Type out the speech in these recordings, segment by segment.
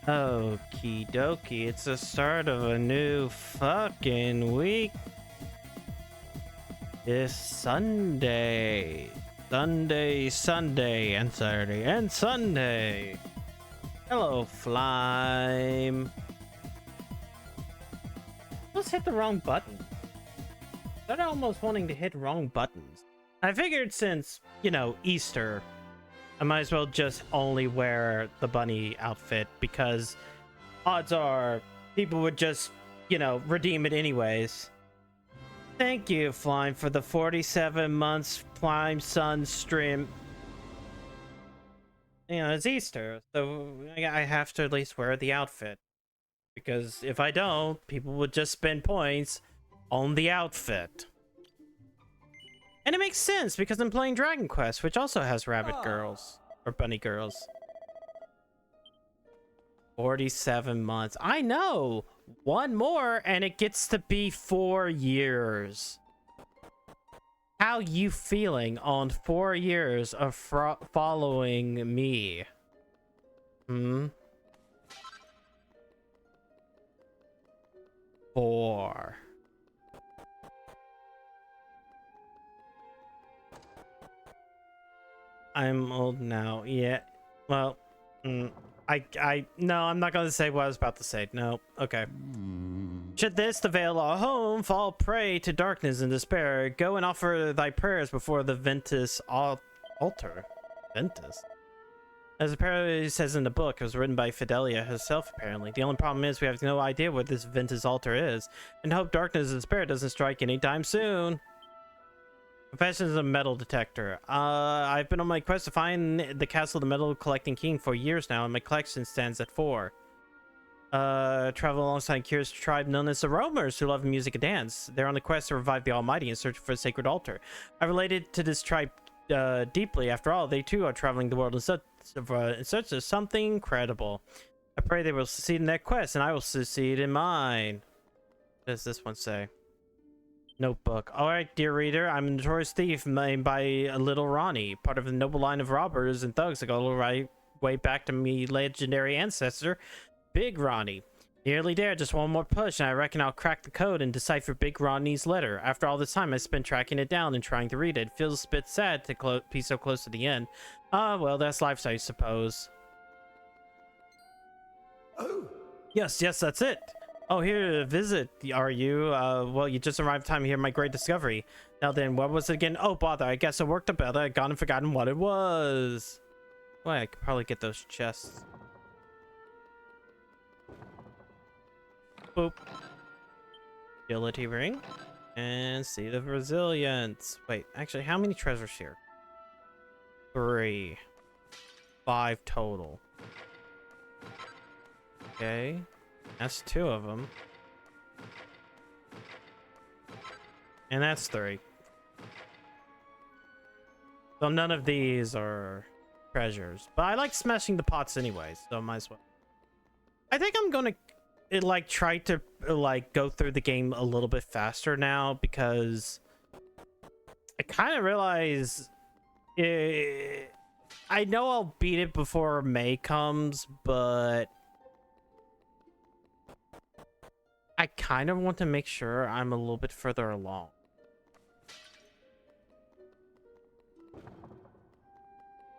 Okie dokie, it's the start of a new fucking week. This Sunday. Sunday, and Saturday, and Sunday. Hello, Flime. Let's hit the wrong button. I'm almost wanting to hit wrong buttons. I figured since, Easter, I might as well just only wear the bunny outfit because odds are people would just, redeem it anyways. Thank you, Flime, for the 47 months Flime Sun stream. It's Easter, so I have to at least wear the outfit. Because if I don't, people would just spend points on the outfit. And it makes sense because I'm playing Dragon Quest, which also has rabbit girls. Or bunny girls. 47 months. I know! One more and it gets to be 4 years. How you feeling on 4 years of following me? 4. I'm old now. Yeah. Well, no, I'm not going to say what I was about to say. No. Okay. Should this, the veil our home, fall prey to darkness and despair, go and offer thy prayers before the Ventus altar. Ventus? As apparently says in the book, it was written by Fidelia herself, apparently. The only problem is we have no idea what this Ventus altar is, and hope darkness and despair doesn't strike anytime soon. Confessions of a metal detector. I've been on my quest to find the Castle of the Metal Collecting King for years now, and my collection stands at 4. Travel alongside a curious tribe known as the Roamers, who love music and dance. They're on a quest to revive the Almighty and search for a sacred altar. I related to this tribe deeply. After all, they too are traveling the world in search of something incredible. I pray they will succeed in their quest, and I will succeed in mine. What does this one say? Notebook. Alright, dear reader, I'm a notorious thief named by Little Ronnie, part of a noble line of robbers and thugs that go right way back to me legendary ancestor, Big Ronnie. Nearly there, just one more push, and I reckon I'll crack the code and decipher Big Ronnie's letter. After all this time I spent tracking it down and trying to read it. It feels a bit sad to be so close to the end. Well, that's life, I suppose. Oh. Yes, that's it. Oh, here to visit, are you? Well, you just arrived time to hear my great discovery. Now then, what was it again? Oh, bother, I guess I worked up better. I'd gone and forgotten what it was. Well, I could probably get those chests. Boop. Agility ring. And Seed of Resilience. Wait, actually, how many treasures here? 3. 5 total. Okay. That's 2 of them. And that's 3. So none of these are treasures. But I like smashing the pots anyway, so might as well. I think I'm gonna try to go through the game a little bit faster now because I kind of realize I know I'll beat it before May comes, but I kind of want to make sure I'm a little bit further along.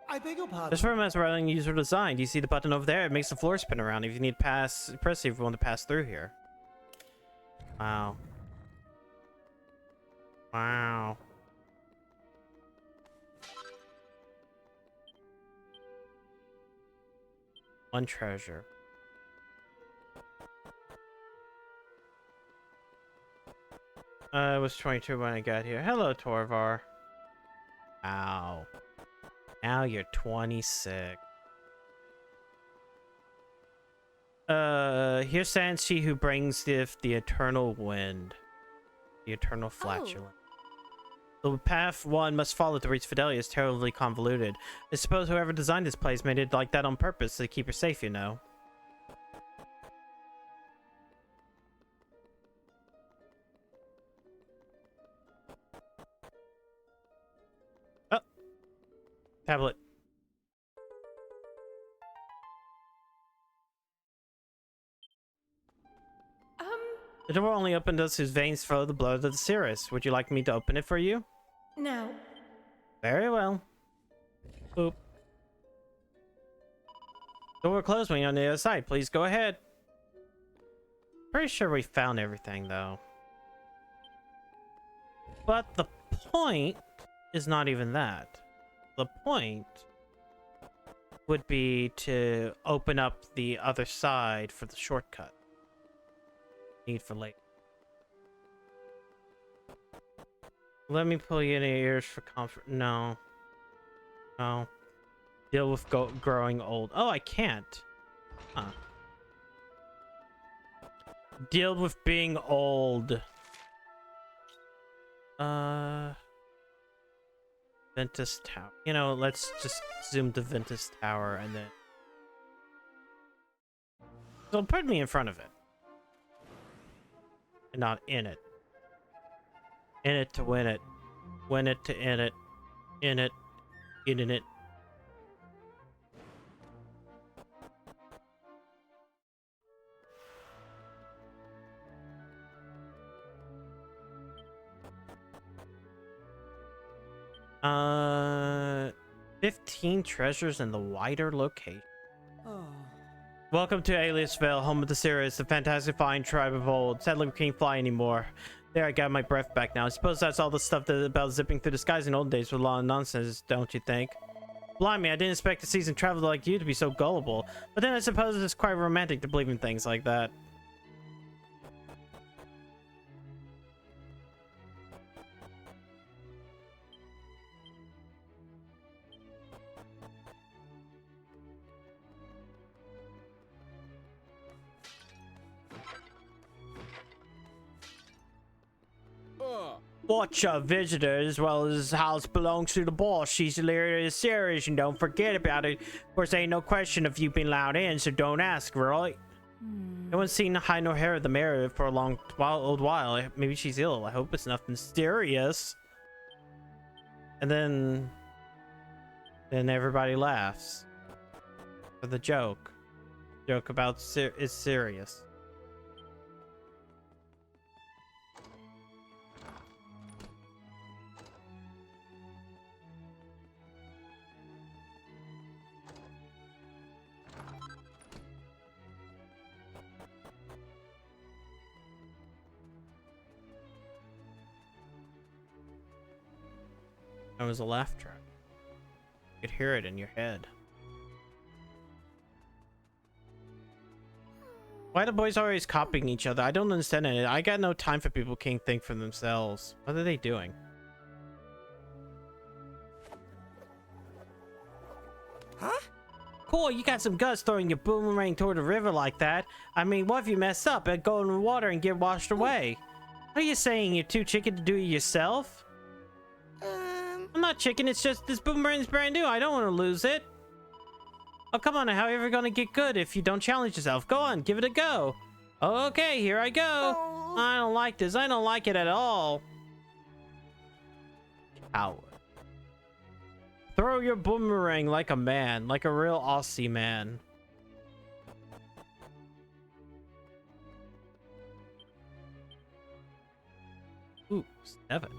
I beg your pardon. This room has rather unusual design. Do you see the button over there? It makes the floor spin around. If you need to press if you want to pass through here. Wow. Wow. One treasure. It was 22 when I got here. Hello, Torvar. Wow. Now you're 26. Here stands she who brings the eternal wind. The eternal flatulence. The path one must follow to reach Fidelia is terribly convoluted. I suppose whoever designed this place made it like that on purpose to keep her safe, you know. Oh. Tablet. The door only opened us whose veins flow the blood of the Cirrus. Would you like me to open it for you? No. Very well. Boop. Door closed when you're on the other side. Please go ahead. Pretty sure we found everything, though. But the point is not even that. The point would be to open up the other side for the shortcut. Need for later. Let me pull you in the ears for comfort. No. No. Deal with growing old. Oh, I can't. Huh. Deal with being old. Ventus Tower. You know, let's just zoom to Ventus Tower and then... It'll put me in front of it. And not in it. In it to win it. Win it to in it. In it. In it. Uh, 15 treasures in the wider location. Oh. Welcome to Aliasville, home of the Cirrus, the fantastic flying tribe of old. Sadly, we can't fly anymore. There, I got my breath back now. I suppose that's all the stuff that about zipping through the skies in old days was a lot of nonsense, don't you think? Blimey, I didn't expect a seasoned traveler like you to be so gullible. But then I suppose it's quite romantic to believe in things like that. Watch our visitors, as well as the house belongs to the boss. She's the leader of the series, and don't forget about it. Of course, ain't no question of you being allowed in, so don't ask, right? No one's seen hide nor hair of the mayor for a old while. Maybe she's ill. I hope it's nothing serious. And then everybody laughs for the joke. Joke about is serious. That was a laugh track. You could hear it in your head. Why the boys always copying each other? I don't understand it. I got no time for people who can't think for themselves. What are they doing? Huh? Cool, you got some guts throwing your boomerang toward the river like that. I mean, what if you mess up and go in the water and get washed away? What are you saying? You're too chicken to do it yourself? I'm not chicken, it's just this boomerang's brand new. I don't want to lose it. Oh, come on, how are you ever gonna get good if you don't challenge yourself? Go on, give it a go. Okay, here I go. Oh. I don't like this. I don't like it at all. Coward. Throw your boomerang like a man, like a real Aussie man. Ooh, 7.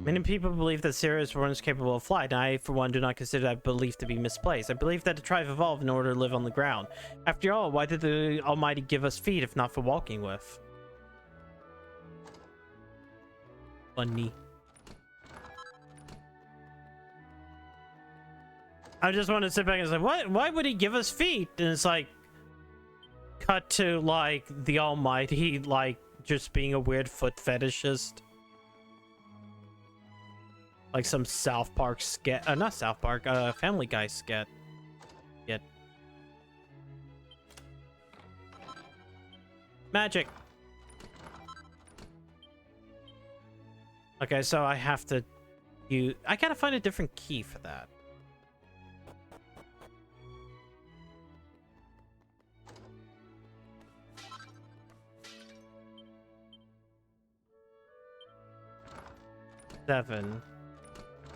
Many people believe that Cirrus weren't capable of flight, and I, for one, do not consider that belief to be misplaced. I believe that the tribe evolved in order to live on the ground. After all, why did the Almighty give us feet if not for walking with? Funny. I just want to sit back and say, what? Why would he give us feet? And it's like, cut to, like, the Almighty, like, just being a weird foot fetishist. Like some South Park skit, not South Park, Family Guy skit. Yet. Magic. Okay, so I have to I gotta find a different key for that. Seven.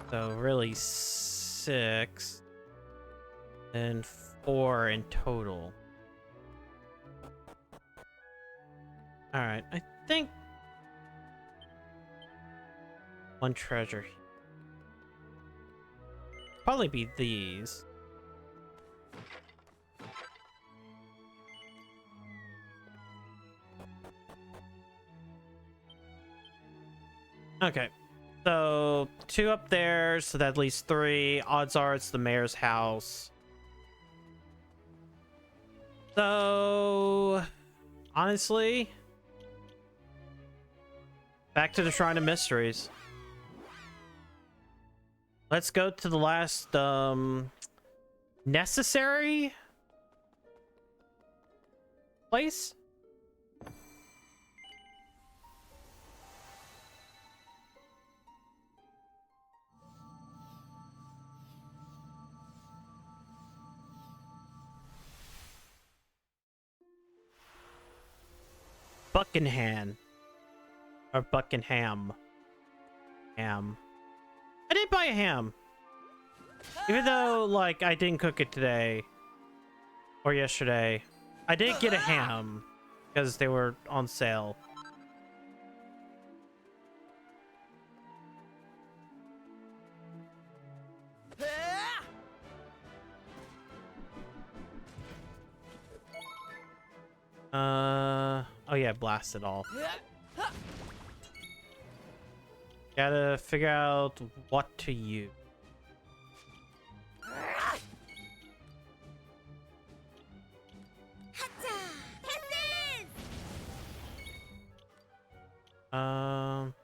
So really 6 and 4 in total. All right, I think one treasure. Probably be these. Okay, so 2 up there, so that leaves 3. Odds are it's the mayor's house. So, honestly, back to the Shrine of Mysteries. Let's go to the last necessary place. Buckingham. Or Buckingham. Ham. I did buy a ham. Even though, like, I didn't cook it today. Or yesterday. I did get a ham. Because they were on sale. Oh yeah, blast it all. Gotta figure out what to use. Um.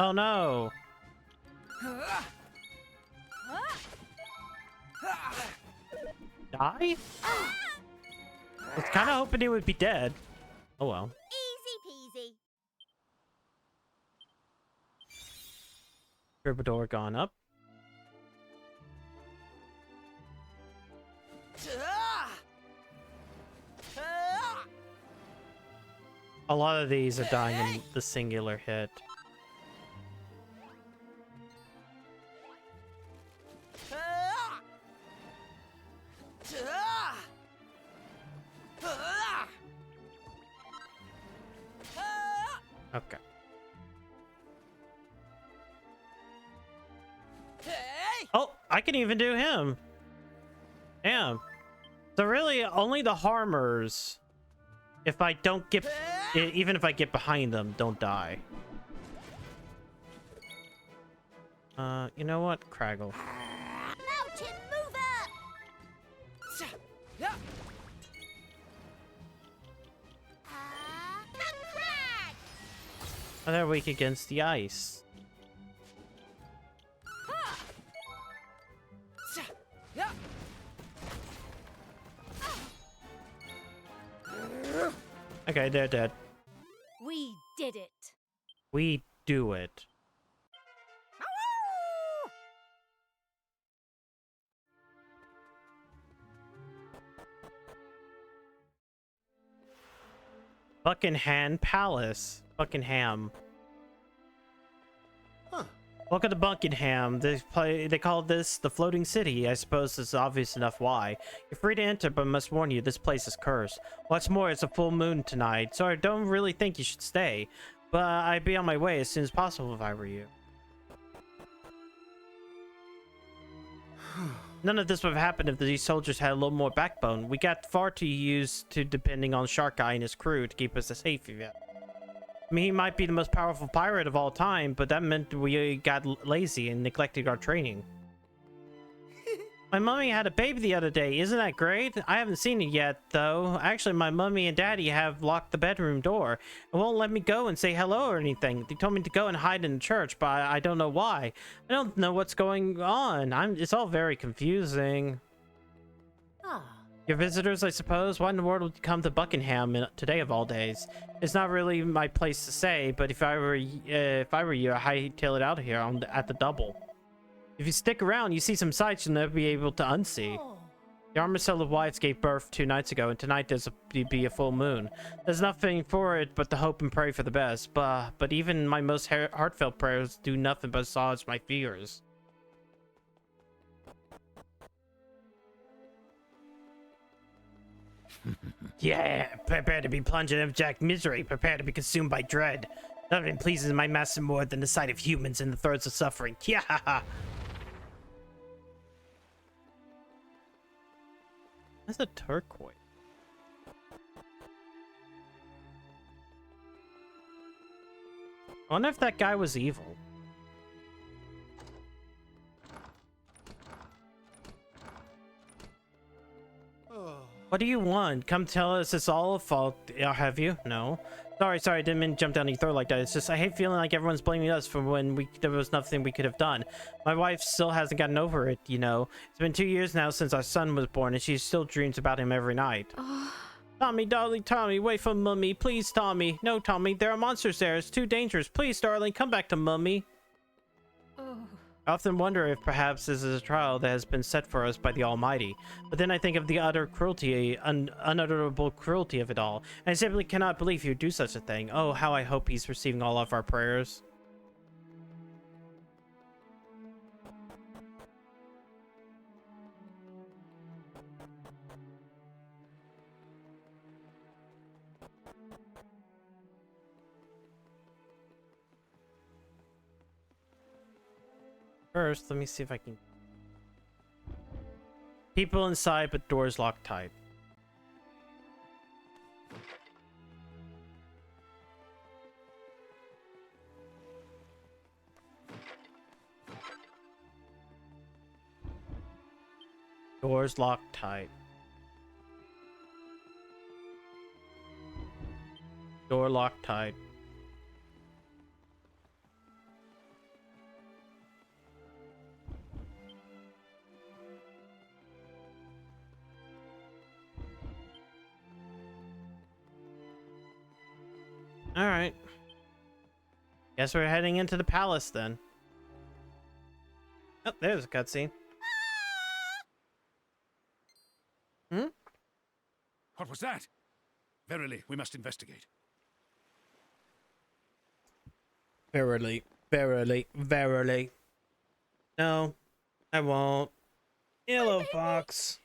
Oh no. Die? I was kind of hoping he would be dead. Oh well. Easy peasy. Troubadour gone up. A lot of these are dying in the singular hit. Okay. Oh, I can even do him. Damn. So really, only the harmers, if I don't get, even if I get behind them, don't die. You know what? Craggle. Mountain mover. Crag. Oh, they're weak against the ice. Okay, they're dead. We did it. We do it. Buckingham Palace. Buckingham. Huh. Welcome to Buckingham. They call this the floating city. I suppose it's obvious enough why. You're free to enter, but I must warn you, this place is cursed. What's more, it's a full moon tonight, so I don't really think you should stay. But I'd be on my way as soon as possible if I were you. None of this would have happened if these soldiers had a little more backbone. We got far too used to depending on Shark Guy and his crew to keep us safe. I mean, he might be the most powerful pirate of all time, but that meant we got lazy and neglected our training. My mummy had a baby the other day. Isn't that great? I haven't seen it yet, though. Actually, my mummy and daddy have locked the bedroom door and won't let me go and say hello or anything. They told me to go and hide in the church, but I don't know why. I don't know what's going on. It's all very confusing. Ah. Your visitors, I suppose? Why in the world would you come to Buckingham today of all days? It's not really my place to say, but if I were you, I'd hightail it out here at the double. If you stick around, you see some sights you'll never be able to unsee. Oh. The Armicella wives gave birth 2 nights ago, and tonight there's be a full moon. There's nothing for it but to hope and pray for the best. But even my most heartfelt prayers do nothing but assuage my fears. Yeah, prepare to be plunged in abject misery. Prepare to be consumed by dread. Nothing pleases my master more than the sight of humans in the throes of suffering. Yeah. That's a turquoise. I wonder if that guy was evil. What do you want? Come tell us it's all a fault. Have you? No. Sorry, I didn't mean to jump down your throat like that. It's just I hate feeling like everyone's blaming us for when there was nothing we could have done. My wife still hasn't gotten over it, you know. It's been 2 years now since our son was born, and she still dreams about him every night. Tommy, darling, Tommy, wait for Mummy. Please, Tommy. No, Tommy, there are monsters there. It's too dangerous. Please, darling, come back to Mummy. I often wonder if perhaps this is a trial that has been set for us by the Almighty. But then I think of the utter cruelty, unutterable cruelty of it all. And I simply cannot believe you would do such a thing. Oh, how I hope he's receiving all of our prayers. First, let me see if I can... People inside, but doors locked tight. Doors locked tight. Door locked tight. All right. Guess we're heading into the palace then. Oh, there's a cutscene. Hmm? What was that? Verily, we must investigate. Verily, verily, verily. No, I won't. Hello, Fox.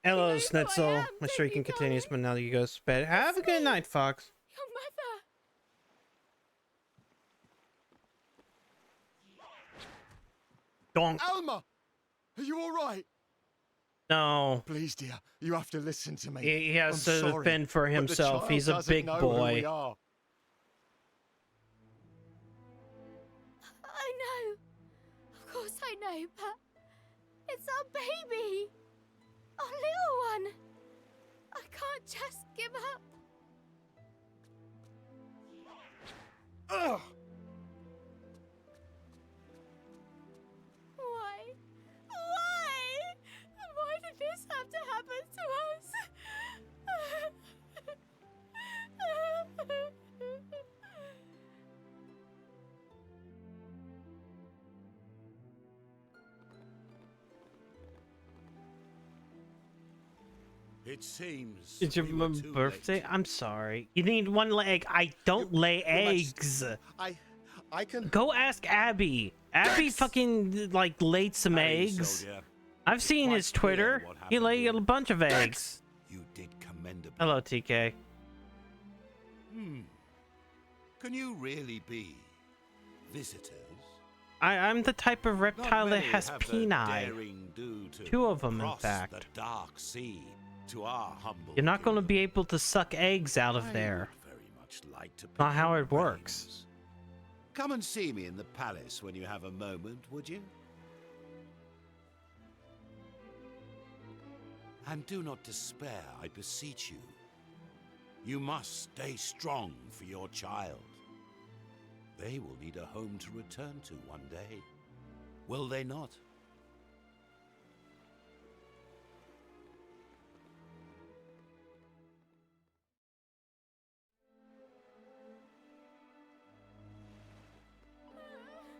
Hello, Schnitzel. My shrieking continues, but now you go to bed. Have a good night, Fox. Your mother. Donk. Alma! Are you alright? No. Please, dear, you have to listen to me. He has I'm to sorry, fend for but the himself. child He's a doesn't big know who boy. we are. I know. Of course I know, but it's our baby. Our little one. I can't just give up. Ugh! Why? Why? Why did this have to happen to us? It seems. It's your we were too birthday? late. I'm sorry. You need one leg. I don't lay eggs. I can... Go ask Abby. Abby fucking, like, laid some Aye, eggs. soldier. I've It's seen quite his clear Twitter. what He happened laid here. a bunch of eggs. You did commendably. Hello, TK. Can you really be visitors? I'm the type of Not reptile that many has have the peni. daring do to 2 of them, in cross fact. The dark sea to our humble You're not going to kingdom. be able to suck eggs out of I there. would very much like to Not pick how your it works. brains. Come and see me in the palace when you have a moment, would you? And do not despair, I beseech you. You must stay strong for your child. They will need a home to return to one day. Will they not?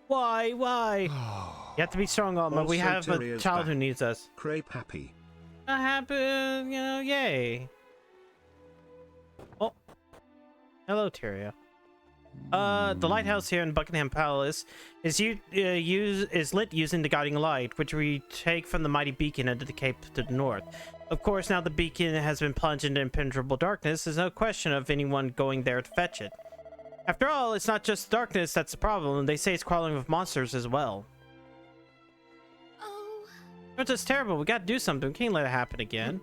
Why? Why? You have to be strong, Alma. We Also, have a Tyria's child who back. needs us. Crepe happy. Happy, yay. Oh, hello, Tyria. The lighthouse here in Buckingham Palace is lit using the guiding light, which we take from the mighty beacon under the cape to the north. Of course, now the beacon has been plunged into impenetrable darkness, there's no question of anyone going there to fetch it. After all, it's not just darkness that's the problem. They say it's crawling with monsters as well. Oh, It's just terrible. We gotta do something. We can't let it happen again.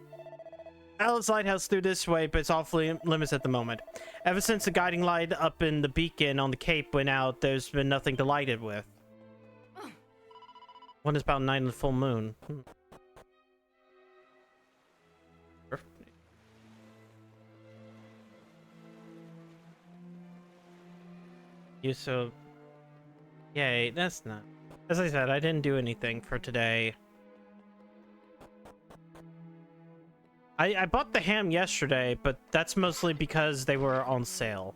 Alice Lighthouse through this way, but it's awfully limits at the moment. Ever since the guiding light up in the beacon on the cape went out, there's been nothing to light it with. One is about night and the full moon. You so... Yay, that's not... As I said, I didn't do anything for today. I bought the ham yesterday, but that's mostly because they were on sale.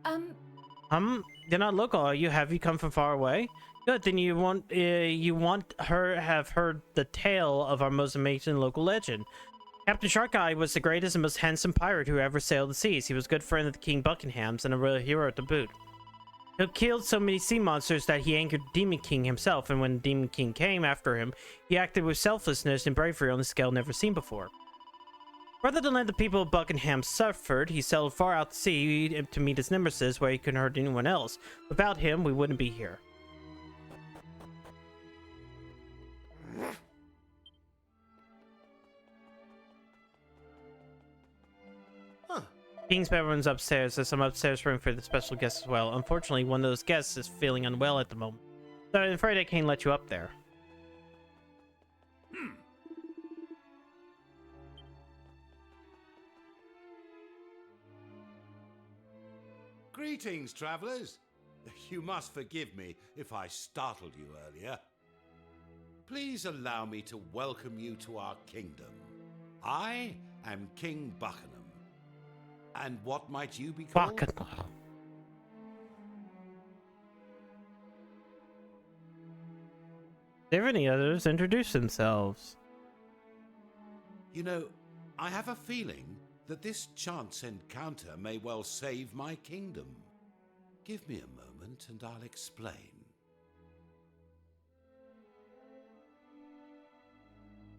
You're not local, are you? Have you come from far away? Good, then you want her have heard the tale of our most amazing local legend. Captain Sharkeye was the greatest and most handsome pirate who ever sailed the seas. He was a good friend of the King Buckingham's and a real hero to boot. He killed so many sea monsters that he angered Demon King himself, and when Demon King came after him, he acted with selflessness and bravery on a scale never seen before. Rather than let the people of Buckingham suffer, he sailed far out to sea to meet his nemesis where he couldn't hurt anyone else. Without him, we wouldn't be here. Huh. King's bedroom's upstairs. There's some upstairs room for the special guests as well. Unfortunately, one of those guests is feeling unwell at the moment, so I'm afraid I can't let you up there. Greetings, travelers. You must forgive me if I startled you earlier. Please allow me to welcome you to our kingdom. I am King Buckingham. And what might you be called? Buckingham. If any others introduce themselves. You know, I have a feeling that this chance encounter may well save my kingdom. Give me a moment and I'll explain.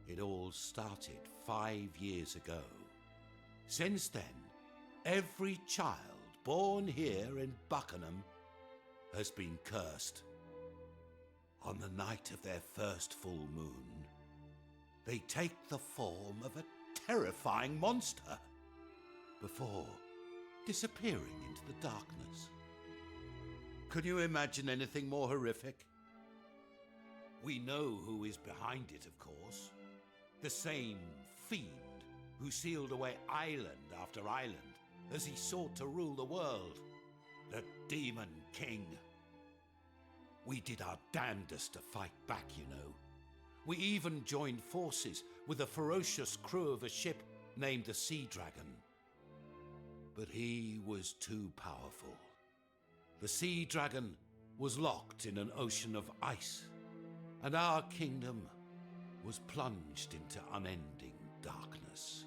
It all started 5 years ago. Since then, every child born here in Buckingham has been cursed. On the night of their first full moon, they take the form of a terrifying monster before disappearing into the darkness. Can you imagine anything more horrific? We know who is behind it, of course. The same fiend who sealed away island after island as he sought to rule the world. The Demon King. We did our damnedest to fight back, you know. We even joined forces with a ferocious crew of a ship named the Sea Dragon. But he was too powerful. The Sea Dragon was locked in an ocean of ice, and our kingdom was plunged into unending darkness.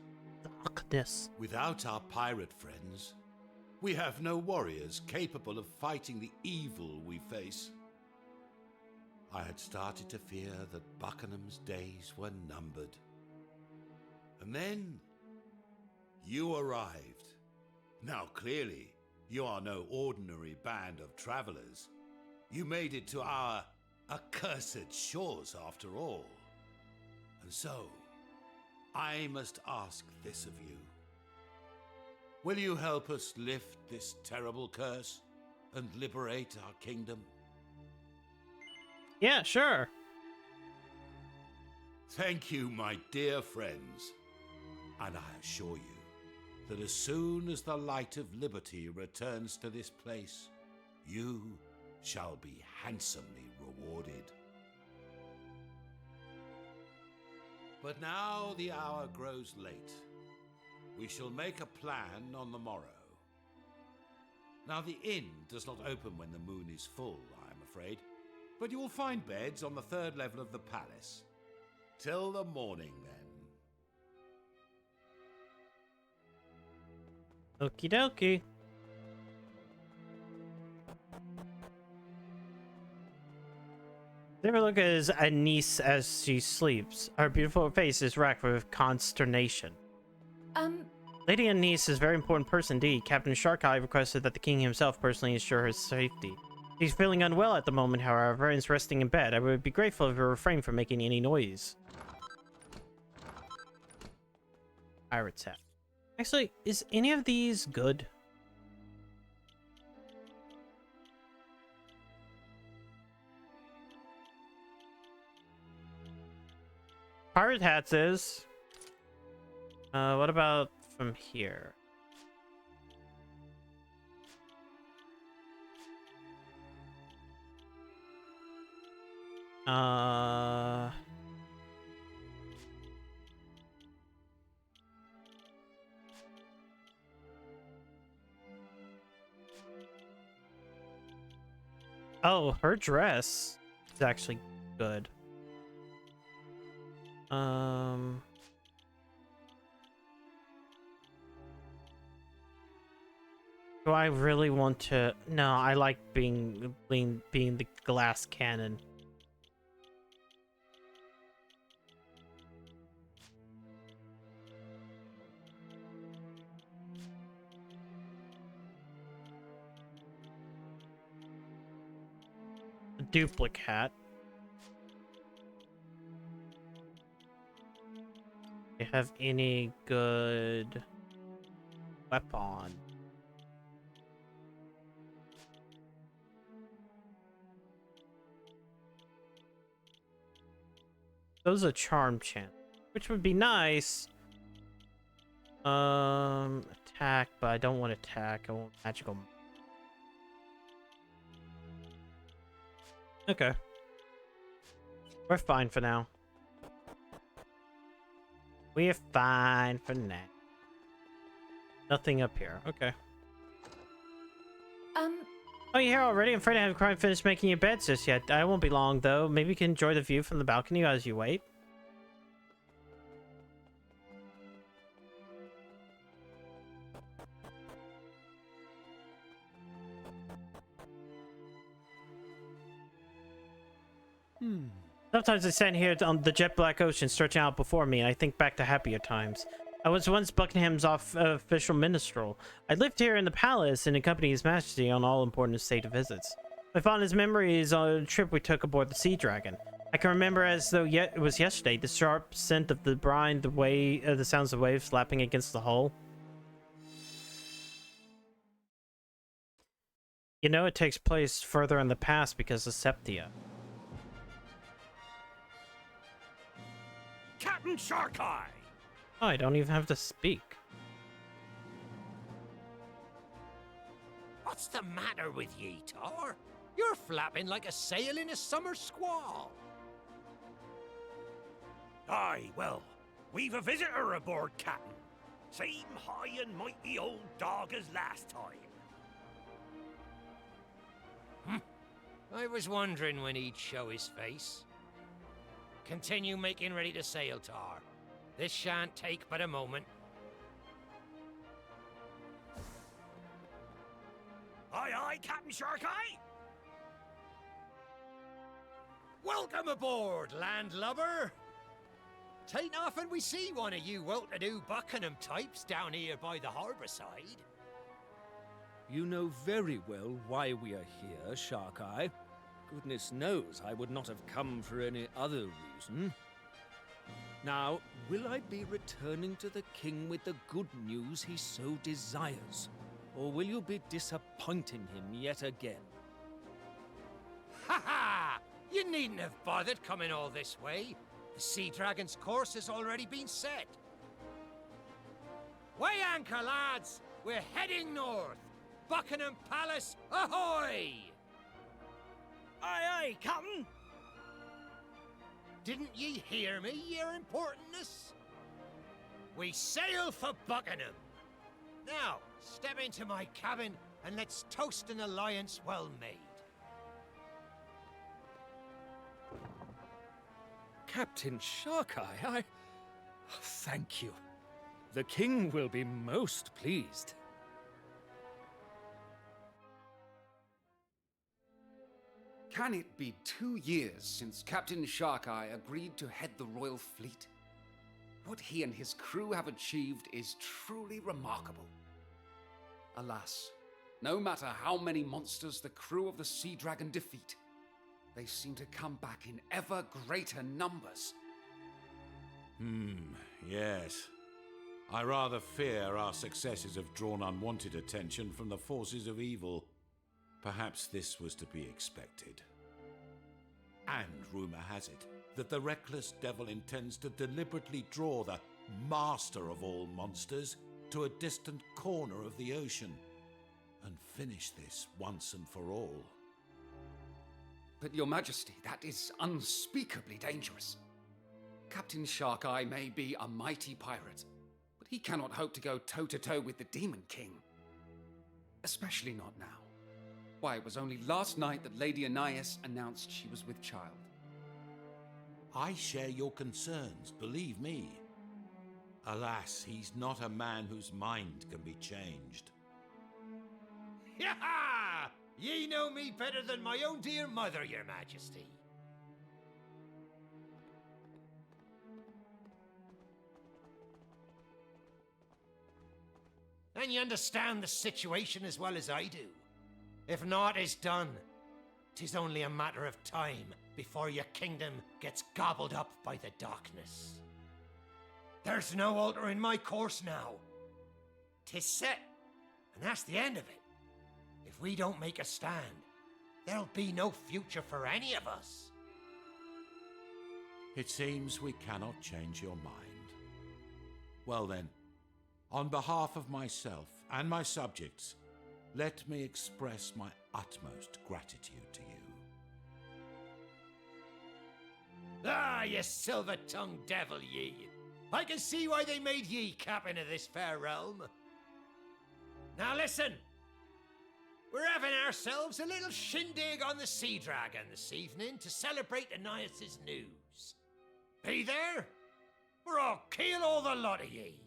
Darkness. Without our pirate friends, we have no warriors capable of fighting the evil we face. I had started to fear that Buckingham's days were numbered. And then you arrived. Now clearly, you are no ordinary band of travelers. You made it to our accursed shores after all. And so, I must ask this of you. Will you help us lift this terrible curse and liberate our kingdom? Yeah, sure. Thank you, my dear friends. And I assure you that as soon as the light of liberty returns to this place, you shall be handsomely rewarded. But now the hour grows late. We shall make a plan on the morrow. Now the inn does not open when the moon is full, I am afraid. But you will find beds on the 3rd level of the palace. Till the morning, then. Okie dokie. Never look at Anise as she sleeps. Her beautiful face is racked with consternation. Lady Anise is a very important person indeed. Captain Sharkeye requested that the king himself personally ensure her safety. She's feeling unwell at the moment, however, and is resting in bed. I would be grateful if you refrain from making any noise. Pirate's hat. Actually, is any of these good? Pirate hats is. What about from here? Oh, her dress is actually good. Do I really want to? No, I like being the glass cannon. A duplicate. Do you have any good weapon? Those are charm chant, which would be nice. Attack, but I don't want attack. I want magical. Okay. We're fine for now. We're fine for now. Nothing up here. Okay. Oh, you're here already? I'm afraid I haven't quite finished making your beds just yet. I won't be long, though. Maybe you can enjoy the view from the balcony as you wait. Sometimes I stand here on the jet black ocean stretching out before me, and I think back to happier times. I was once Buckingham's official minstrel. I lived here in the palace and accompanied His Majesty on all important state visits. My fondest memories on a trip we took aboard the Sea Dragon. I can remember as though it was yesterday, the sharp scent of the brine, the sounds of waves lapping against the hull. You know, it takes place further in the past because of Septia. Captain Sharkeye! Oh, I don't even have to speak. What's the matter with ye, Tor? You're flapping like a sail in a summer squall. Aye, well, we've a visitor aboard, Captain. Same high and mighty old dog as last time. I was wondering when he'd show his face. Continue making ready to sail, Tar. This shan't take but a moment. Aye, aye, Captain Sharkeye! Welcome aboard, landlubber! Tain't often we see one of you well-to-do Buckingham types down here by the harbour side. You know very well why we are here, Sharkeye. Goodness knows I would not have come for any other reason. Now, will I be returning to the king with the good news he so desires? Or will you be disappointing him yet again? Ha ha! You needn't have bothered coming all this way. The Sea Dragon's course has already been set. Weigh anchor, lads! We're heading north! Buckingham Palace, ahoy! Aye, aye, Captain! Didn't ye hear me, your importantness? We sail for Buckingham. Now, step into my cabin and let's toast an alliance well made. Captain Sharkeye, I... Thank you. The king will be most pleased. Can it be 2 years since Captain Sharkeye agreed to head the royal fleet? What he and his crew have achieved is truly remarkable. Alas, no matter how many monsters the crew of the Sea Dragon defeat, they seem to come back in ever greater numbers. Yes. I rather fear our successes have drawn unwanted attention from the forces of evil. Perhaps this was to be expected. And rumor has it that the reckless devil intends to deliberately draw the master of all monsters to a distant corner of the ocean and finish this once and for all. But Your Majesty, that is unspeakably dangerous. Captain Sharkeye may be a mighty pirate, but he cannot hope to go toe-to-toe with the Demon King. Especially not now. Why, it was only last night that Lady Anais announced she was with child. I share your concerns, believe me. Alas, he's not a man whose mind can be changed. Yaha! Ye know me better than my own dear mother, Your Majesty. And you understand the situation as well as I do. If naught is done, 'tis only a matter of time before your kingdom gets gobbled up by the darkness. There's no altering my course now. 'Tis set, and that's the end of it. If we don't make a stand, there'll be no future for any of us. It seems we cannot change your mind. Well then, on behalf of myself and my subjects, let me express my utmost gratitude to you. Ah, you silver-tongued devil, ye! I can see why they made ye captain of this fair realm. Now listen! We're having ourselves a little shindig on the Sea Dragon this evening to celebrate Anais' news. Be there, or I'll kill all the lot of ye.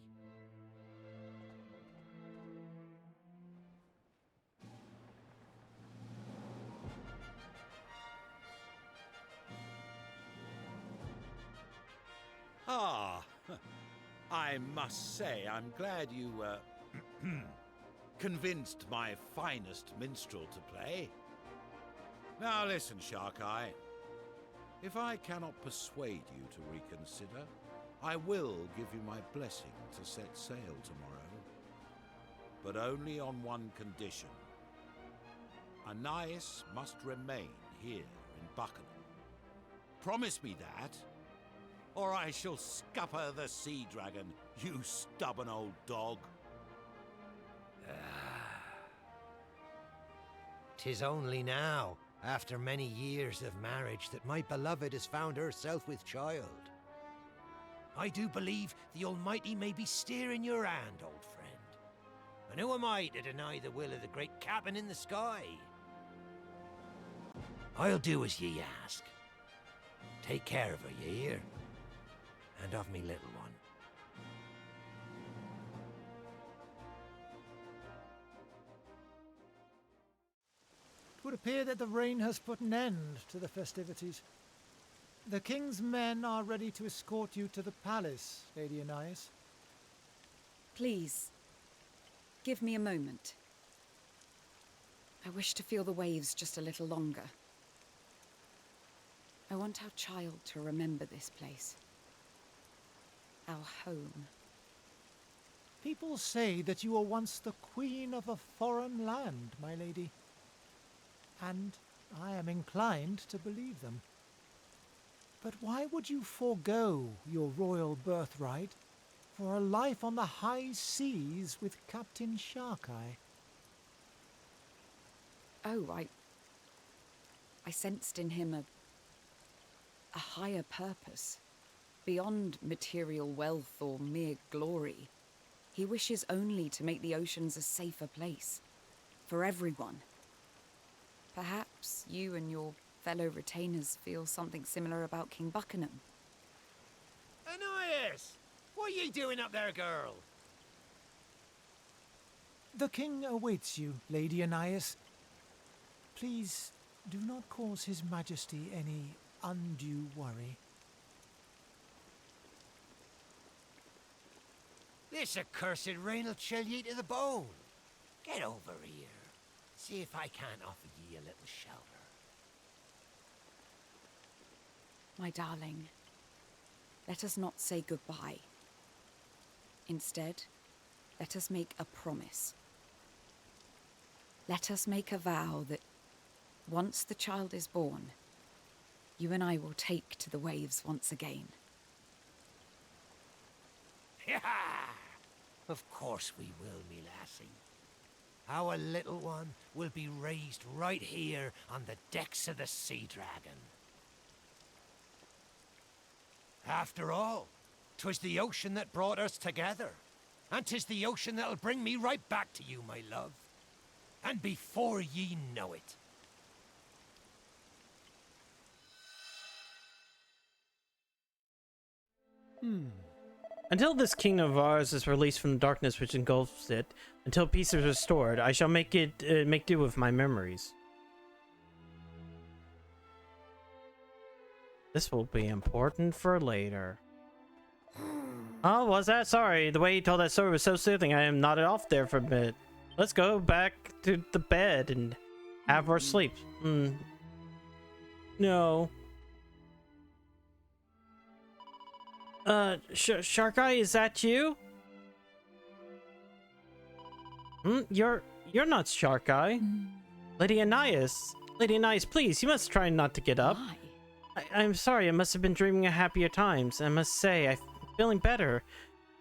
Ah, I must say I'm glad you, convinced my finest minstrel to play. Now listen, Sharkeye. If I cannot persuade you to reconsider, I will give you my blessing to set sail tomorrow. But only on one condition. Anais must remain here in Buckingham. Promise me that, or I shall scupper the Sea Dragon, you stubborn old dog. 'Tis only now, after many years of marriage, that my beloved has found herself with child. I do believe the Almighty may be steering your hand, old friend. And who am I to deny the will of the great cabin in the sky? I'll do as ye ask. Take care of her, ye hear? And of me little one. It would appear that the rain has put an end to the festivities. The king's men are ready to escort you to the palace, Lady Anais. Please, give me a moment. I wish to feel the waves just a little longer. I want our child to remember this place. Our home. People say that you were once the queen of a foreign land, my lady. And I am inclined to believe them. But why would you forego your royal birthright for a life on the high seas with Captain Sharkeye? Oh, I sensed in him a higher purpose, beyond material wealth or mere glory. He wishes only to make the oceans a safer place, for everyone. Perhaps you and your fellow retainers feel something similar about King Buckingham. Ananias! What are you doing up there, girl? The king awaits you, Lady Anais. Please do not cause his majesty any undue worry. This accursed rain'll chill ye to the bone. Get over here. See if I can't offer ye a little shelter. My darling, let us not say goodbye. Instead, let us make a promise. Let us make a vow that once the child is born, you and I will take to the waves once again. Of course we will, me lassie. Our little one will be raised right here on the decks of the Sea Dragon. After all, 'twas the ocean that brought us together. And 'tis the ocean that'll bring me right back to you, my love. And before ye know it. Until this kingdom of ours is released from the darkness which engulfs it, until peace is restored, I shall make do with my memories. This will be important for later. Oh, was that? Sorry, the way he told that story was so soothing, I am nodded off there for a bit. Let's go back to the bed and have our sleep. No. Shark Eye, is that you? You're not Shark Eye. Lady Anais. Lady Anais, please, you must try not to get up. Why? I'm sorry, I must have been dreaming of happier times. I must say, I'm feeling better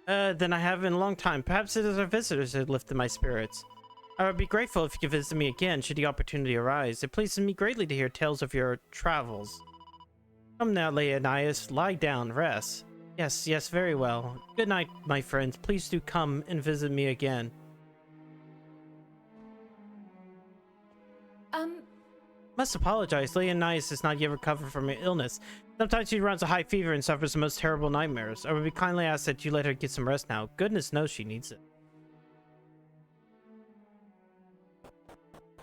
than I have in a long time. Perhaps it is our visitors that lifted my spirits. I would be grateful if you could visit me again should the opportunity arise. It pleases me greatly to hear tales of your travels. Come now, Lady Anais, lie down, rest. Yes, very well. Good night, my friends. Please do come and visit me again. Must apologize. Lady Anais has not yet recovered from her illness. Sometimes she runs a high fever and suffers the most terrible nightmares. I would be kindly asked that you let her get some rest now. Goodness knows she needs it.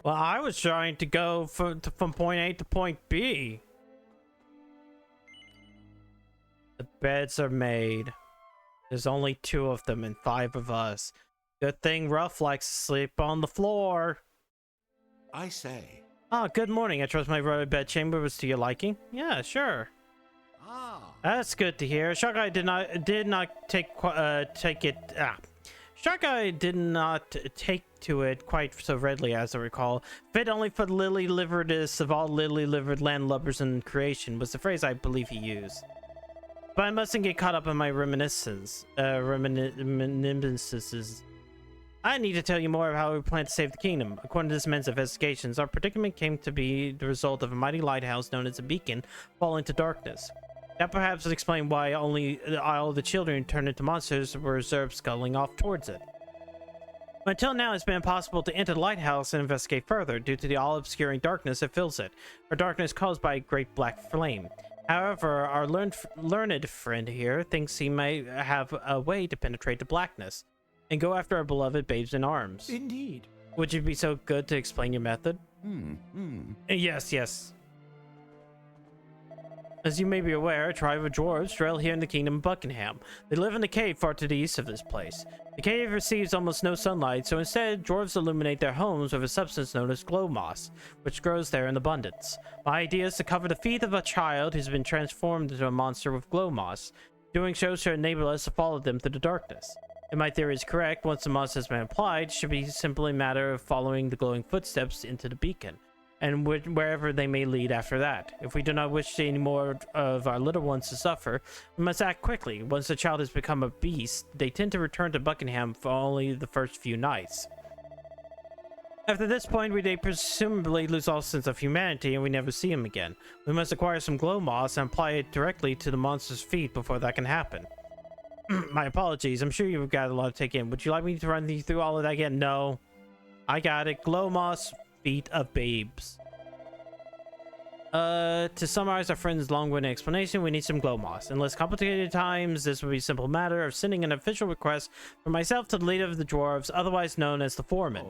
Well, I was trying to go from point A to point B. The beds are made. There's only 2 of them and 5 of us. Good thing Ruff likes to sleep on the floor. I say. Ah, good morning. I trust my royal bedchamber was to your liking. Yeah, sure. That's good to hear. Shark Eye did not take it. Shark Eye did not take to it quite so readily as I recall. Fit only for the lily-liveredest of all lily-livered landlubbers in creation was the phrase I believe he used. But I mustn't get caught up in my reminiscences. I need to tell you more of how we plan to save the kingdom. According to this man's investigations, our predicament came to be the result of a mighty lighthouse known as a beacon falling to darkness. That perhaps would explain why only all the children turned into monsters were observed scuttling off towards it. But until now, it's been impossible to enter the lighthouse and investigate further due to the all-obscuring darkness that fills it, a darkness caused by a great black flame. However, our learned friend here thinks he may have a way to penetrate the blackness and go after our beloved babes in arms. Indeed. Would you be so good to explain your method? Yes. As you may be aware, a tribe of dwarves dwell here in the kingdom of Buckingham. They live in the cave far to the east of this place. The cave receives almost no sunlight, so instead, dwarves illuminate their homes with a substance known as glow moss, which grows there in abundance. My idea is to cover the feet of a child who's been transformed into a monster with glow moss. Doing so should enable us to follow them through the darkness. If my theory is correct, once the moss has been applied, it should be simply a matter of following the glowing footsteps into the beacon, and wherever they may lead after that. If we do not wish any more of our little ones to suffer, we must act quickly. Once the child has become a beast, they tend to return to Buckingham for only the first few nights. After this point, they presumably lose all sense of humanity and we never see him again. We must acquire some glow moss and apply it directly to the monster's feet before that can happen. My apologies, I'm sure you've got a lot to take in. Would you like me to run you through all of that again? No. I got it. Glow moss, feet of babes. To summarize our friend's long-winded explanation, we need some glow moss. In less complicated times, this would be a simple matter of sending an official request from myself to the leader of the dwarves, otherwise known as the foreman.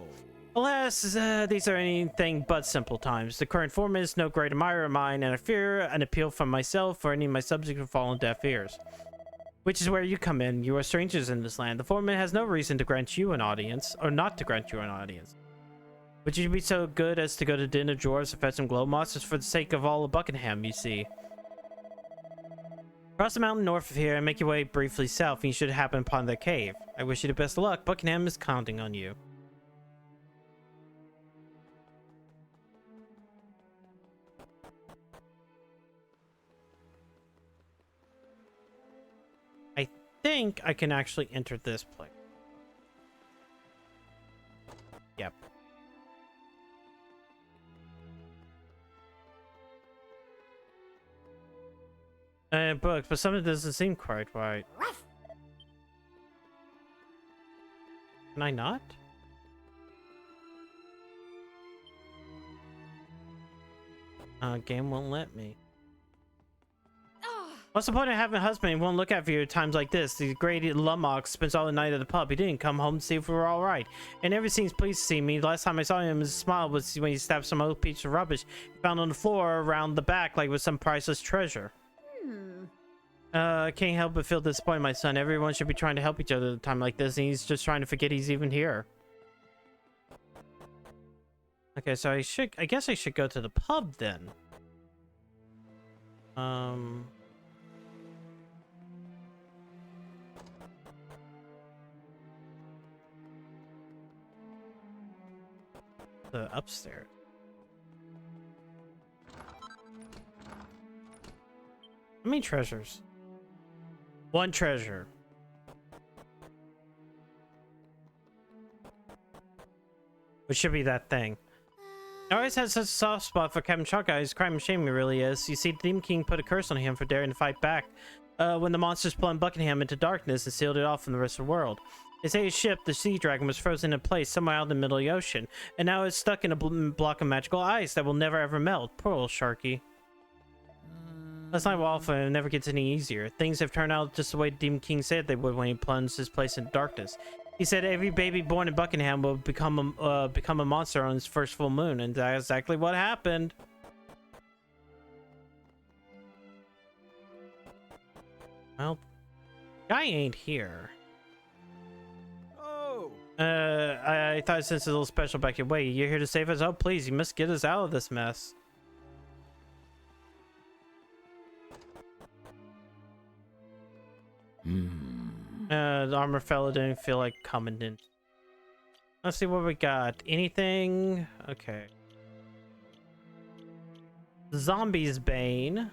Alas, these are anything but simple times. The current foreman is no great admirer of mine, and I fear an appeal from myself or any of my subjects will fall on deaf ears. Which is where you come in. You are strangers in this land. The foreman has no reason to grant you an audience, or not to grant you an audience. Would you be so good as to go to Den of Dwarves to fetch some glow moss just for the sake of all of Buckingham, you see? Cross the mountain north of here and make your way briefly south, and you should happen upon their cave. I wish you the best of luck. Buckingham is counting on you. I think I can actually enter this place. Yep. Books, but something doesn't seem quite right. Can I not? Game won't let me. What's the point of having a husband who won't look out for you at times like this? The great Lummox spends all the night at the pub. He didn't come home to see if we were all right. And never seems pleased to see me. The last time I saw him, his smile was when he stabbed some old piece of rubbish he found on the floor around the back like it was some priceless treasure. I can't help but feel disappointed, my son. Everyone should be trying to help each other at a time like this, and he's just trying to forget he's even here. Okay, so I guess I should go to the pub then. The upstairs. How many treasures? One treasure. Which should be that thing. I always had such a soft spot for Captain Sharkeye. His crime and shame he really is. You see, the Demon King put a curse on him for daring to fight back when the monsters plunged Buckingham into darkness and sealed it off from the rest of the world. They say his ship, the Sea Dragon, was frozen in place somewhere out in the middle of the ocean, and now it's stuck in a block of magical ice that will never ever melt. Poor old Sharky. That's not awful, and it never gets any easier. Things have turned out just the way Demon King said they would when he plunged his place into darkness. He said every baby born in Buckingham will become a monster on his first full moon, and that's exactly what happened. Well, guy ain't here. Oh! I thought since it's a little special back your way, you're here to save us? Oh, please, you must get us out of this mess. The armor fella didn't feel like coming in. Let's see what we got. Anything? Okay. Zombies Bane.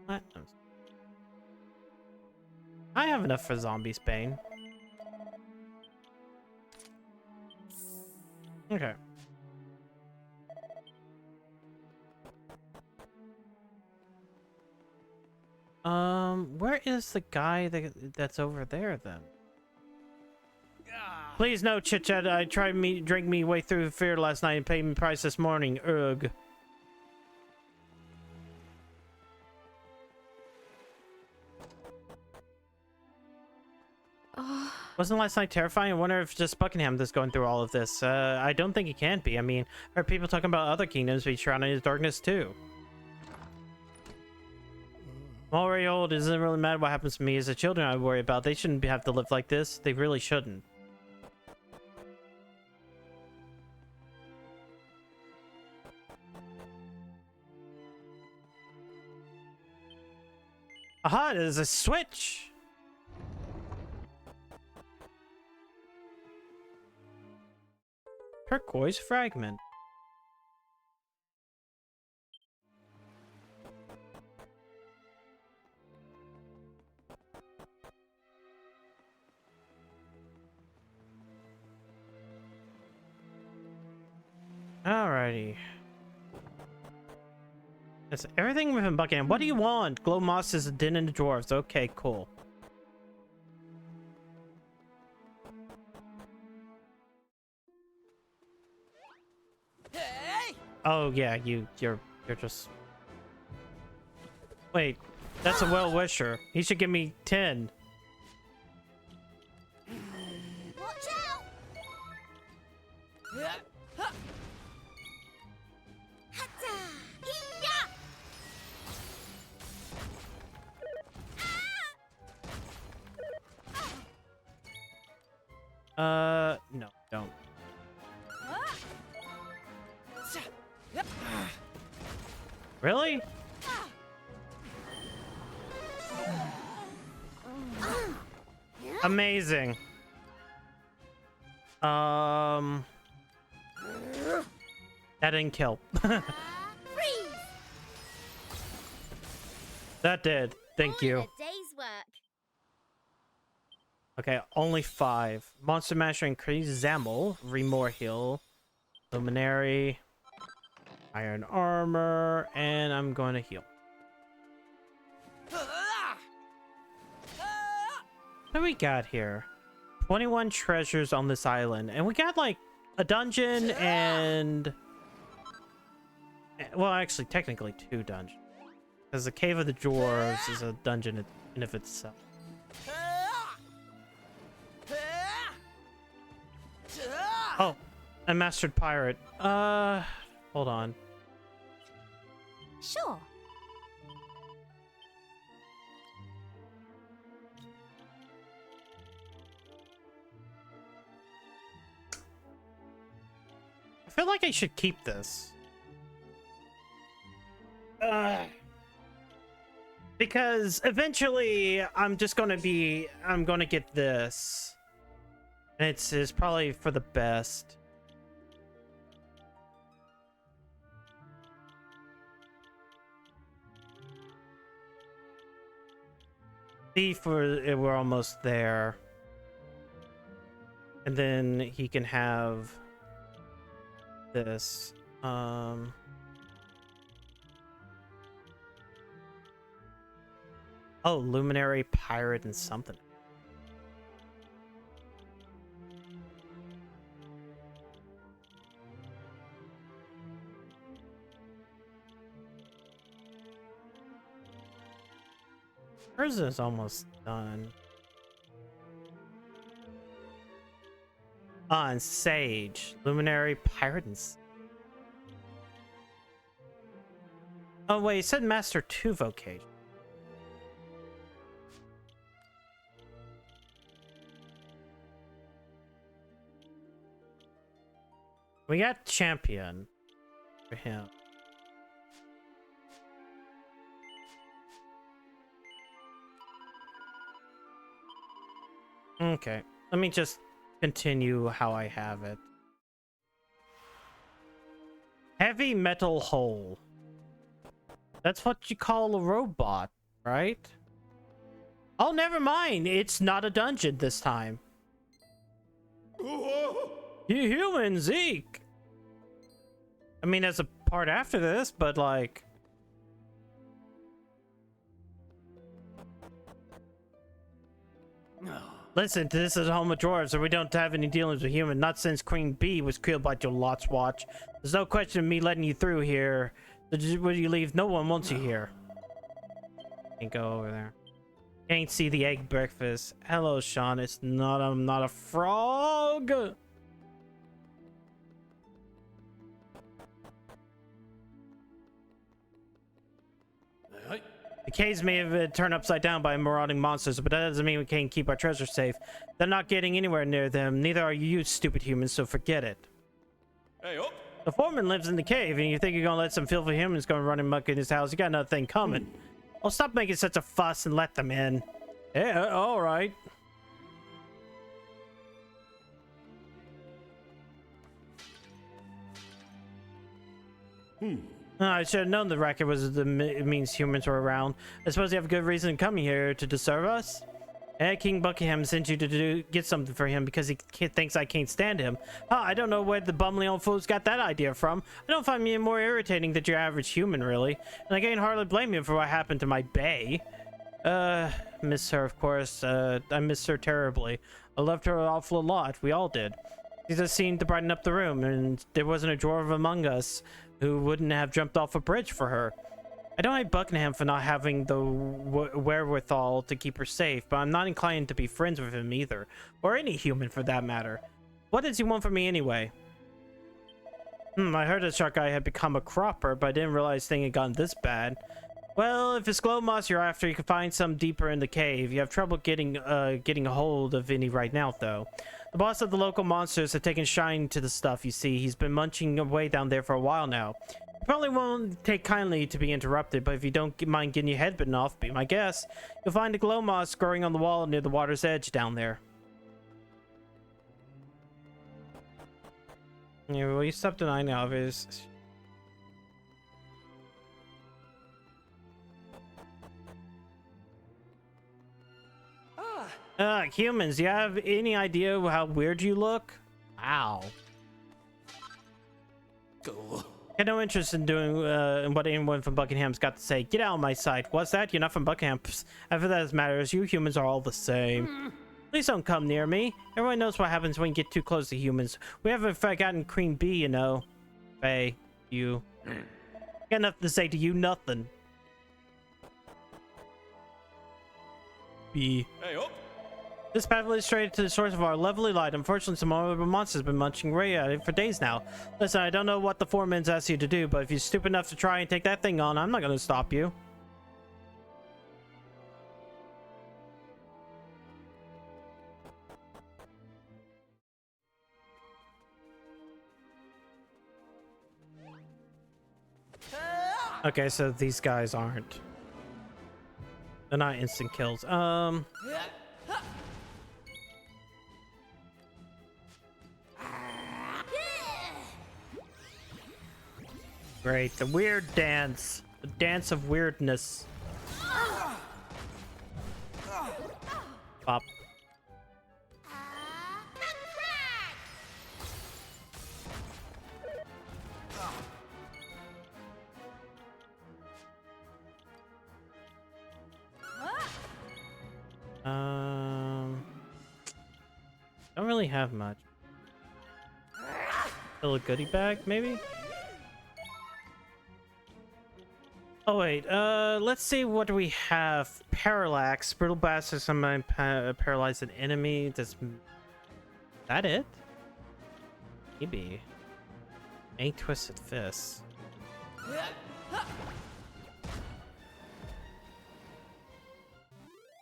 What? I have enough for Zombies Bane. Okay. Where is the guy that's over there then? Please no chit chat. I tried drink me way through fear last night and paid me price this morning. Ugh. Wasn't last night terrifying? I wonder if just Buckingham that's going through all of this. I don't think it can be. I mean, are people talking about other kingdoms being shrouded in darkness too? I'm already old. It doesn't really matter what happens to me. As the children I worry about, they shouldn't have to live like this. They really shouldn't. Aha, there's a switch! Turquoise fragment. Alrighty. That's everything within Buckingham. What do you want? Glow moss is a den in the dwarves. Okay, cool. Oh yeah, you're just. Wait, that's a well-wisher. He should give me 10. Watch out! Hatta! Hee-ya! No, don't. Really? Amazing. That didn't kill. Freeze! That did. Thank you. All in a day's work. Okay, only 5. Monster Masher increase Zamel, Remore heal, Luminary, Iron Armor, and I'm going to heal. What do we got here? 21 treasures on this island, and we got like a dungeon and well, actually technically 2 dungeons, because the Cave of the Dwarves is a dungeon in of itself. Oh, a mastered pirate. Hold on. Sure. I feel like I should keep this. Because eventually I'm gonna get this. And it's probably for the best. Thief, we're almost there. And then he can have this. Oh, Luminary, Pirate, and something. Hers is almost done. And Sage, Luminary, Pirate, and... Oh wait, it said Master 2 vocation. We got Champion for him. Okay, let me just continue how I have it. Heavy metal hole. That's what you call a robot, right? Oh, never mind. It's not a dungeon this time. You human, Zeke. I mean, there's a part after this, but like... Listen, this is a home of dwarves, so we don't have any dealings with human. Not since Queen Bee was killed by your lot's watch. There's no question of me letting you through here. When you leave, no one wants you here. Can't go over there. Can't see the egg breakfast. Hello, Sean. I'm not a frog. The caves may have been turned upside down by marauding monsters, but that doesn't mean we can't keep our treasure safe. They're not getting anywhere near them. Neither are you, stupid humans, so forget it. Hey, up. The foreman lives in the cave, and you think you're gonna let some filthy humans go and run amok in his house? You got another thing coming. Oh, stop making such a fuss and let them in. Yeah, all right. I should have known the record was it means humans were around. I suppose you have a good reason coming here to disturb us. King Buckingham sent you to get something for him because he thinks I can't stand him. I don't know where the bumbling old fool's got that idea from. I don't find me more irritating than your average human, really. And I can't hardly blame you for what happened to my bae. Miss her, of course. I miss her terribly. I loved her an awful lot. We all did. She just seemed to brighten up the room, and there wasn't a dwarf among us who wouldn't have jumped off a bridge for her. I don't hate Buckingham for not having the wherewithal to keep her safe, but I'm not inclined to be friends with him either, or any human for that matter. What does he want from me anyway? I heard that Shark Eye had become a cropper, but I didn't realize things had gotten this bad. Well, if it's glow moss you're after, you can find some deeper in the cave. You have trouble getting a hold of any right now, though. The boss of the local monsters have taken shine to the stuff, you see. He's been munching away down there for a while now. You probably won't take kindly to be interrupted, but if you don't mind getting your head bitten off, be my guest. You'll find a glow moss growing on the wall near the water's edge down there. Yeah, well, you stop denying the obvious. Humans, do you have any idea how weird you look? Ow. Go. I had no interest in doing in what anyone from Buckingham's got to say. Get out of my sight. What's that? You're not from Buckingham. Psst. After that matters, you humans are all the same. Please don't come near me. Everyone knows what happens when you get too close to humans. We haven't forgotten Queen Bee, you know. Faye, you. Got nothing to say to you, nothing. B. Hey, up. This path leads straight to the source of our lovely light. Unfortunately, some horrible monsters have been munching away at it for days now. Listen, I don't know what the foreman's asked you to do, but if you're stupid enough to try and take that thing on, I'm not going to stop you. Okay, so these guys aren't. They're not instant kills. Great, the weird dance. The dance of weirdness. Pop. Don't really have much. Still a goodie bag, maybe? Oh wait, let's see, what do we have? Parallax, brutal blast, or somebody paralyze an enemy. Does that it? Maybe. Any twisted fists.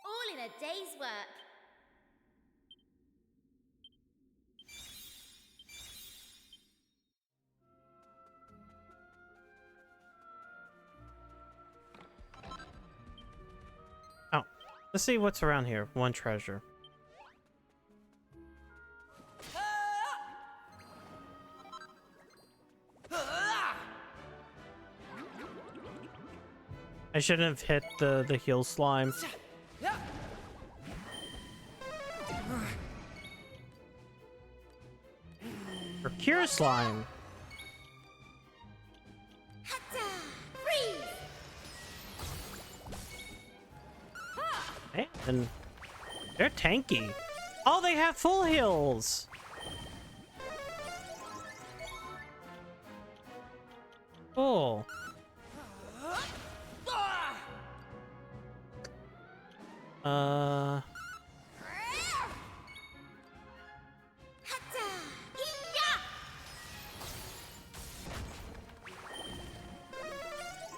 All in a day's work. Oh, let's see what's around here. One treasure. I shouldn't have hit the heal slime. Or cure slime. Man, they're tanky. Oh, they have full heals. Cool.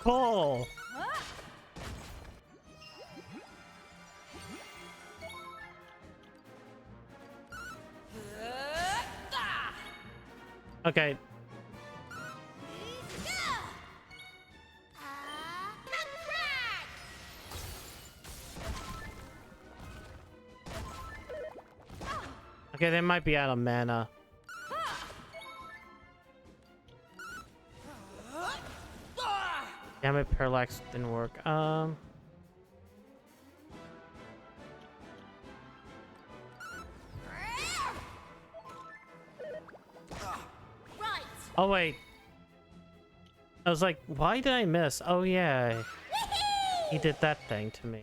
Cool. Okay. Okay, they might be out of mana. Damn it, parallax didn't work. Right. Oh wait. I was like, why did I miss? Oh yeah. He did that thing to me.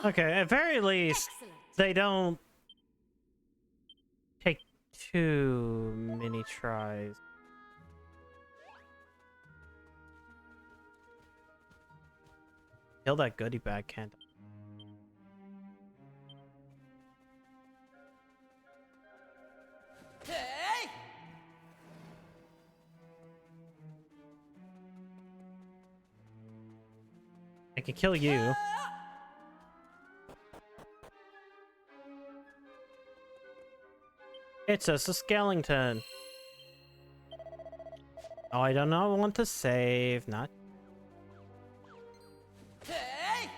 Okay, at very least, Excellent. they don't take too many tries. Kill that goodie bag, can't I? Hey! I can kill you. It's just a skeleton. Oh, I do not want to save. Not. Hey!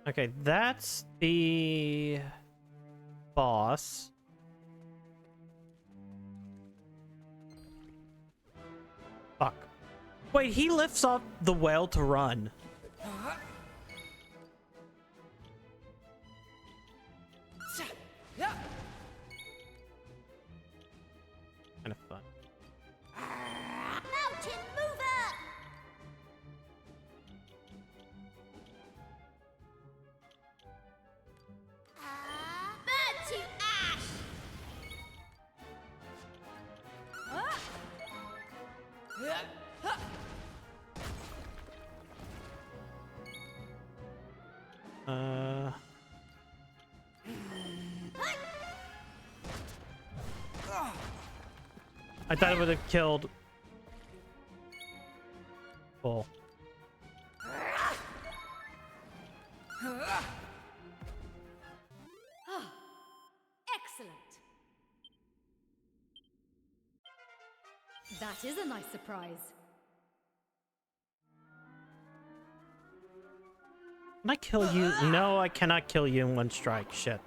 Okay, that's the boss. Fuck. Wait, he lifts up the whale to run. Kind of fun. Mountain mover! Burn to ash! Uh. I thought it would have killed. Full. Excellent. That is a nice surprise. Can I kill you? No, I cannot kill you in one strike. Shit.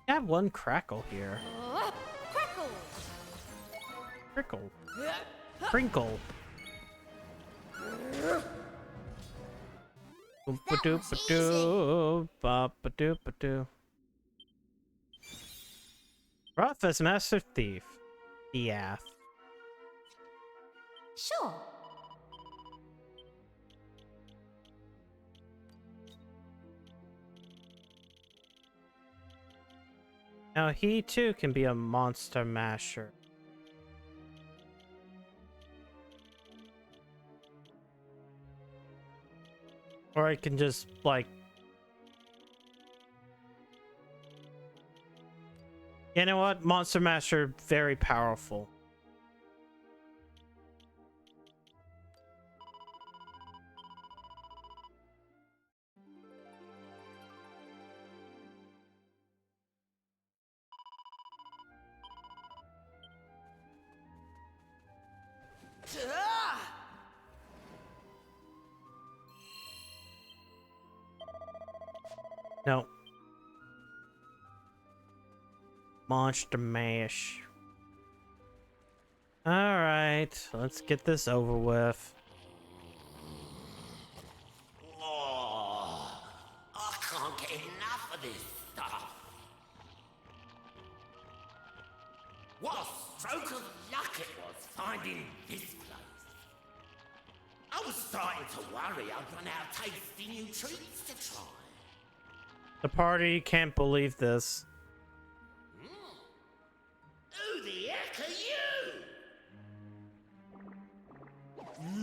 I have one crackle here. Crackle! Crickle. Crinkle. Oompa-doompa-doo, bop-a-doop-a-doo. Rough as Master Thief. Yeah. Sure. Now he too can be a monster masher. Or I can just like... You know what? Monster Masher, very powerful. No. Monster Mash. Alright, let's get this over with. Oh, I can't get enough of this stuff. What a stroke of luck it was finding this place. I was starting to worry I'd run out of tasty new treats to try. The party can't believe this. Who the heck are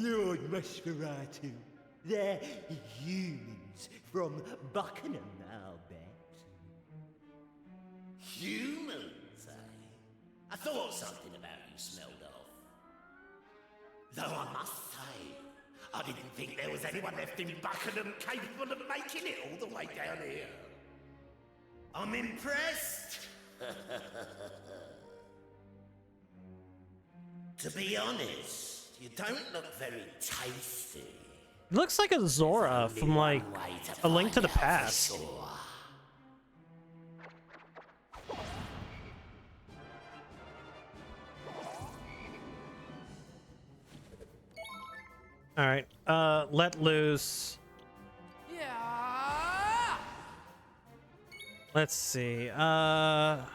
you? Lord Nosferatu. They're humans from Buckingham, I'll bet. Humans, eh? I thought something about you smelled off. Though I must say, I didn't think there was anyone left in Buckingham capable of making it all the way down here. I'm impressed. To be honest, you don't look very tasty. Looks like a Zora from like A Link to the Past. All right. Let loose. Yeah. Let's see. Damn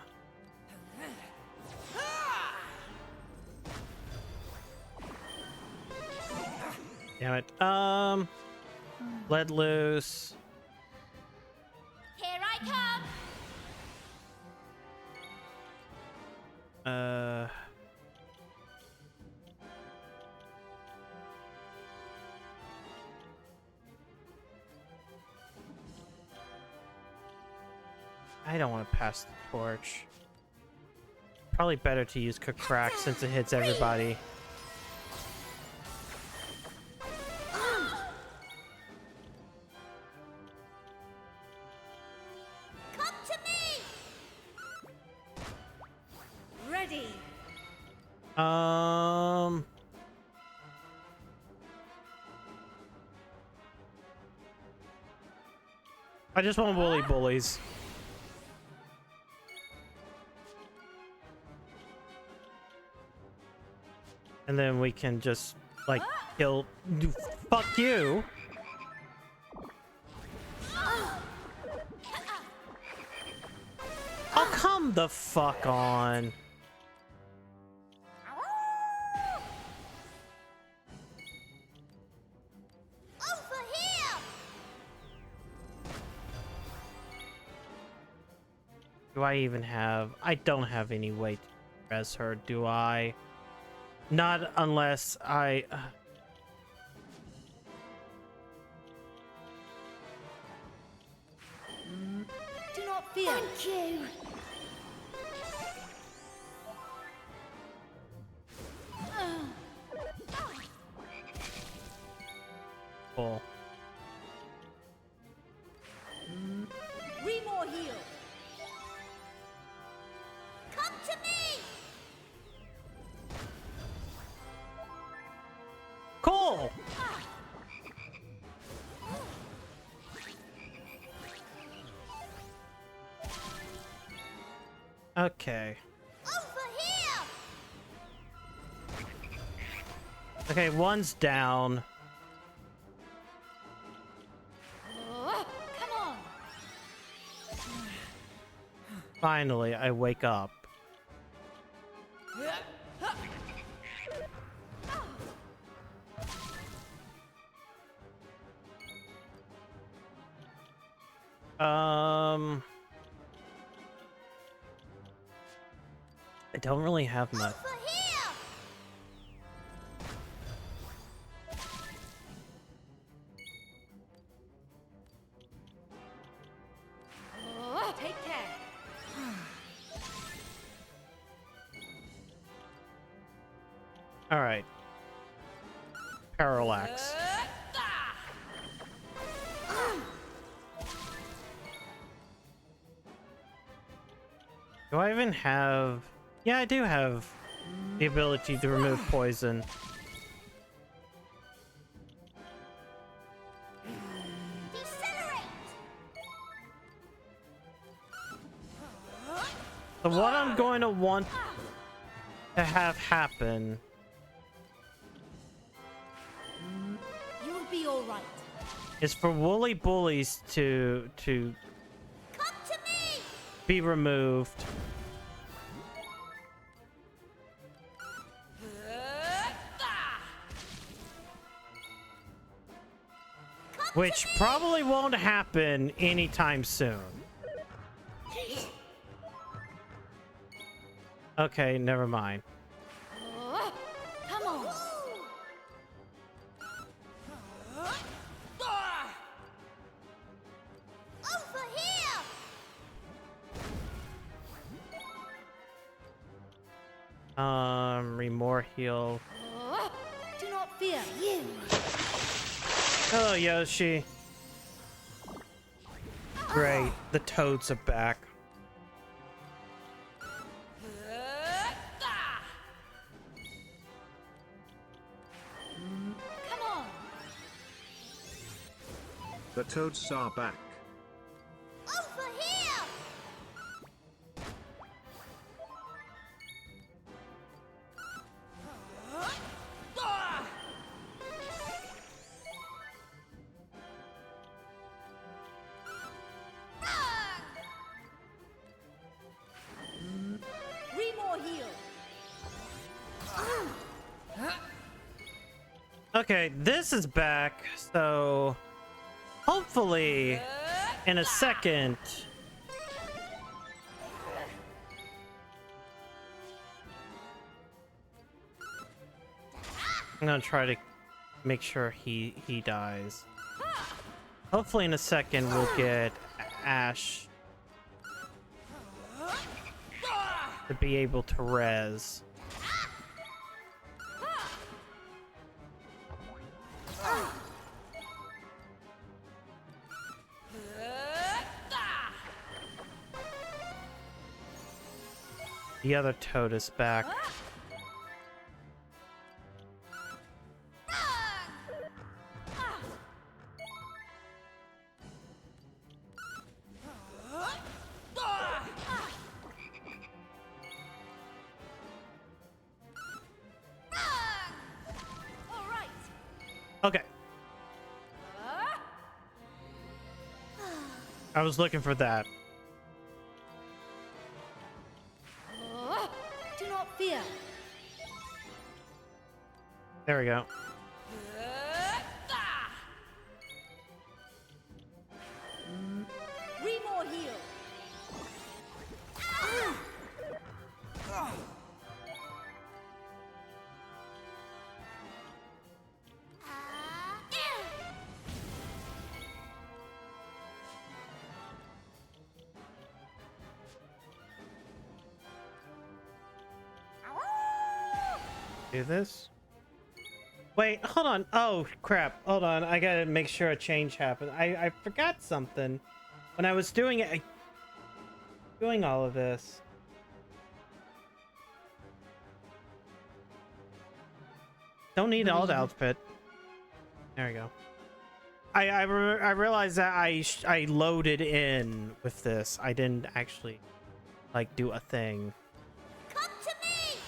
it. Let loose. Here I come. I don't want to pass the torch. Probably better to use Crack since it hits everybody. Come to me. Ready. I just want woolly bullies. And then we can just, like, kill... Fuck you! Oh, come the fuck on. Over here. Do I even have... I don't have any way to res her, do I? Not unless I... Do not fear. Thank you. Cool. Remore heal. Come to me. Cool! Okay. Over here. Okay, one's down. Come on. Finally, I wake up. I don't really have much. Over here. Take care. All right. Parallax. Do I even have... Yeah, I do have the ability to remove poison. Decelerate. So what I'm going to want to have happen You'll be all right. is for woolly bullies to Come to me. be removed. Which probably won't happen anytime soon. Okay, never mind. Come on. Over here. Remore heal. Do not fear. You. Hello, Yoshi. Great, the toads are back. Come on. The toads are back. Over here. Okay, this is back, so hopefully in a second. I'm gonna try to make sure he dies. Hopefully in a second we'll get Ash to be able to res. The other toad is back. Okay. I was looking for that. Do not fear. There we go. Remore heal. Do this. Wait, hold on. Oh, crap. Hold on. I gotta make sure a change happened. I forgot something. When I was doing it, doing all of this. Don't need all the outfit. There we go. I realized that I loaded in with this. I didn't actually, like, do a thing. Come to me.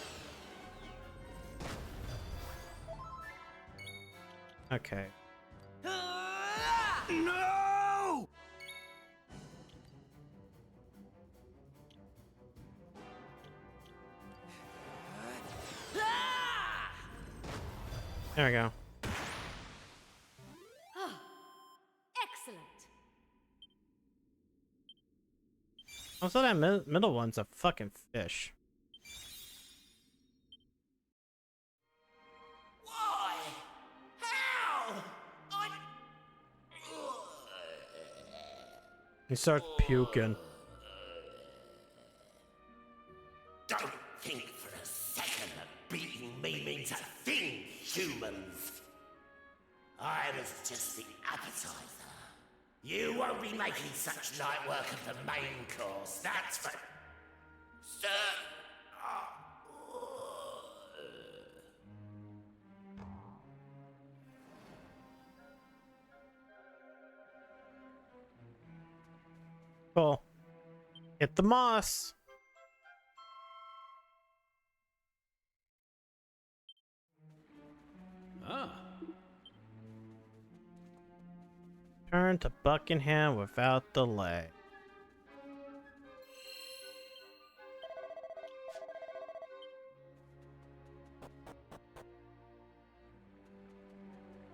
Okay. No! There we go. Excellent. Also, that middle one's a fucking fish. Why? How? He starts puking. Don't think for a second that beating me means a thing, humans. I was just the appetizer. You won't be making such light work of the main course, that's for certain. Cool. Hit the moss. Turn to Buckingham without delay.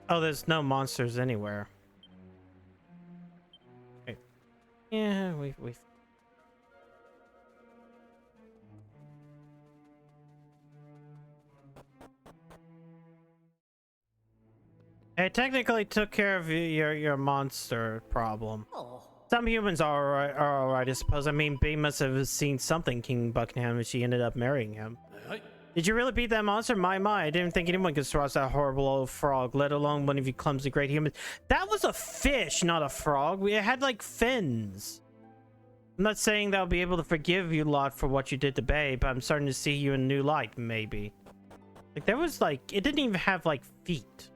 Oh, there's no monsters anywhere. Okay. Yeah, we I technically took care of your monster problem. Some humans are alright, I suppose. I mean, Bea must have seen something King Buckingham and she ended up marrying him. Did you really beat that monster? My, I didn't think anyone could thrust that horrible old frog, let alone one of you clumsy great humans. That was a fish, not a frog. It had, like, fins. I'm not saying that I'll be able to forgive you, lot, for what you did to Bea, but I'm starting to see you in a new light, maybe. Like, there was, like, it didn't even have, like, feet.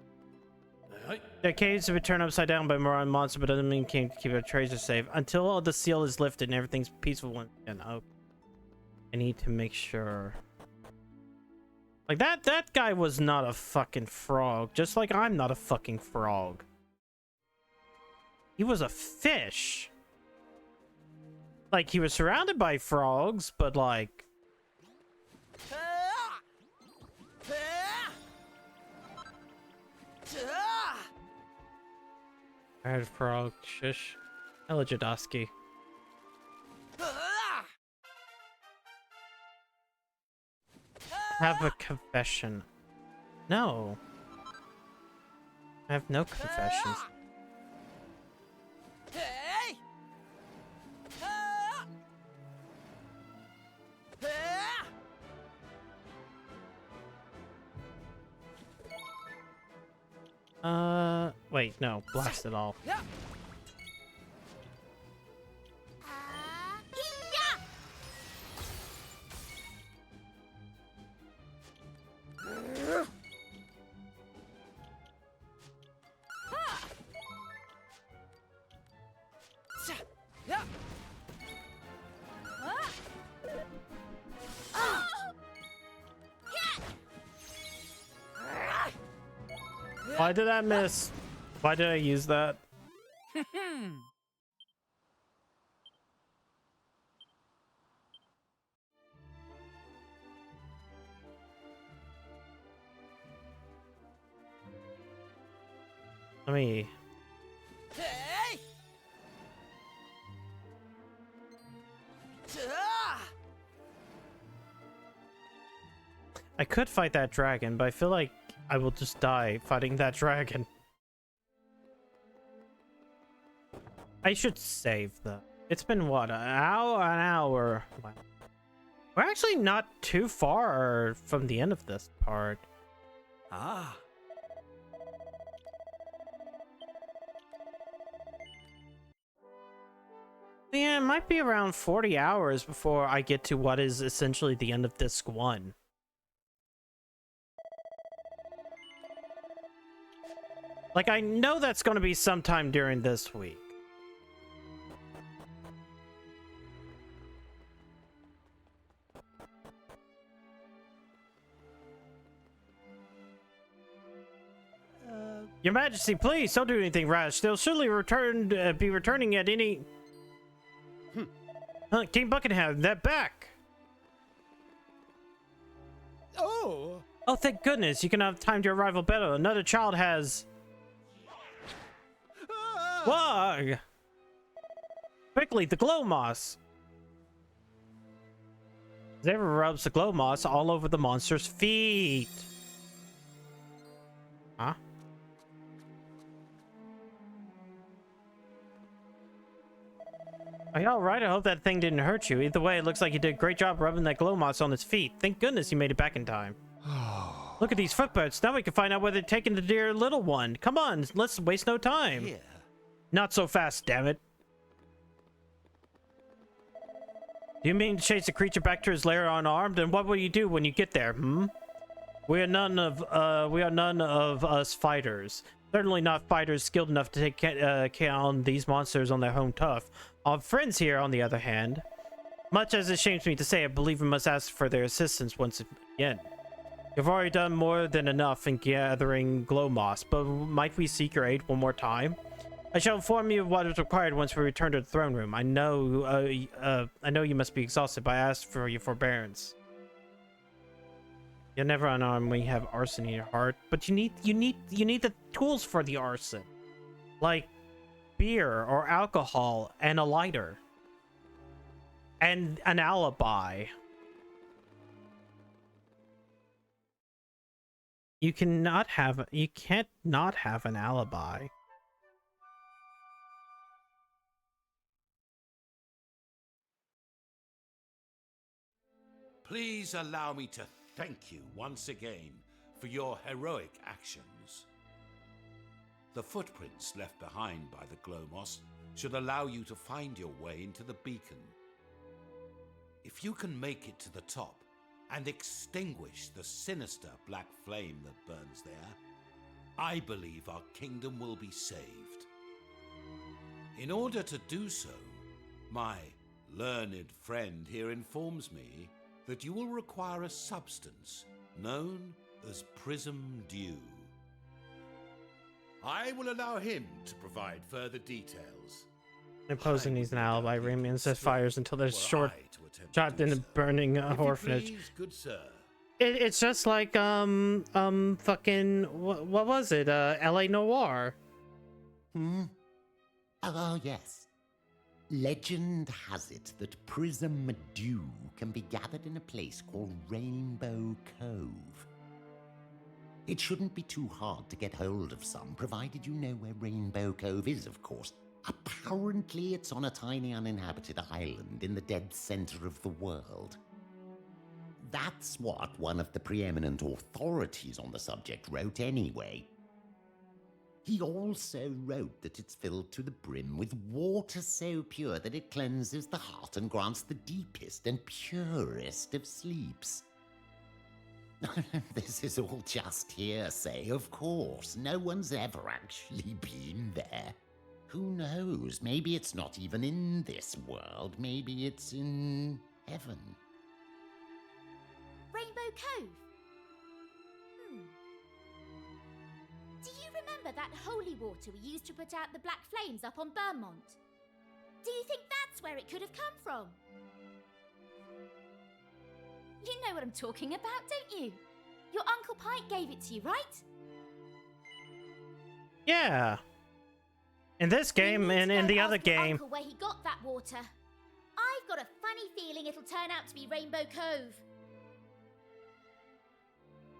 The caves have been turned upside down by Moron monster, but doesn't mean can't keep our treasure safe. Until all the seal is lifted and everything's peaceful once again. Oh, I need to make sure. Like, that guy was not a fucking frog. Just like I'm not a fucking frog. He was a fish. Like, he was surrounded by frogs, but like... Red frog, shush. Hello, Jadowski. Have a confession. No. I have no confessions. Wait, no. Blast it all. Why did I miss? Why did I use that? Let me... I could fight that dragon, but I feel like I will just die fighting that dragon. I should save though. It's been what, an hour? Wow. We're actually not too far from the end of this part. Ah. Yeah, it might be around 40 hours before I get to what is essentially the end of disc 1. Like, I know that's going to be sometime during this week. Your Majesty, please don't do anything rash. They'll surely be returning at any... King Buckingham, that back! Oh! Oh, thank goodness. You can have timed your arrival better. Another child has... Wog! Quickly, the glow moss! Zara rubs the glow moss all over the monster's feet. Huh? Are you alright? I hope that thing didn't hurt you. Either way, it looks like you did a great job rubbing that glow moss on its feet. Thank goodness you made it back in time. Look at these footprints. Now we can find out where they're taking the dear little one. Come on, let's waste no time. Here. Not so fast, damn it. Do you mean to chase the creature back to his lair unarmed? And what will you do when you get there, We are none of us fighters. Certainly not fighters skilled enough to take on these monsters on their home turf. Our friends here, on the other hand, much as it shames me to say, I believe we must ask for their assistance once again. You've already done more than enough in gathering glow moss, but might we seek your aid one more time? I shall inform you of what is required once we return to the throne room. I know you must be exhausted, but I ask for your forbearance. You're never unarmed when you have arson in your heart, but you need the tools for the arson, like beer or alcohol and a lighter and an alibi. You can't not have an alibi. Please allow me to thank you once again for your heroic actions. The footprints left behind by the glow moss should allow you to find your way into the beacon. If you can make it to the top and extinguish the sinister black flame that burns there, I believe our kingdom will be saved. In order to do so, my learned friend here informs me that you will require a substance known as prism dew. I will allow him to provide further details. Imposing needs an alibi. Reimagined set fires until they're trapped in a burning orphanage. Please, good sir. It's just like fucking what was it? LA Noire. Oh, yes. Legend has it that prism dew can be gathered in a place called Rainbow Cove. It shouldn't be too hard to get hold of some, provided you know where Rainbow Cove is, of course. Apparently, it's on a tiny uninhabited island in the dead center of the world. That's what one of the preeminent authorities on the subject wrote anyway. He also wrote that it's filled to the brim with water so pure that it cleanses the heart and grants the deepest and purest of sleeps. This is all just hearsay, of course. No one's ever actually been there. Who knows? Maybe it's not even in this world. Maybe it's in heaven. Rainbow Cove? Do you remember that holy water we used to put out the black flames up on Vermont? Do you think that's where it could have come from? You know what I'm talking about, don't you? Your Uncle Pike gave it to you, right? Yeah. In this game and in the other game. Uncle where he got that water. I've got a funny feeling it'll turn out to be Rainbow Cove.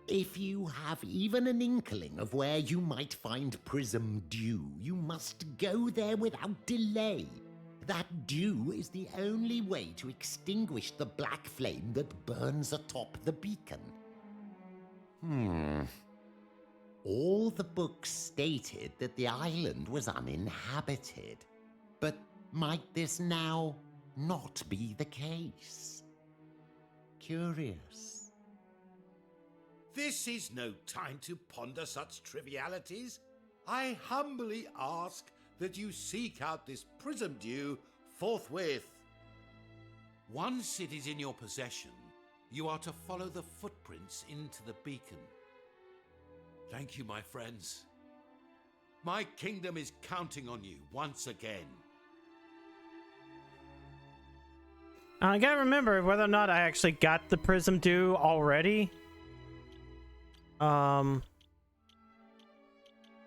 If you have even an inkling of where you might find prism dew, you must go there without delay. That dew is the only way to extinguish the black flame that burns atop the beacon. All the books stated that the island was uninhabited. But might this now not be the case? Curious. This is no time to ponder such trivialities. I humbly ask that you seek out this prism dew forthwith. Once it is in your possession, you are to follow the footprints into the beacon. Thank you, my friends. My kingdom is counting on you once again. I gotta remember whether or not I actually got the prism dew already.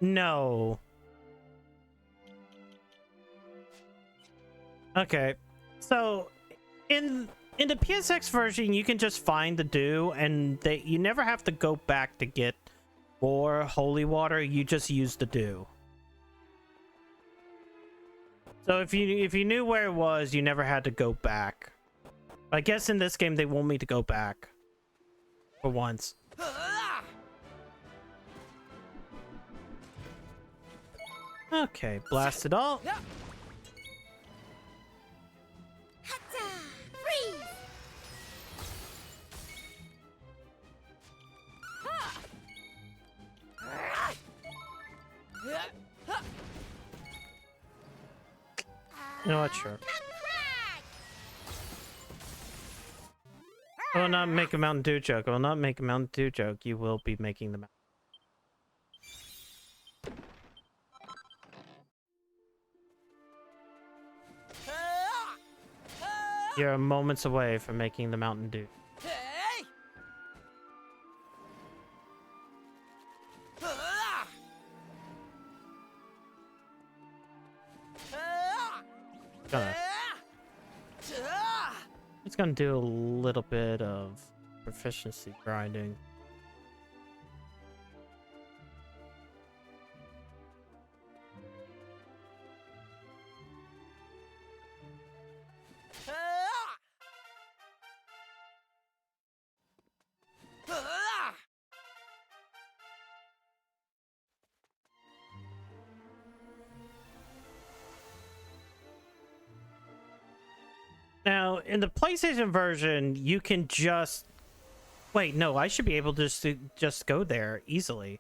No. Okay, so in the PSX version, you can just find the dew, and you never have to go back to get more holy water. You just use the dew. So if you knew where it was, you never had to go back. I guess in this game they want me to go back for once. Okay, blast it all. Freeze! You know what, sure. I will not make a Mountain Dew joke. I will not make a Mountain Dew joke. You will be making the Mountain. You're moments away from making the Mountain Dew. It's gonna do a little bit of proficiency grinding. Now, in the PlayStation version, you can just... Wait, no, I should be able to just go there easily.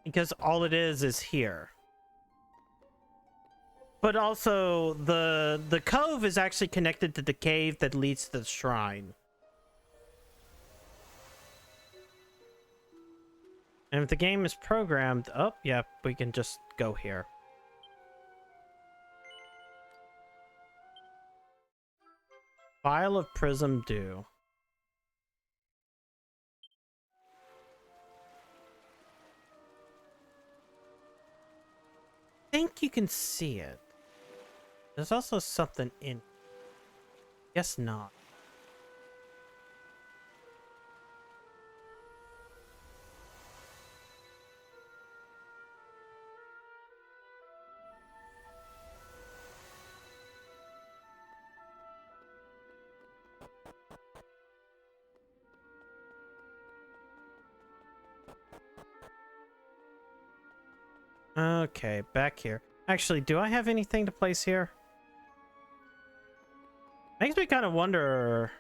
Because all it is here. But also, the cove is actually connected to the cave that leads to the shrine. And if the game is programmed... Oh, yeah, we can just go here. Vial of Prism Dew. you can see it. There's also something in. Guess not. Okay, back here. Actually, do I have anything to place here? Makes me kind of wonder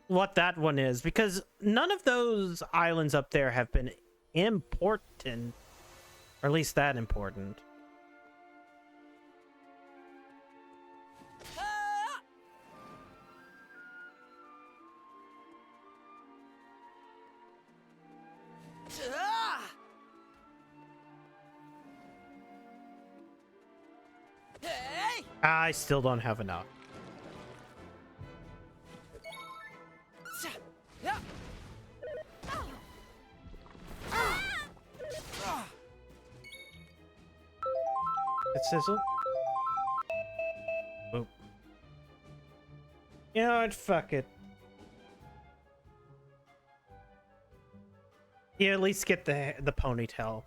what that one is, because none of those islands up there have been important, or at least that important. I still don't have enough. It sizzle. Boop. You know what? Fuck it. Yeah, at least get the ponytail.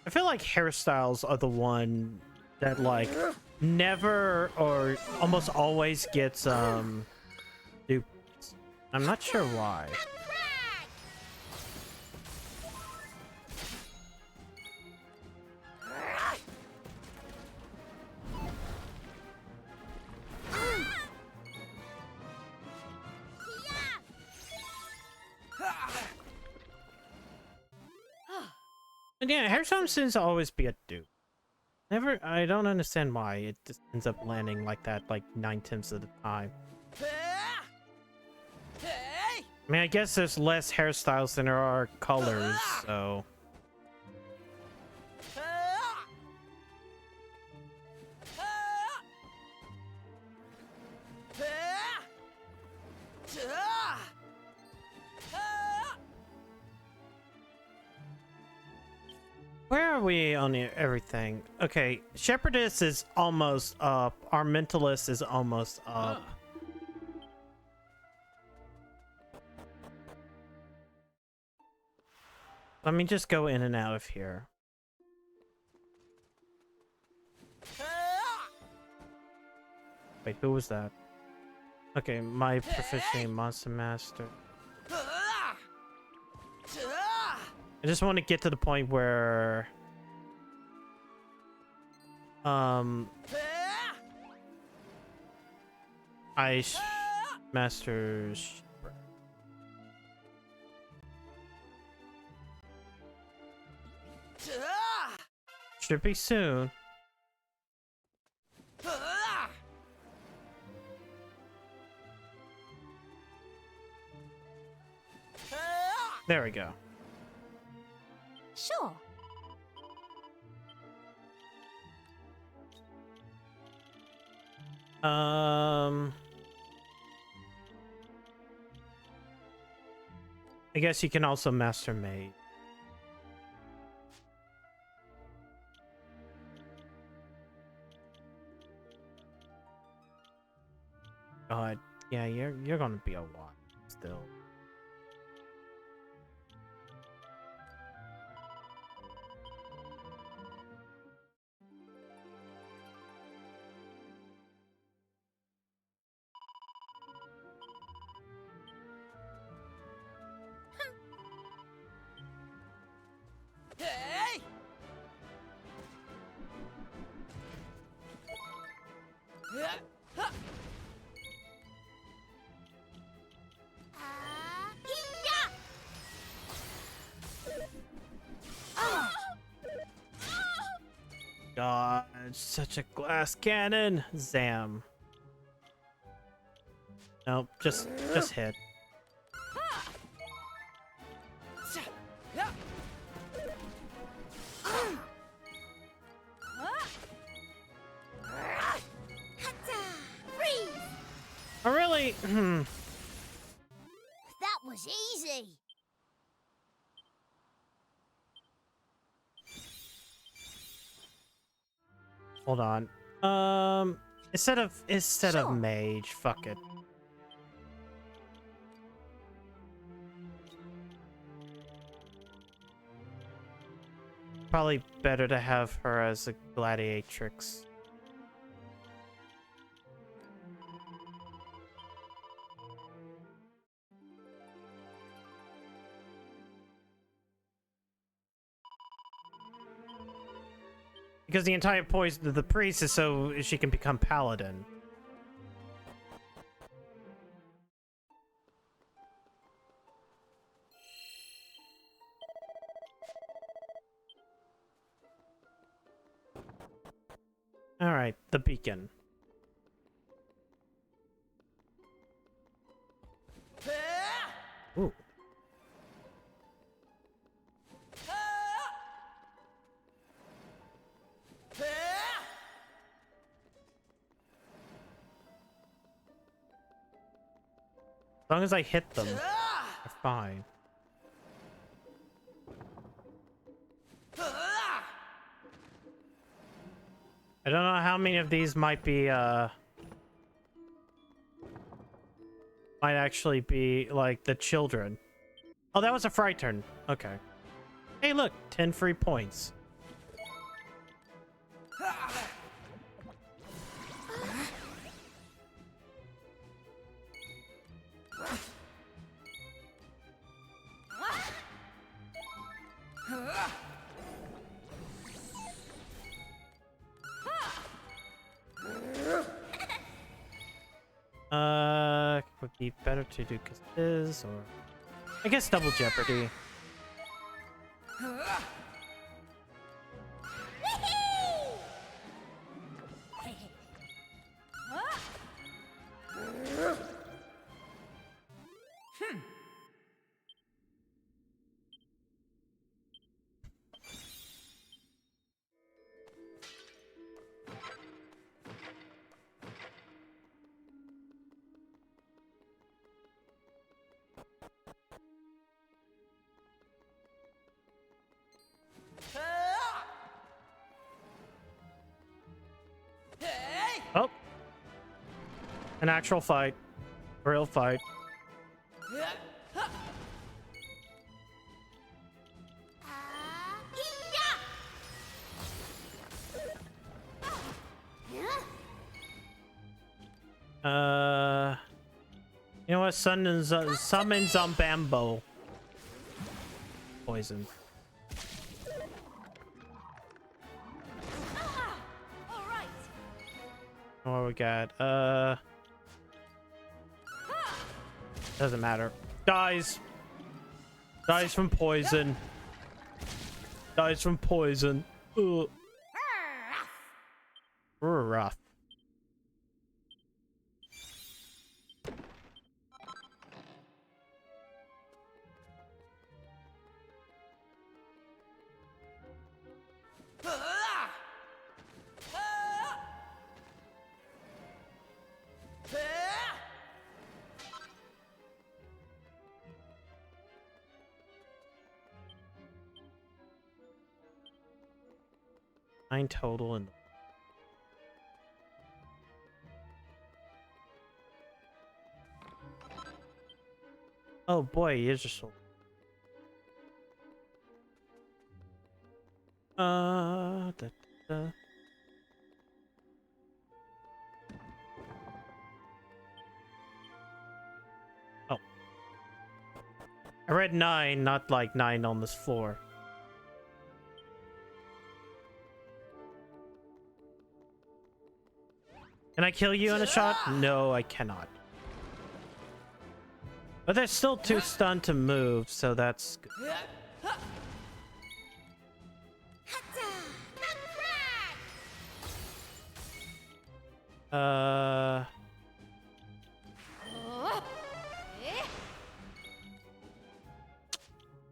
I feel like hairstyles are the one that like never or almost always gets duped. I'm not sure why. And yeah, hairstyle seems to always be a dupe. I don't understand why it just ends up landing like that, like 9/10 of the time. I mean, I guess there's less hairstyles than there are colors, so. Where are we on everything? Okay, Shepherdess is almost up. Our Mentalist is almost up. Let me just go in and out of here. Wait, who was that? Okay, my proficiency Monster Master. I just want to get to the point where Masters should be soon. There we go. Sure. I guess you can also master maid. God, yeah, you're gonna be a lot still. God, such a glass cannon. Zam. Nope, just hit. I... That was easy. Hold on. Instead of mage, fuck it. Probably better to have her as a gladiatrix. Because the entire poison of the priest is so she can become paladin. Alright, the beacon. Ooh. As long as I hit them, they're fine. I don't know how many of these might be, might actually be, like, the children. Oh, that was a fright turn. Okay. Hey, look! 10 free points. Would be better to do this, or I guess double jeopardy. Oh, an actual fight, real fight. You know what? Summons on Bambo. Poison. What we got? Doesn't matter. Dies. Dies from poison. Dies from poison. Ugh. Rough. Nine total in the... Oh boy, he is just so... Oh. I read 9, not like 9 on this floor. Can I kill you in a shot? No, I cannot. But they're still too stunned to move, so that's good.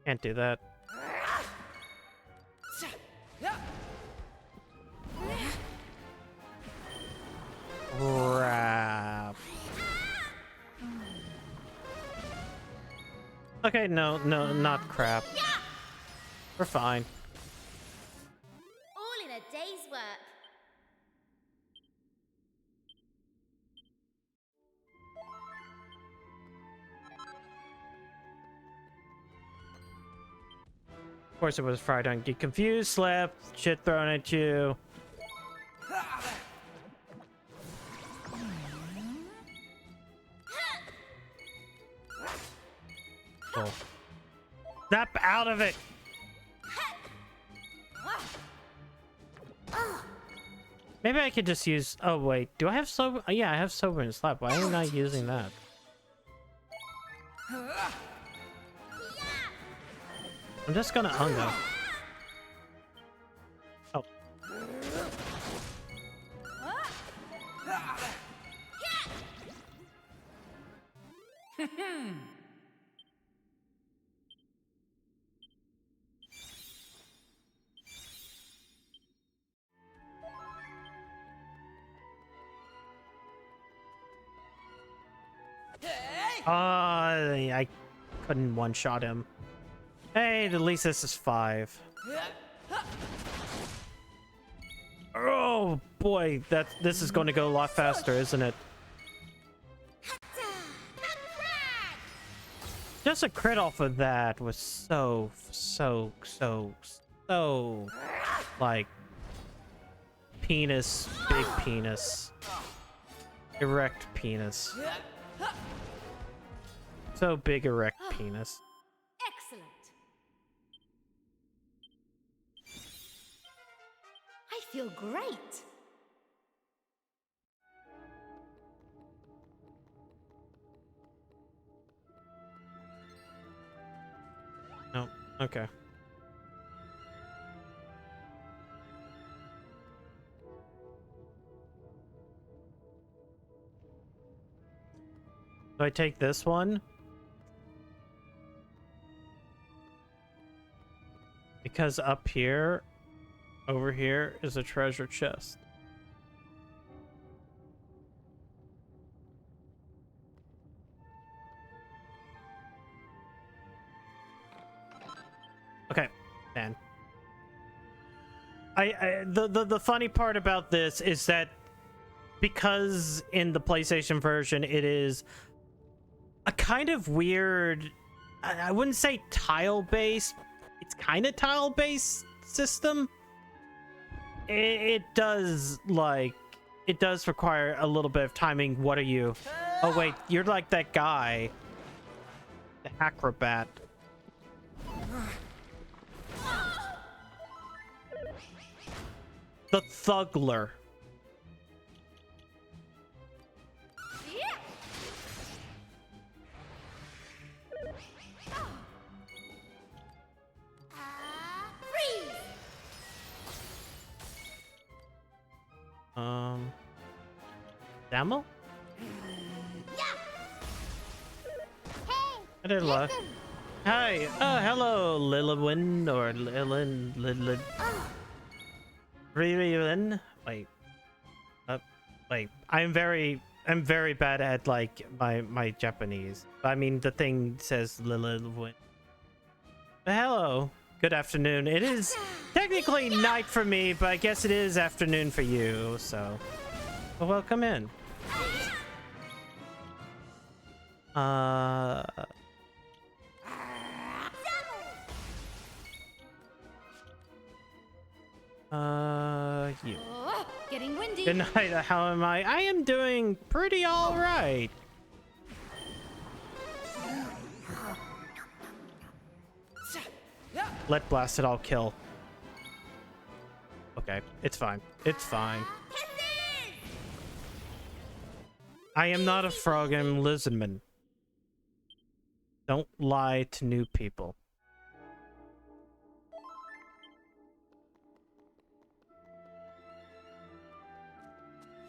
Can't do that. Crap. Okay, no, not crap. We're fine. All in a day's work. Of course it was fried. Don't get confused, slap, shit thrown at you. Oh. Snap out of it! Maybe I could just use... Oh, wait. Do I have sober... Oh, yeah, I have sober and slap. Why am I not using that? I'm just gonna ungo. Oh. I couldn't one-shot him. Hey, at least this is 5. Oh boy, this is going to go a lot faster, isn't it? Just a crit off of that was so like penis, big penis, erect penis. So big, erect penis. Excellent. I feel great. No, okay. Do I take this one? Because up here, over here, is a treasure chest. Okay, man. The funny part about this is that because in the PlayStation version it is a kind of weird, I wouldn't say tile-based, it's kind of tile-based system. It does require a little bit of timing. What are you? Oh wait, you're like that guy, the acrobat. The Thuggler. Damo? I did luck. Hi. Oh, hello, Lilywin or Lilin. Lilin. Wait. Wait. I'm very bad at like my Japanese. I mean, the thing says Lilywin. Hello. Good afternoon. It is technically night for me, but I guess it is afternoon for you. So, well, welcome in. You. Getting windy. Good night. How am I? I am doing pretty all right. Let blast it all kill. Okay, it's fine. It's fine. I am not a frog, I'm a lizardman. Don't lie to new people.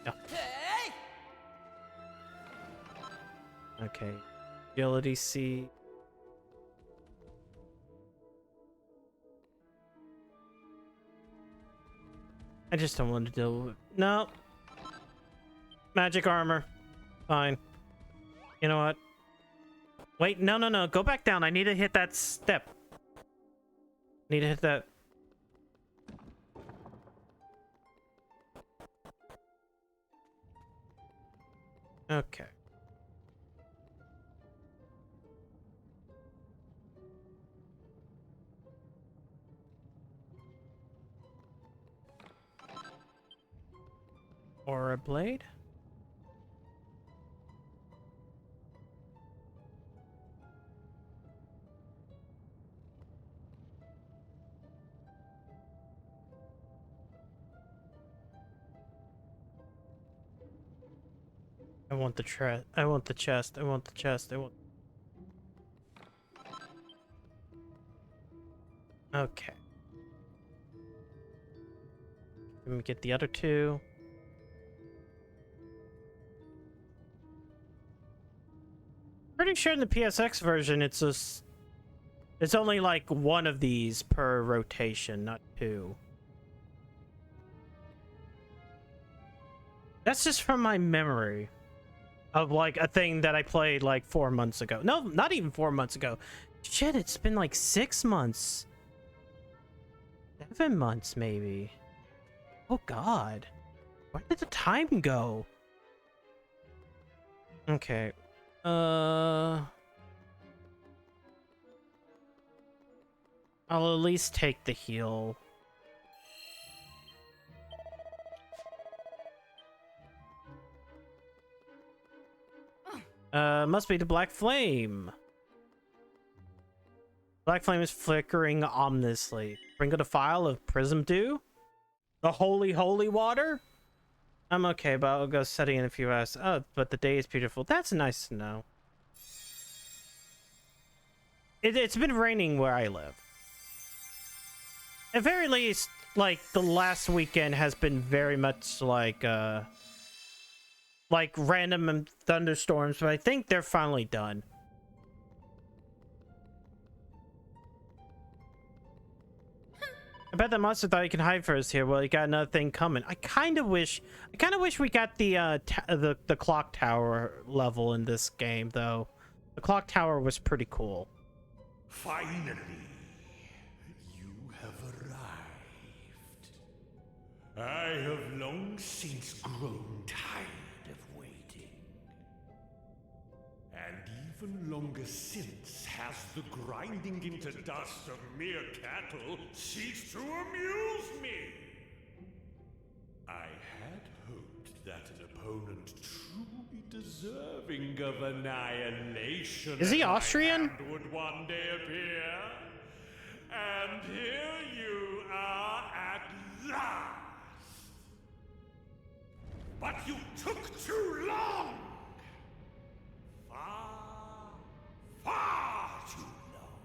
Yeah. Okay. Agility C. I just don't want to deal with... No. Magic armor. Fine. You know what? Wait, no, no, no. Go back down. I need to hit that step. Need to hit that. Okay. Or a blade? I want the chest. I want the chest. I want the chest. I want. Okay. Let me get the other two. Pretty sure in the PSX version it's only like one of these per rotation, not two. That's just from my memory of like a thing that I played like 4 months ago. No, not even 4 months ago. Shit, it's been like 6 months. 7 months maybe. Oh god. Where did the time go? Okay. I'll at least take the heal. Must be the Black Flame. Black Flame is flickering ominously. Bring out a vial of Prism Dew? The holy water? I'm okay, but I'll go study in a few hours. Oh, but the day is beautiful. That's nice to know. It's been raining where I live. At very least, like, the last weekend has been very much like random thunderstorms, but I think they're finally done. I bet the monster thought he could hide for us here. Well, he got another thing coming. I kind of wish we got the clock tower level in this game, though. The clock tower was pretty cool. Finally, you have arrived. I have long since grown tired of waiting. And even longer since has the grinding into dust of mere cattle ceased to amuse me. I had hoped that an opponent truly deserving of annihilation Is he Austrian? would one day appear. And here you are at last. But you took too long. Far too long.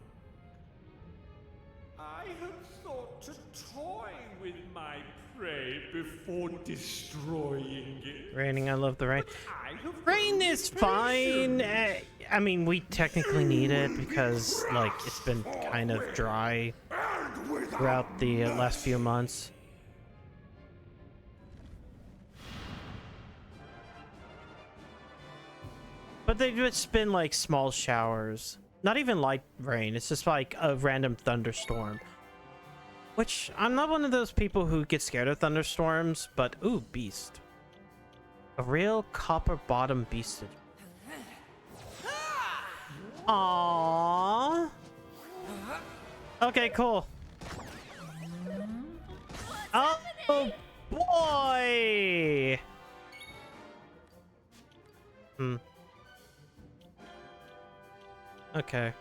I have thought to toy with my prey before destroying it. Raining, I love the rain. Rain is fine. I mean, we technically need it because, like, it's been kind of dry throughout the last few months. But they've just been like small showers. Not even light rain. It's just like a random thunderstorm. Which, I'm not one of those people who get scared of thunderstorms, but ooh, beast. A real copper bottom beast. Aww. Okay, cool. Oh boy. Okay.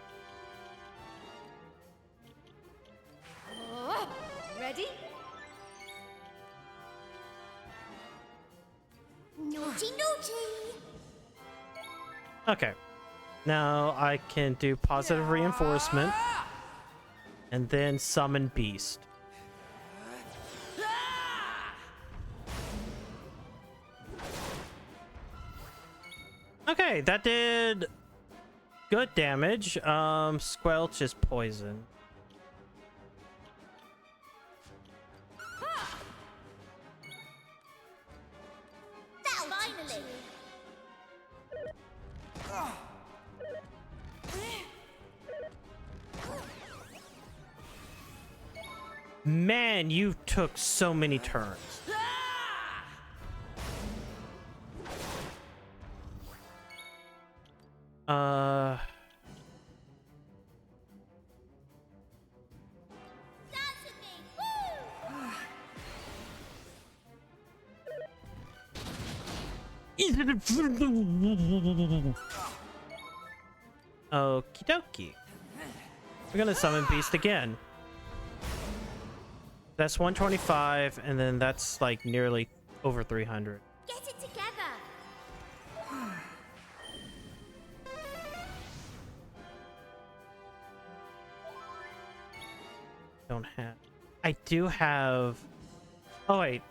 Ready? Naughty, naughty. Okay. Now I can do positive reinforcement and then summon beast. Okay, that did good damage. Squelch is poison. Finally. Man, you took so many turns. Okie dokie. We're gonna summon Beast again. That's 125, and then that's like nearly over 300. Get it together. Don't have. I do have. Oh wait,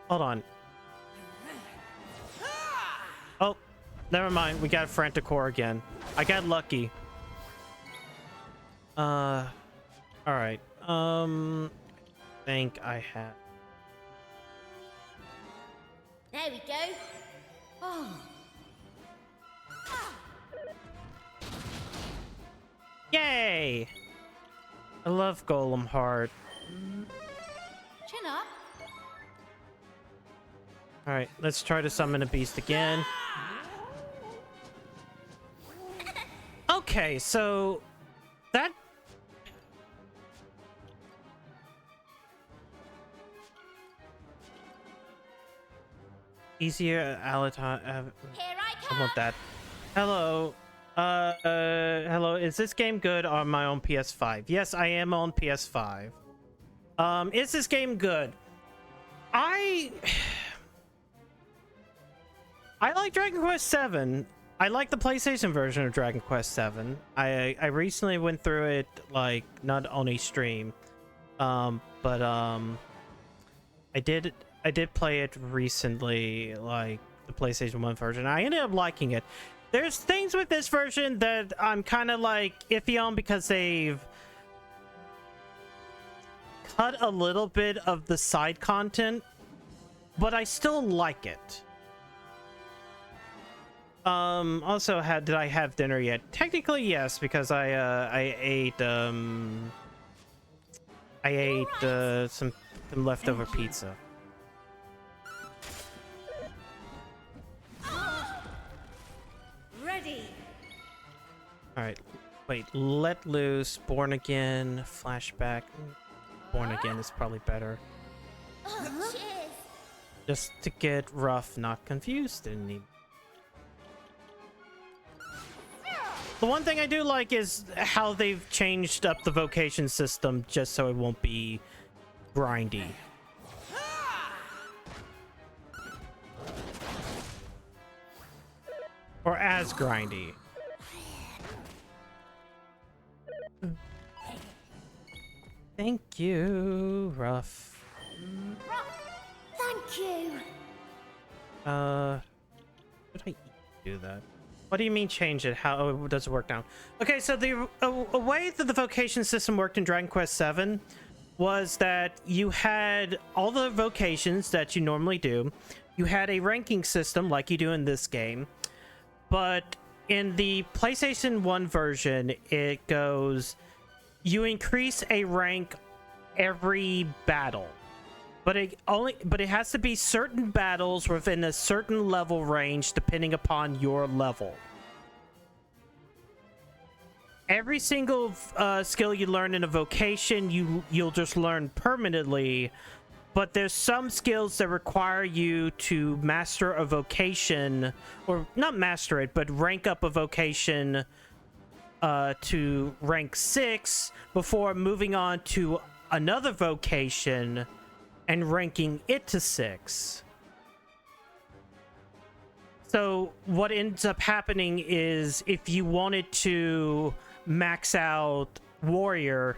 hold on. Oh, never mind. We got Franticore again. I got lucky. All right. I think I have. There we go. Oh. Yay! I love Golem Heart. Chin up. All right, let's try to summon a beast again. Okay, so that easier Alaton. Here I I come. want that. Hello. Hello. Is this game good on my own PS5? Yes, I am on PS5. Is this game good? I like Dragon Quest VII. I like the PlayStation version of Dragon Quest VII. I recently went through it, like, not on a stream, but I did play it recently, like the PlayStation 1 version. I ended up liking it. There's things with this version that I'm kind of like iffy on because they've cut a little bit of the side content, but I still like it. Also, did I have dinner yet? Technically, yes, because I ate some leftover pizza. Ready. All right, wait. Let loose, born again, flashback. Born again is probably better. Oh, cheers. Just to get rough, not confused anymore. The one thing I do like is how they've changed up the vocation system just so it won't be grindy. Or as grindy. Thank you, Ruff. Thank you. Did I do that? What do you mean change it? How does it work now? Okay, so the a way that the vocation system worked in Dragon Quest VII was that you had all the vocations that you normally do. You had a ranking system like you do in this game. But in the PlayStation 1 version, it goes, you increase a rank every battle. But it has to be certain battles within a certain level range depending upon your level. Every single skill you learn in a vocation, you'll just learn permanently. But there's some skills that require you to master a vocation, or not master it, but rank up a vocation to rank 6 before moving on to another vocation and ranking it to 6. So what ends up happening is if you wanted to max out warrior,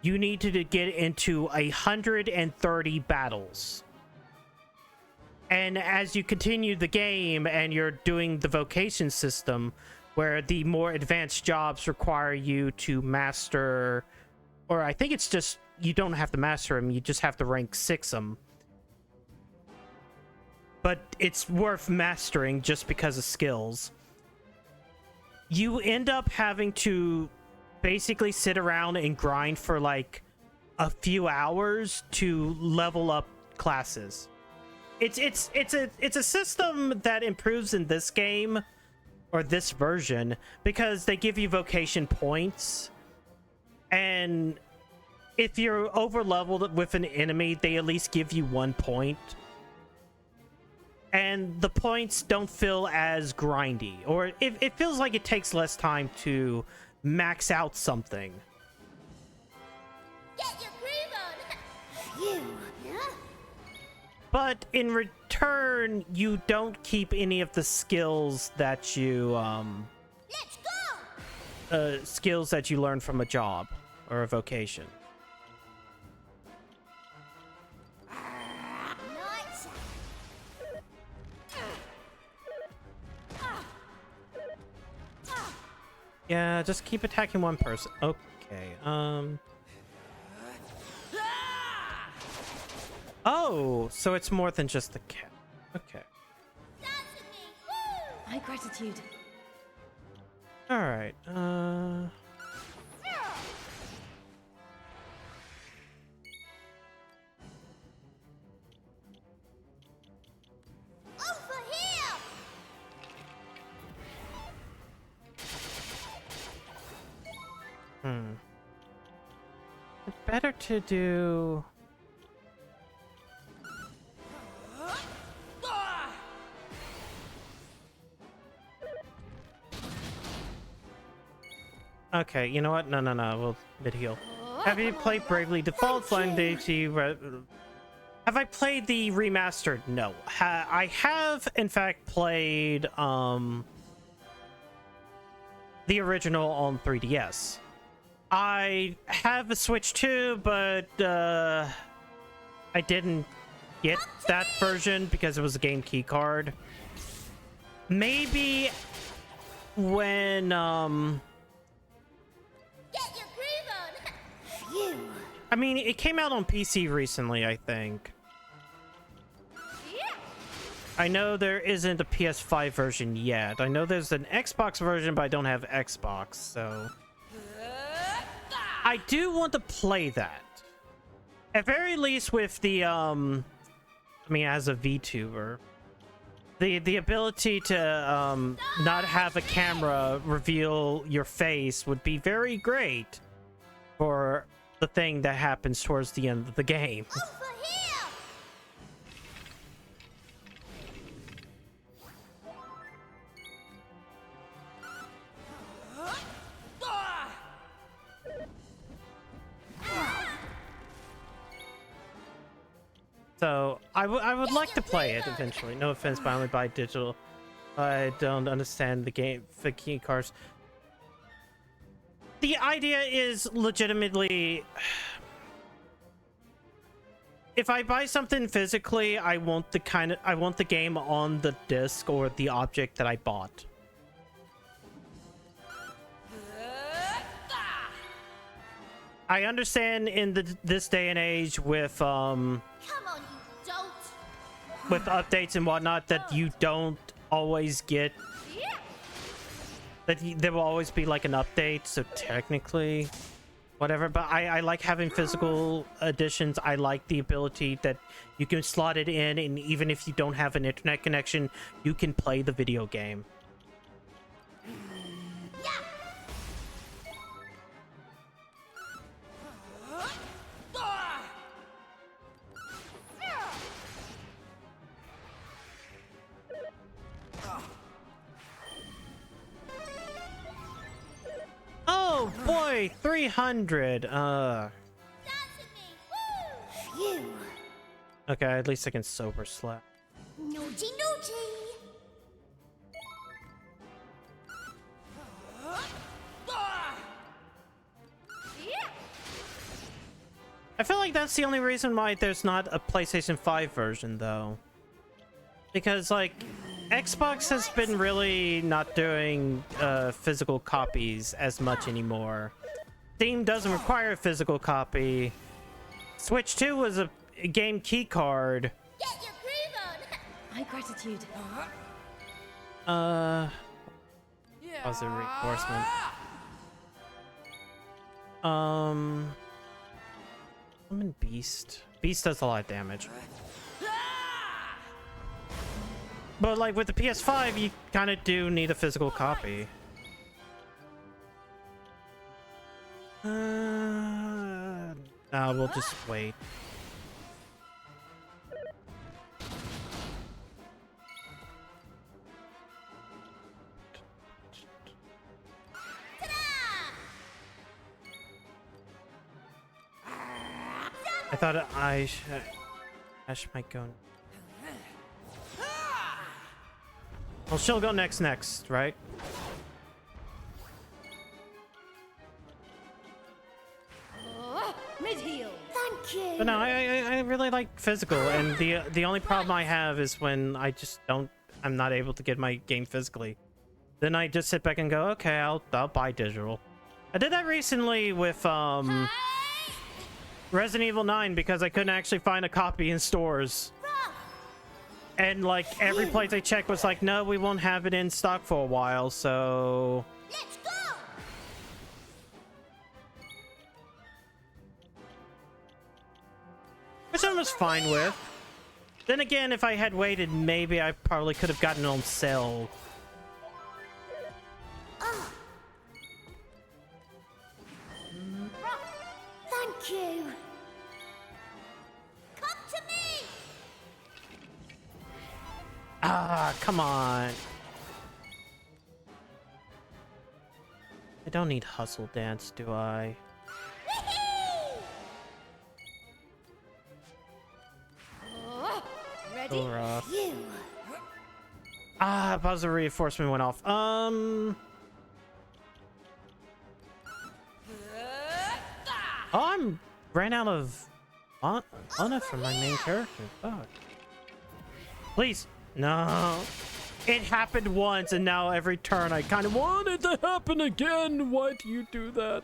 you need to get into 130 battles. And as you continue the game and you're doing the vocation system, where the more advanced jobs require you to master, or I think it's just, you don't have to master them, you just have to rank 6 them. But it's worth mastering just because of skills. You end up having to basically sit around and grind for like a few hours to level up classes. It's a system that improves in this game, or this version, because they give you vocation points, and if you're over leveled with an enemy, they at least give you 1 point. And the points don't feel as grindy, or it feels like it takes less time to max out something. Get your groove on! Phew! But in return, you don't keep any of the skills that you Let's go! skills that you learn from a job or a vocation. Nice. Yeah, just keep attacking one person. Okay. Oh, so it's more than just the cat. Okay. My gratitude. All right. Over here! It's better to do. Okay, you know what? No. We'll mid-heal. Have you played Bravely Default? Have I played the remastered? No. I have, in fact, played the original on 3DS. I have a Switch too, but I didn't get that version because it was a game key card. Maybe when Get your groove on! Phew! I mean, it came out on PC recently, I think. Yeah. I know there isn't a PS5 version yet. I know there's an Xbox version, but I don't have Xbox, so I do want to play that. At very least with the I mean, as a VTuber, the ability to not have a camera reveal your face would be very great for the thing that happens towards the end of the game. Over here! So I would like to play it eventually. No offense, but I only buy digital. I don't understand the game for key cards. The idea is legitimately, if I buy something physically, I want the game on the disc or the object that I bought. I understand in this day and age with Come on, you don't! with updates and whatnot that you don't always get, Yeah. that there will always be like an update, so technically whatever, but I like having physical editions. I like the ability that you can slot it in, and even if you don't have an internet connection, you can play the video game. Oh boy, 300. Phew! Okay, at least I can sober slap. Naughty, naughty! Yeah. I feel like that's the only reason why there's not a PlayStation 5 version, though. Because, like, Xbox has been really not doing physical copies as much anymore. Steam doesn't require a physical copy. Switch 2 was a game key card. Get your groove on! My gratitude. Positive reinforcement. Summon Beast. Beast does a lot of damage. But like with the PS5, you kind of do need a physical copy. We'll just wait. I thought Ash might go. Well, she'll go next, right? Mid-heal. Thank you. But no, I really like physical, and the only problem I have is when I'm not able to get my game physically. Then I just sit back and go, okay, I'll buy digital. I did that recently with Resident Evil 9 because I couldn't actually find a copy in stores. And like every place I checked was like, no, we won't have it in stock for a while, so Let's go. which I was fine with. Then again, if I had waited, maybe I probably could have gotten it on sale. Thank you. Come to me. Ah, come on. I don't need Hustle Dance, do I? Ready? So rough. You. Ah, positive reinforcement went off. Oh, ran out of mana from my main character. Fuck. Please. No. It happened once, and now every turn I kind of want it to happen again. Why do you do that?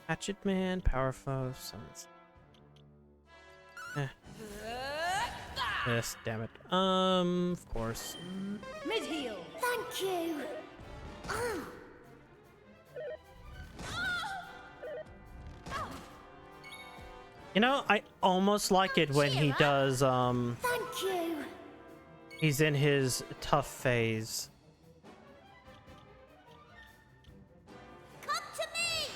Hatchet Man, Power Foe, summons. Yes, damn it. Of course. Mid-heal. Thank you. You know, I almost like it when he does, Thank you. he's in his tough phase. Come to me.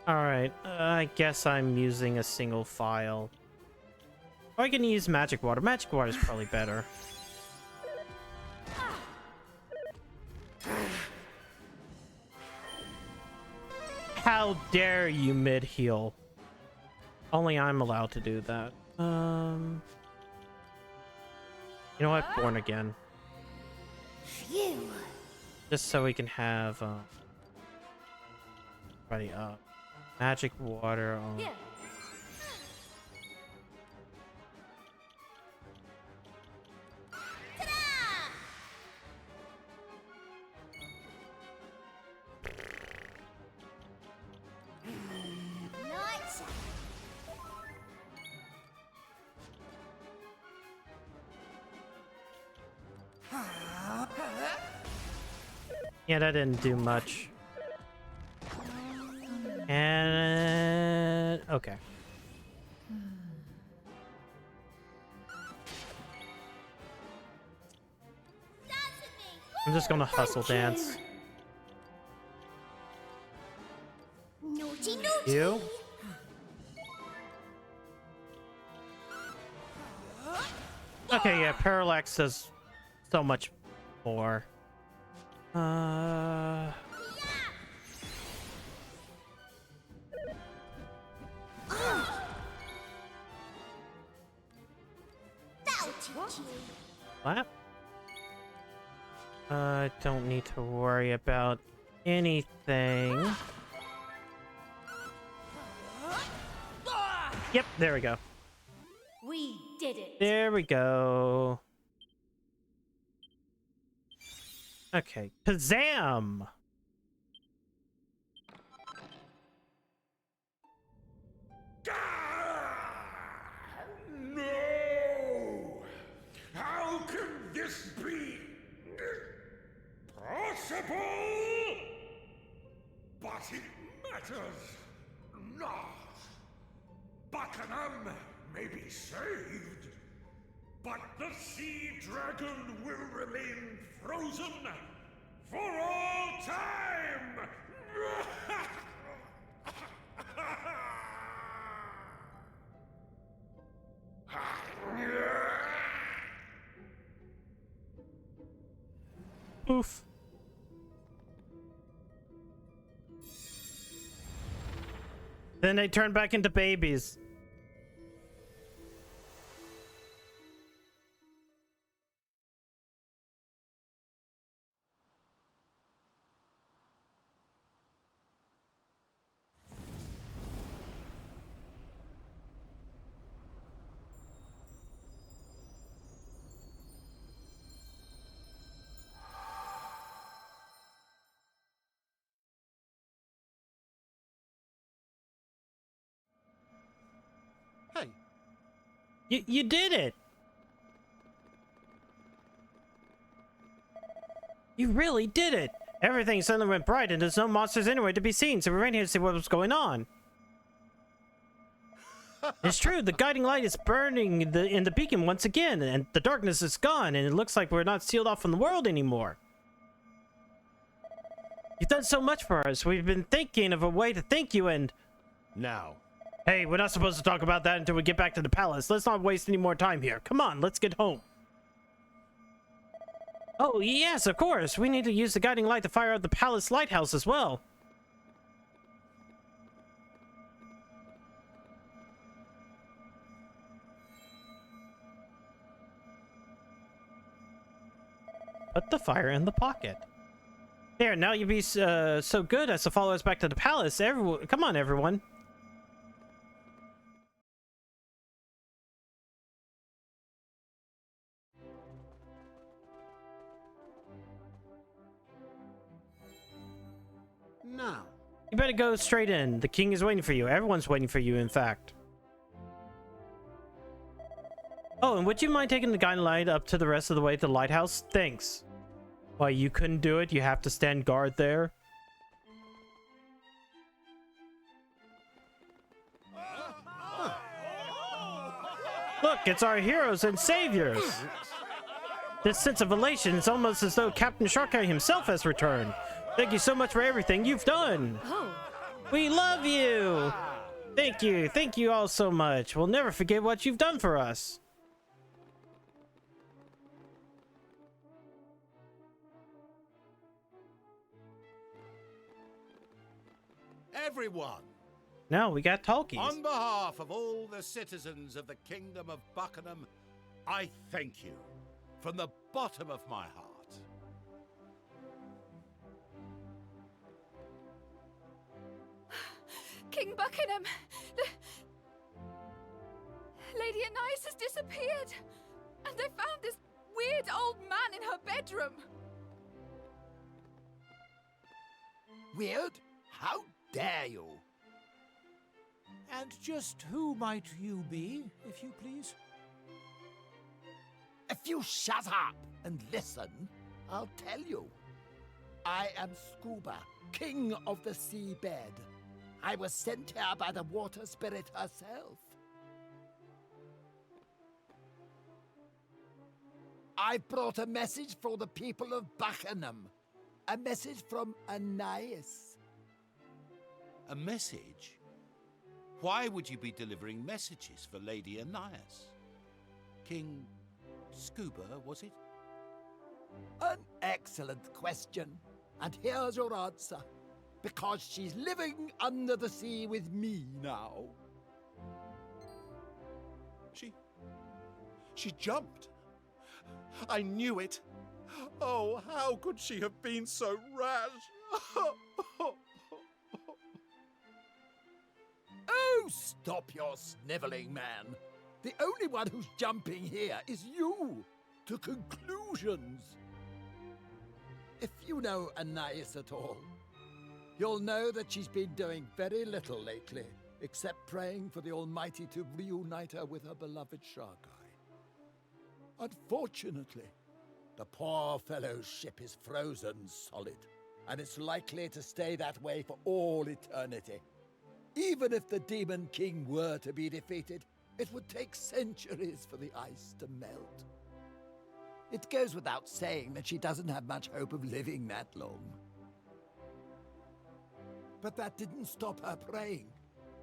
Alright, I guess I'm using a single file. Or I can use Magic Water. Magic Water is probably better. How dare you mid-heal? Only I'm allowed to do that. You know what? Born again. Phew. Just so we can have ready up. Magic Water on. Yeah. Nice. Yeah, that didn't do much. And okay. I'm just gonna hustle dance. Naughty, naughty. You? Okay, yeah, Parallax does so much more. That'll teach you. What? I don't need to worry about anything. Yep, there we go. We did it. There we go. Okay, Kazam! No! How impossible! But it matters not. Buckingham may be saved, but the sea dragon will remain frozen for all time! Oof. Then they turn back into babies. Hey. You did it. You really did it. Everything suddenly went bright and there's no monsters anywhere to be seen, so we ran here to see what was going on. It's true, the guiding light is burning in the beacon once again, and the darkness is gone, and it looks like we're not sealed off from the world anymore. You've done so much for us. We've been thinking of a way to thank you, and... Now. Hey, we're not supposed to talk about that until we get back to the palace. Let's not waste any more time here. Come on, let's get home. Oh, yes, of course. We need to use the guiding light to fire out the palace lighthouse as well. Put the fire in the pocket. There, now you be so good as to follow us back to the palace. Everyone, come on, everyone. Now. You better go straight in. The king is waiting for you. Everyone's waiting for you, in fact. Oh, and would you mind taking the guiding light up to the rest of the way to the lighthouse? Thanks. Why, you couldn't do it? You have to stand guard there? Look, it's our heroes and saviors! This sense of elation is almost as though Captain Sharkeye himself has returned. Thank you so much for everything you've done! Oh. We love you! Thank you. Thank you all so much. We'll never forget what you've done for us. Everyone, Now we got talkies. on behalf of all the citizens of the Kingdom of Buckingham, I thank you from the bottom of my heart. King Buckingham! Lady Anais has disappeared! And they found this weird old man in her bedroom! Weird? How dare you? And just who might you be, if you please? If you shut up and listen, I'll tell you. I am Scuba, king of the seabed. I was sent here by the water spirit herself. I brought a message for the people of Buckingham. A message from Anais. A message? Why would you be delivering messages for Lady Anais? King Scuba, was it? An excellent question. And here's your answer. Because she's living under the sea with me now. She jumped. I knew it. Oh, how could she have been so rash? Oh, stop your sniveling, man. The only one who's jumping here is you, to conclusions. If you know Anais at all, you'll know that she's been doing very little lately, except praying for the Almighty to reunite her with her beloved Sharkeye. Unfortunately, The poor fellow's ship is frozen solid, and it's likely to stay that way for all eternity. Even if the Demon King were to be defeated, it would take centuries for the ice to melt. It goes without saying that she doesn't have much hope of living that long. But that didn't stop her praying.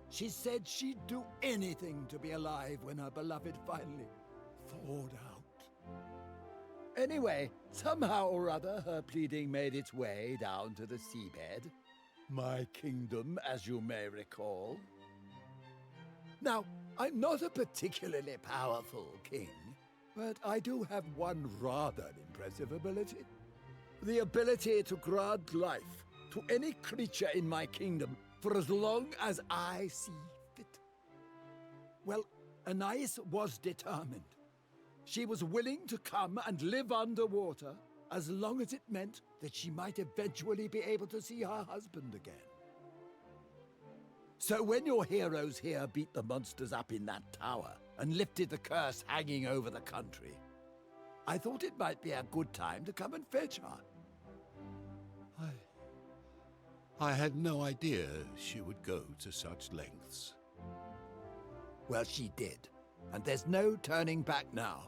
She said she'd do anything to be alive when her beloved finally thawed out. Anyway, somehow or other, her pleading made its way down to the seabed. My kingdom, as you may recall. Now, I'm not a particularly powerful king, but I do have one rather impressive ability. The ability to grant life to any creature in my kingdom for as long as I see fit. Well, Anais was determined. She was willing to come and live underwater as long as it meant that she might eventually be able to see her husband again. So when your heroes here beat the monsters up in that tower and lifted the curse hanging over the country, I thought it might be a good time to come and fetch her. I had no idea she would go to such lengths. Well, she did, and there's no turning back now.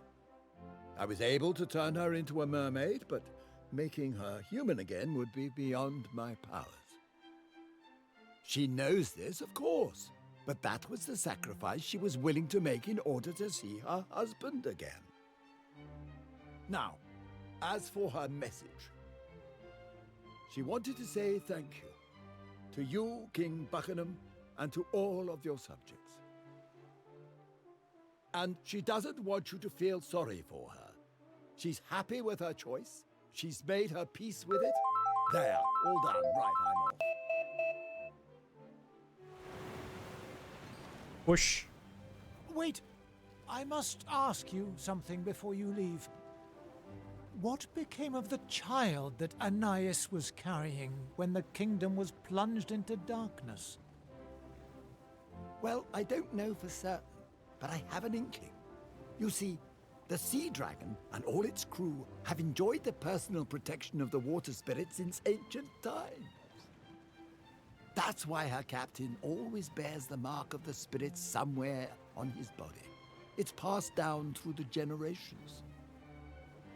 I was able to turn her into a mermaid, but making her human again would be beyond my powers. She knows this, of course, but that was the sacrifice she was willing to make in order to see her husband again. Now, as for her message, she wanted to say thank you to you, King Buckingham, and to all of your subjects. And she doesn't want you to feel sorry for her. She's happy with her choice. She's made her peace with it. There, all done. Right, I'm off. Whoosh. Wait, I must ask you something before you leave. What became of the child that Anais was carrying when the kingdom was plunged into darkness? Well, I don't know for certain, but I have an inkling. You see, the Sea Dragon and all its crew have enjoyed the personal protection of the water spirit since ancient times. That's why her captain always bears the mark of the spirit somewhere on his body. It's passed down through the generations.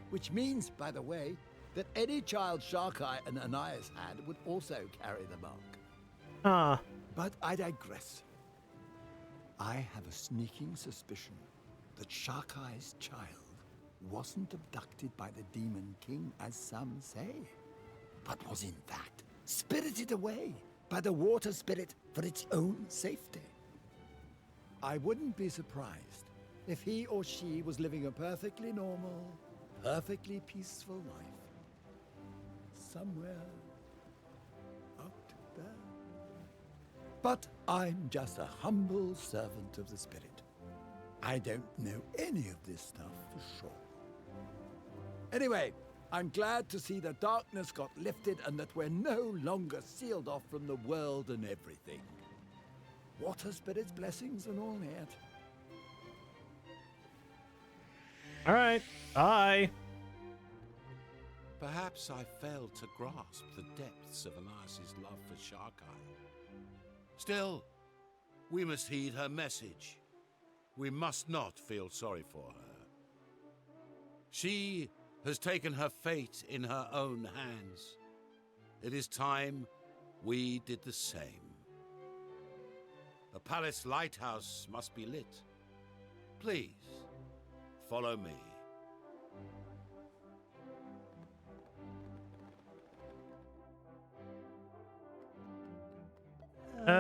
Which means, by the way, that any child Sharkai and Anais had would also carry the mark. But I digress. I have a sneaking suspicion that Sharkai's child wasn't abducted by the Demon King, as some say, but was in fact spirited away by the water spirit for its own safety. I wouldn't be surprised if he or she was living a perfectly normal, perfectly peaceful life somewhere out there. But I'm just a humble servant of the spirit. I don't know any of this stuff for sure. Anyway, I'm glad to see the darkness got lifted and that we're no longer sealed off from the world and everything. Water spirits' blessings and all that. All right. Bye. Perhaps I failed to grasp the depths of Anais' love for Sharkai. Still, we must heed her message. We must not feel sorry for her. She has taken her fate in her own hands. It is time we did the same. The palace lighthouse must be lit. Please, follow me.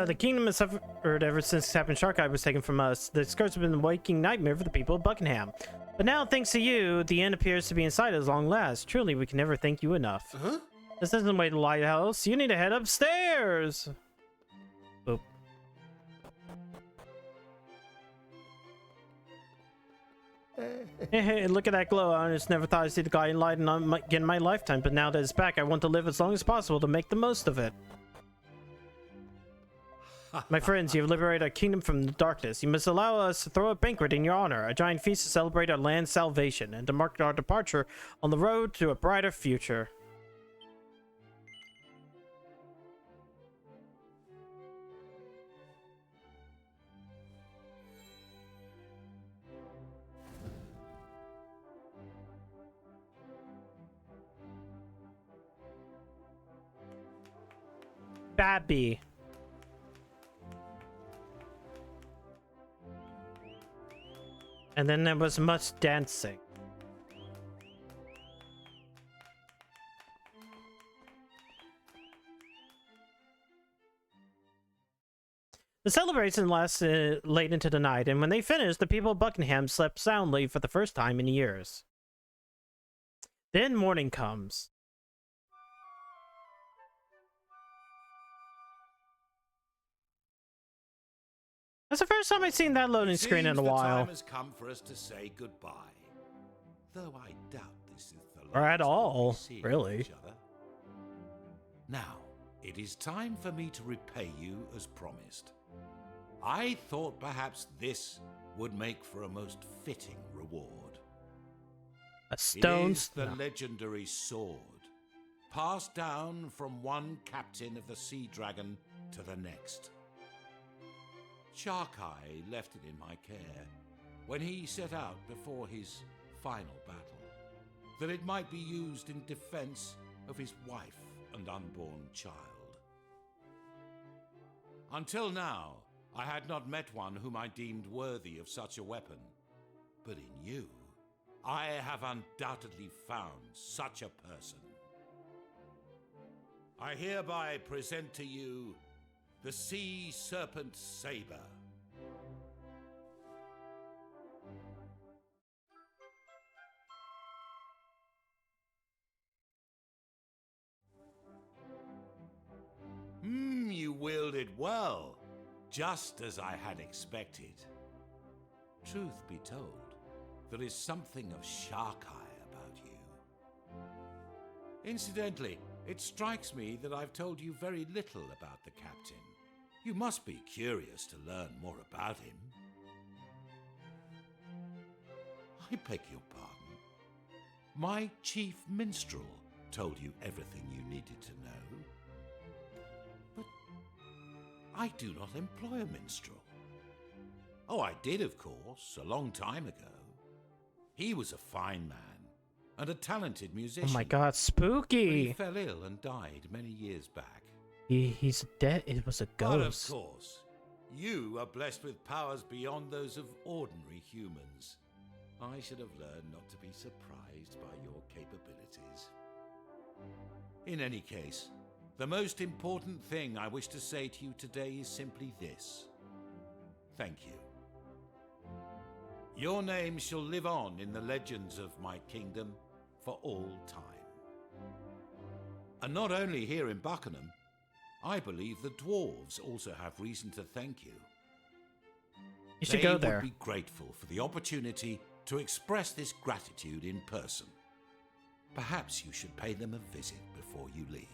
The kingdom has suffered ever since Captain Sharkeye was taken from us. The skirts have been a waking nightmare for the people of Buckingham. But now, thanks to you, the end appears to be in sight at long last. Truly, we can never thank you enough. Huh? This isn't the way to the lighthouse. You need to head upstairs. Oop. Hey, look at that glow. I just never thought I'd see the guiding light in my lifetime, but now that it's back, I want to live as long as possible to make the most of it. My friends, you have liberated our kingdom from the darkness. You must allow us to throw a banquet in your honor, a giant feast to celebrate our land's salvation, and to mark our departure on the road to a brighter future. Babby. And then there was much dancing. The celebration lasted late into the night, and when they finished, the people of Buckingham slept soundly for the first time in years. Then morning comes. That's the first time I've seen that loading screen in a while. The time has come for us to say goodbye. Though I doubt this is the last Or at all, we see really. each other. Now, it is time for me to repay you as promised. I thought perhaps this would make for a most fitting reward. A stone. It is the legendary sword, passed down from one captain of the Sea Dragon to the next. Sharkai left it in my care when he set out before his final battle, that it might be used in defense of his wife and unborn child. Until now, I had not met one whom I deemed worthy of such a weapon, but in you, I have undoubtedly found such a person. I hereby present to you the Sea Serpent Saber. You wield it well, just as I had expected. Truth be told, there is something of Sharkai about you. Incidentally, it strikes me that I've told you very little about the captain. You must be curious to learn more about him. I beg your pardon. My chief minstrel told you everything you needed to know. But I do not employ a minstrel. Oh, I did, of course, a long time ago. He was a fine man and a talented musician. Oh my god, spooky! But he fell ill and died many years back. He's dead. It was a ghost. But of course, you are blessed with powers beyond those of ordinary humans. I should have learned not to be surprised by your capabilities. In any case, the most important thing I wish to say to you today is simply this. Thank you. Your name shall live on in the legends of my kingdom for all time. And not only here in Buckingham, I believe the dwarves also have reason to thank you. You should go there. They would be grateful for the opportunity to express this gratitude in person. Perhaps you should pay them a visit before you leave.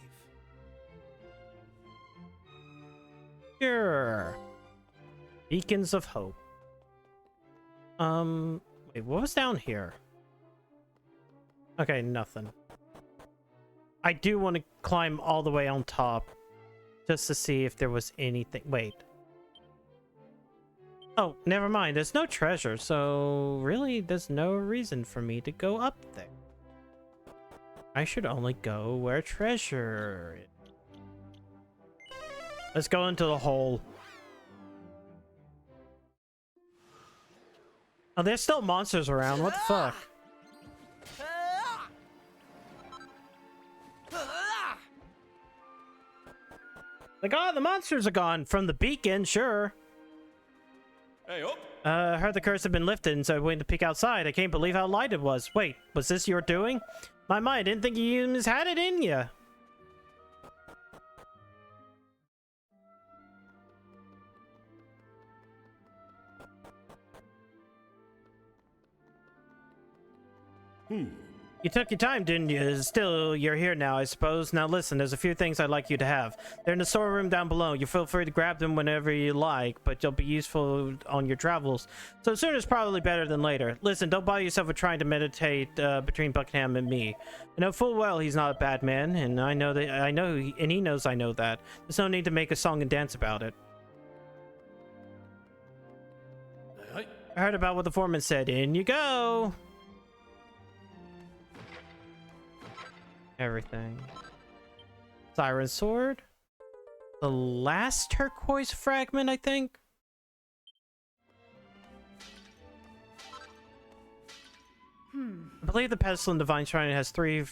Sure. Beacons of Hope. Wait, what was down here? Okay, nothing. I do want to climb all the way on top just to see if there was anything. Wait. Oh, never mind. There's no treasure, so really there's no reason for me to go up there. I should only go where treasure is. Let's go into the hole. Oh, there's still monsters around. What the fuck? Like, oh, the monsters are gone from the beacon, sure. Hey, up! Heard the curse had been lifted, and so I went to peek outside. I can't believe how light it was. Wait, was this your doing? My mind, didn't think you even had it in ya. You took your time, didn't you? Still, you're here now, I suppose. Now listen, there's a few things I'd like you to have. They're in the storeroom down below. You feel free to grab them whenever you like, but they'll be useful on your travels. So sooner is probably better than later. Listen, don't bother yourself with trying to meditate between Buckingham and me. I know full well he's not a bad man, and he knows I know that. There's no need to make a song and dance about it. I heard about what the foreman said. In you go! Everything. Siren Sword. The last turquoise fragment, I think. I believe the pedestal in Divine Shrine has 3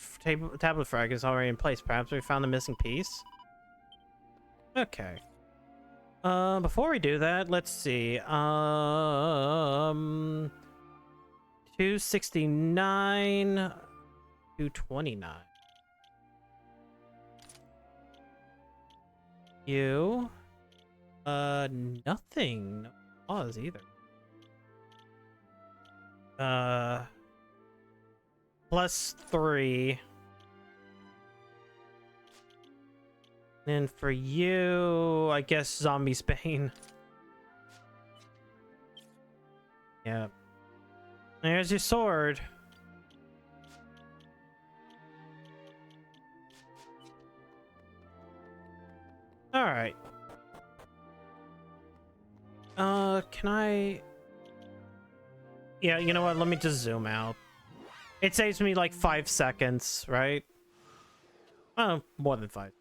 tablet fragments already in place. Perhaps we found the missing piece. Okay. Before we do that, let's see. 269, 229. You. Nothing. No pause either. +3. And for you, I guess Zombie Spain. Yeah. There's your sword. Alright. Can I... Yeah, you know what? Let me just zoom out. It saves me like 5 seconds, right? Oh, more than 5.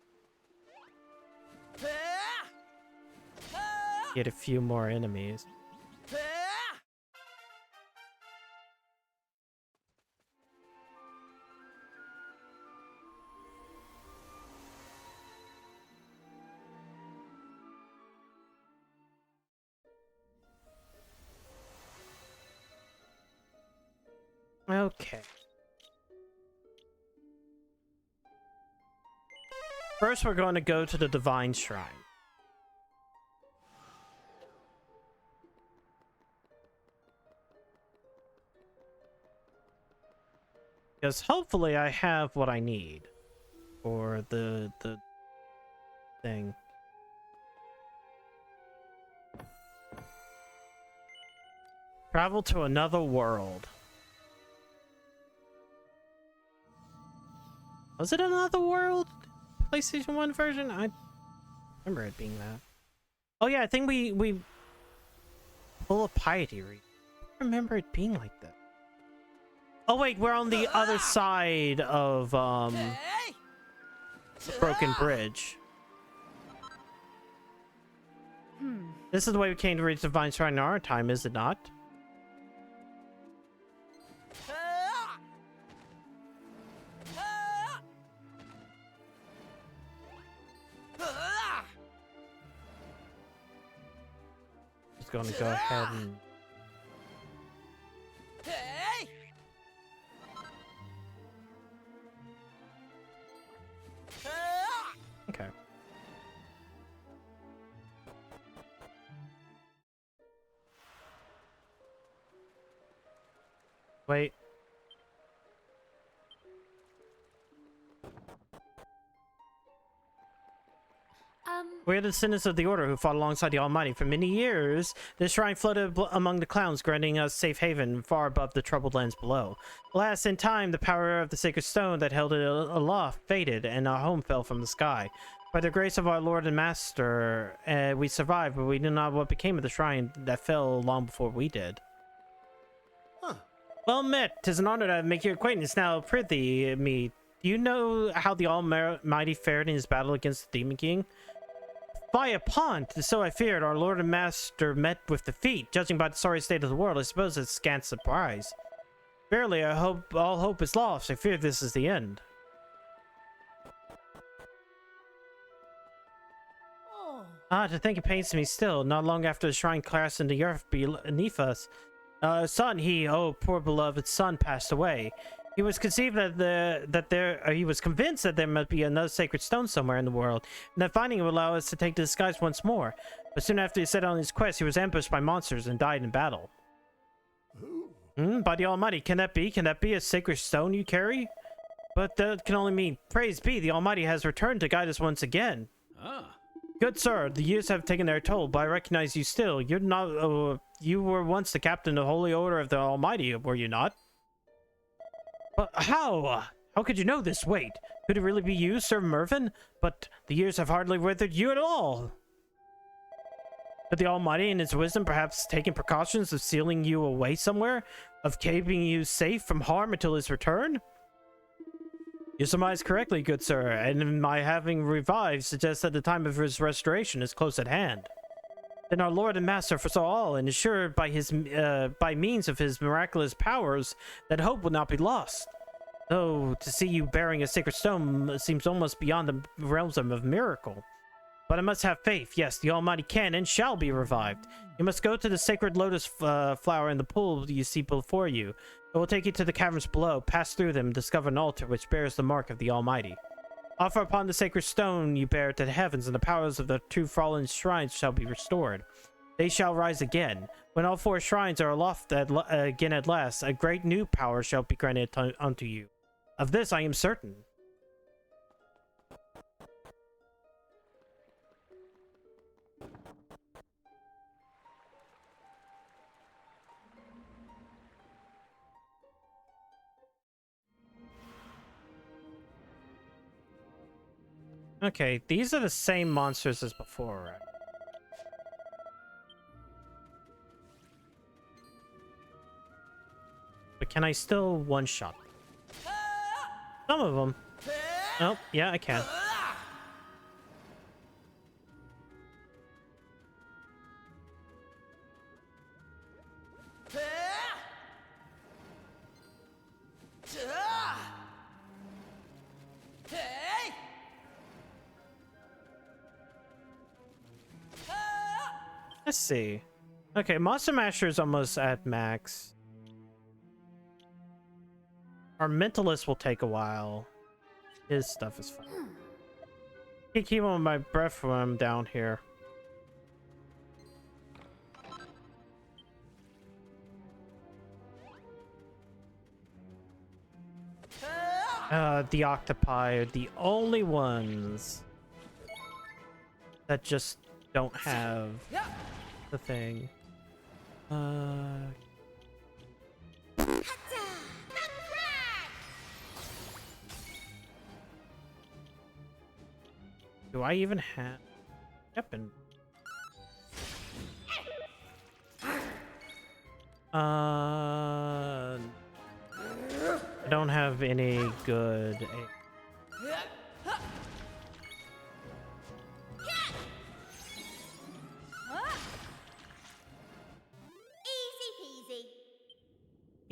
Get a few more enemies. Okay. First, we're going to go to the Divine Shrine. Because hopefully I have what I need for the thing. Travel to another world. Was it another world? PlayStation 1 version? I remember it being that. Oh yeah, I think we full of piety. I remember it being like that. Oh wait, we're on the other side of Broken Bridge. This is the way we came to reach Divine Shrine in our time, is it not? Just gonna go ahead and... Okay. Wait. We are the descendants of the Order who fought alongside the Almighty. For many years, this shrine floated among the clouds, granting us safe haven far above the troubled lands below. Alas, in time, the power of the sacred stone that held it aloft faded, and our home fell from the sky. By the grace of our Lord and Master, we survived, but we knew not what became of the shrine that fell long before we did. Huh. Well met. 'Tis an honor to make your acquaintance. Now, prithee me, do you know how the Almighty fared in his battle against the Demon King? By a pont, so I feared, our Lord and Master met with defeat. Judging by the sorry state of the world, I suppose it's scant surprise. Verily, I hope all hope is lost. I fear this is the end. Ah, to think it pains me still. Not long after the shrine crashed into the earth beneath us, son, poor beloved son, passed away. He was conceived he was convinced that there must be another sacred stone somewhere in the world, and that finding it would allow us to take the disguise once more. But soon after he set on his quest, he was ambushed by monsters and died in battle. By the Almighty, can that be? Can that be a sacred stone you carry? But that can only mean, praise be, the Almighty has returned to guide us once again. Ah. Good sir, the years have taken their toll, but I recognize you still. You're not, you were once the captain of the Holy Order of the Almighty, were you not? But how? How could you know this? Wait, could it really be you, Sir Mervyn? But the years have hardly withered you at all. But the Almighty, in his wisdom, perhaps taking precautions of sealing you away somewhere? Of keeping you safe from harm until his return? You surmise correctly, good sir, and my having revived suggests that the time of his restoration is close at hand. Then our Lord and Master foresaw all, and assured by means of his miraculous powers that hope would not be lost. Though to see you bearing a sacred stone seems almost beyond the realms of a miracle. But I must have faith. Yes, the Almighty can and shall be revived. You must go to the sacred lotus flower in the pool you see before you. It will take you to the caverns below. Pass through them, discover an altar which bears the mark of the Almighty. Offer upon the sacred stone you bear to the heavens, and the powers of the two fallen shrines shall be restored. They shall rise again. When all four shrines are aloft again at last, a great new power shall be granted unto you. Of this I am certain. Okay, these are the same monsters as before, right? But can I still one-shot them? Some of them. Oh, yeah, I can. Let's see. Okay, Monster Masher is almost at max. Our Mentalist will take a while. His stuff is fine. I keep on my breath when I'm down here. The octopi are the only ones that just don't have the thing. Do I even have weapon? I don't have any good.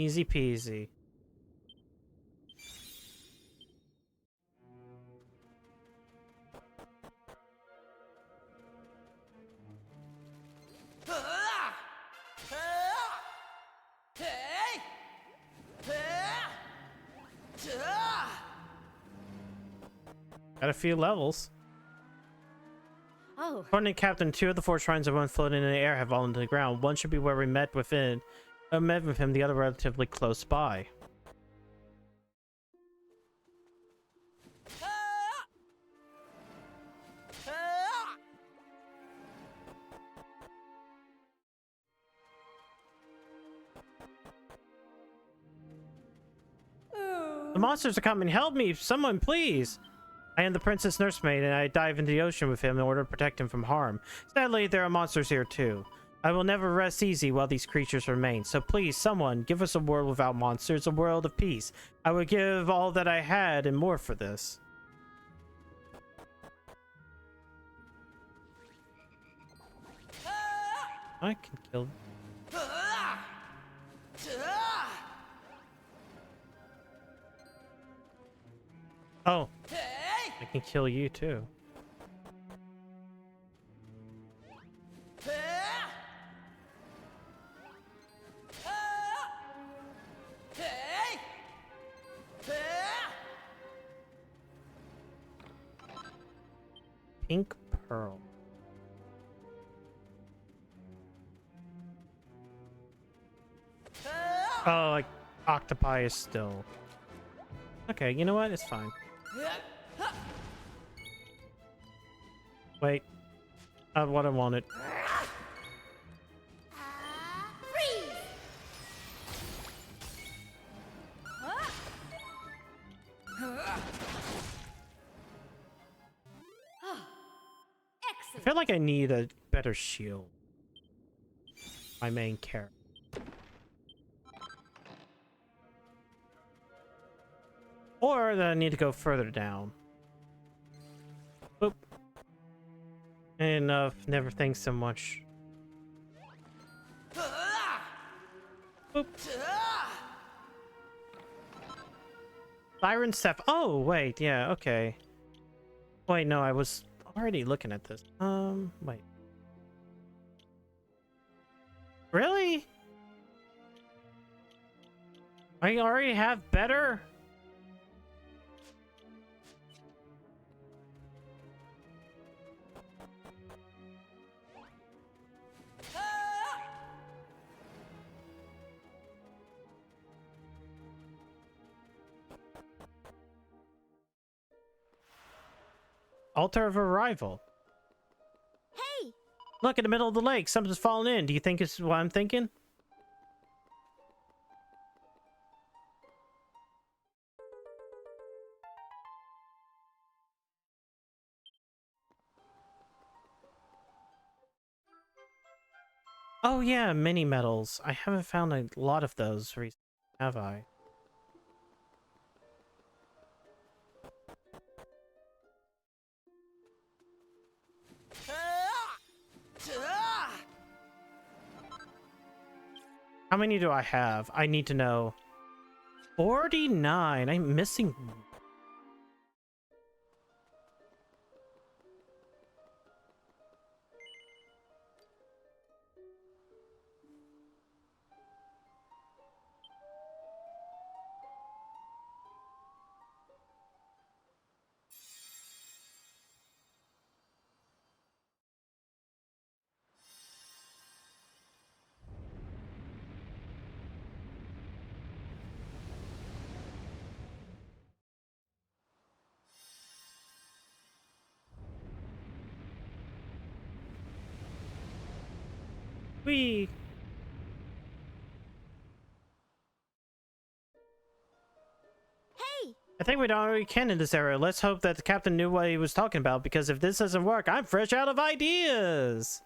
Easy peasy. Got a few levels. Oh. According to Captain, 2 of the 4 shrines of one floating in the air have fallen to the ground. One should be where we met with him, the other relatively close by. The monsters are coming. Help me, someone, please. I am the princess nursemaid, and I dive into the ocean with him in order to protect him from harm. Sadly, there are monsters here too. I will never rest easy while these creatures remain. So please, someone, give us a world without monsters, a world of peace. I would give all that I had and more for this. I can kill. Oh, I can kill you too. Pink pearl. Oh, like octopi is still. Okay, you know what? It's fine. Wait. What I wanted. I feel like I need a better shield. My main character. Or that I need to go further down. Boop. Enough. Never think so much. Boop. Siren Step. Oh, wait. Yeah, okay. Wait, no, I was already looking at this. Wait. Really? I already have better? Altar of Arrival. Hey! Look, in the middle of the lake, something's fallen in. Do you think it's what I'm thinking? Oh yeah, mini medals. I haven't found a lot of those recently, have I? How many do I have? I need to know. 49. I'm missing. We. Hey! I think we don't already can in this area. Let's hope that the captain knew what he was talking about, because if this doesn't work, I'm fresh out of ideas.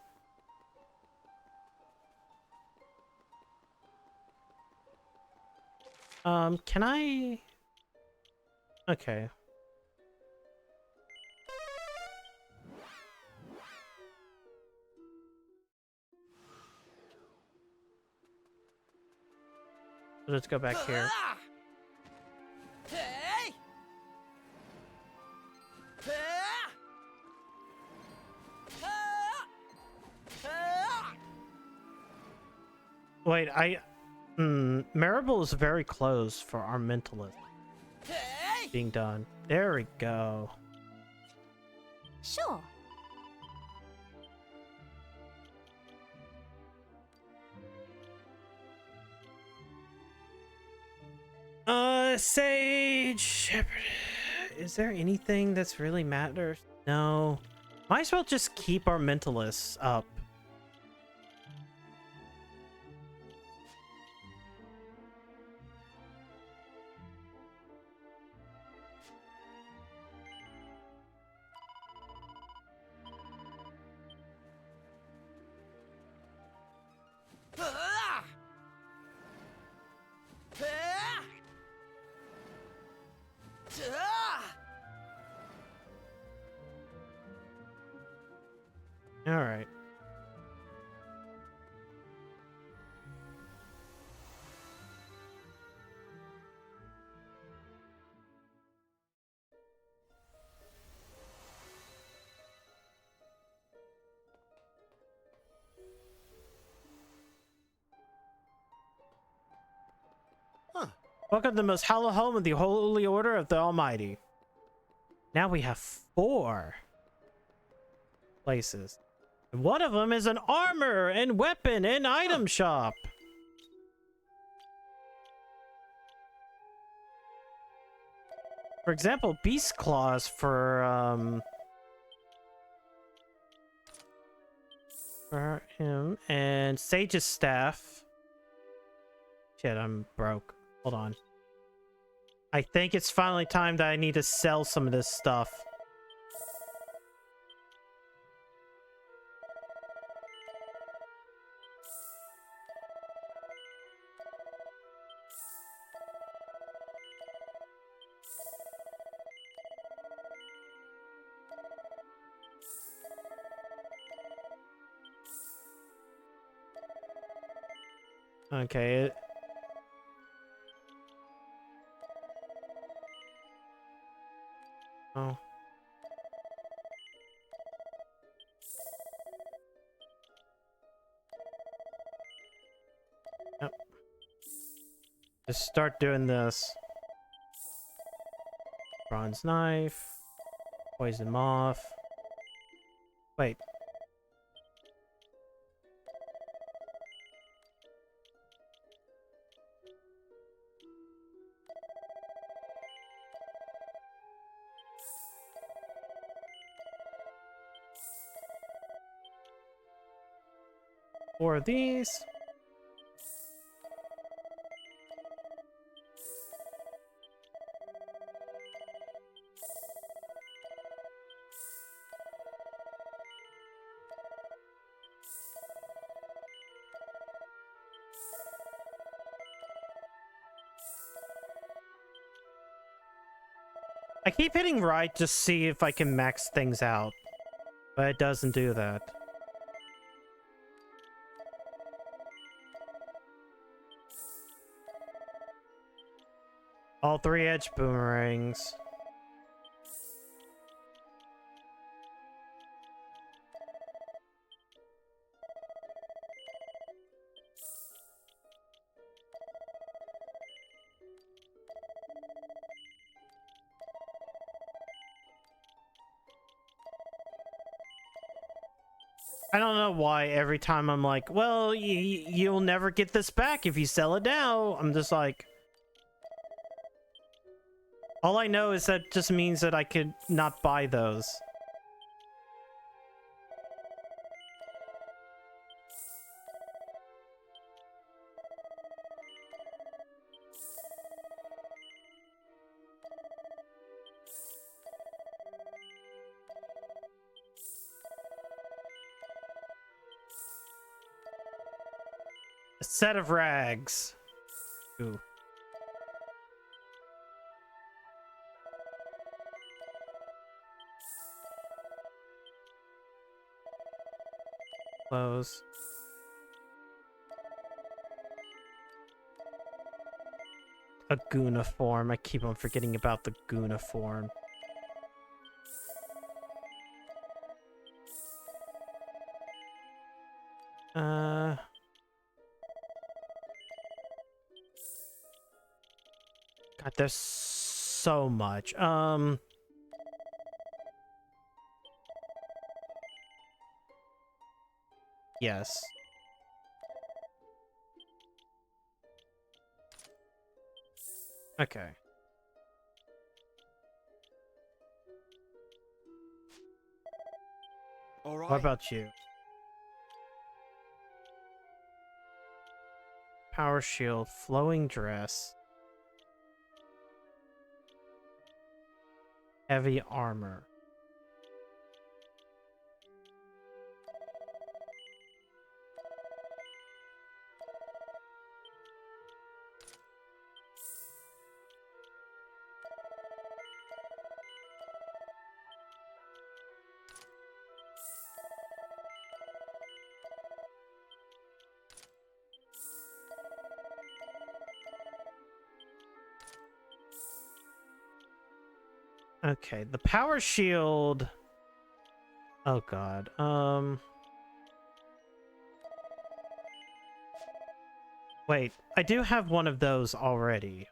Can I? Okay. Let's go back here. Wait, Maribel is very close for our mentalist being done. There we go. Sure. Sage Shepherd. Is there anything that's really matters? No. Might as well just keep our mentalists up. All right. Welcome to the most hallowed home of the Holy Order of the Almighty. Now we have 4 places. One of them is an armor and weapon and item shop. For example, Beast Claws for him, and Sage's Staff. Shit, I'm broke. Hold on. I think it's finally time that I need to sell some of this stuff. Okay. Oh. Yep. Just start doing this. Bronze knife. Poison moth. Wait. Four of these. I keep hitting right just to see if I can max things out, but it doesn't do that. All 3 edge boomerangs. I don't know why every time I'm like, well, you'll never get this back if you sell it now. I'm just like... All I know is that just means that I could not buy those. A set of rags. Ooh. Close. A Guna form. I keep on forgetting about the Guna form. God, there's so much. Yes. Okay. All right. What about you? Power shield, flowing dress, heavy armor. Okay, the power shield. Oh god. Wait, I do have one of those already.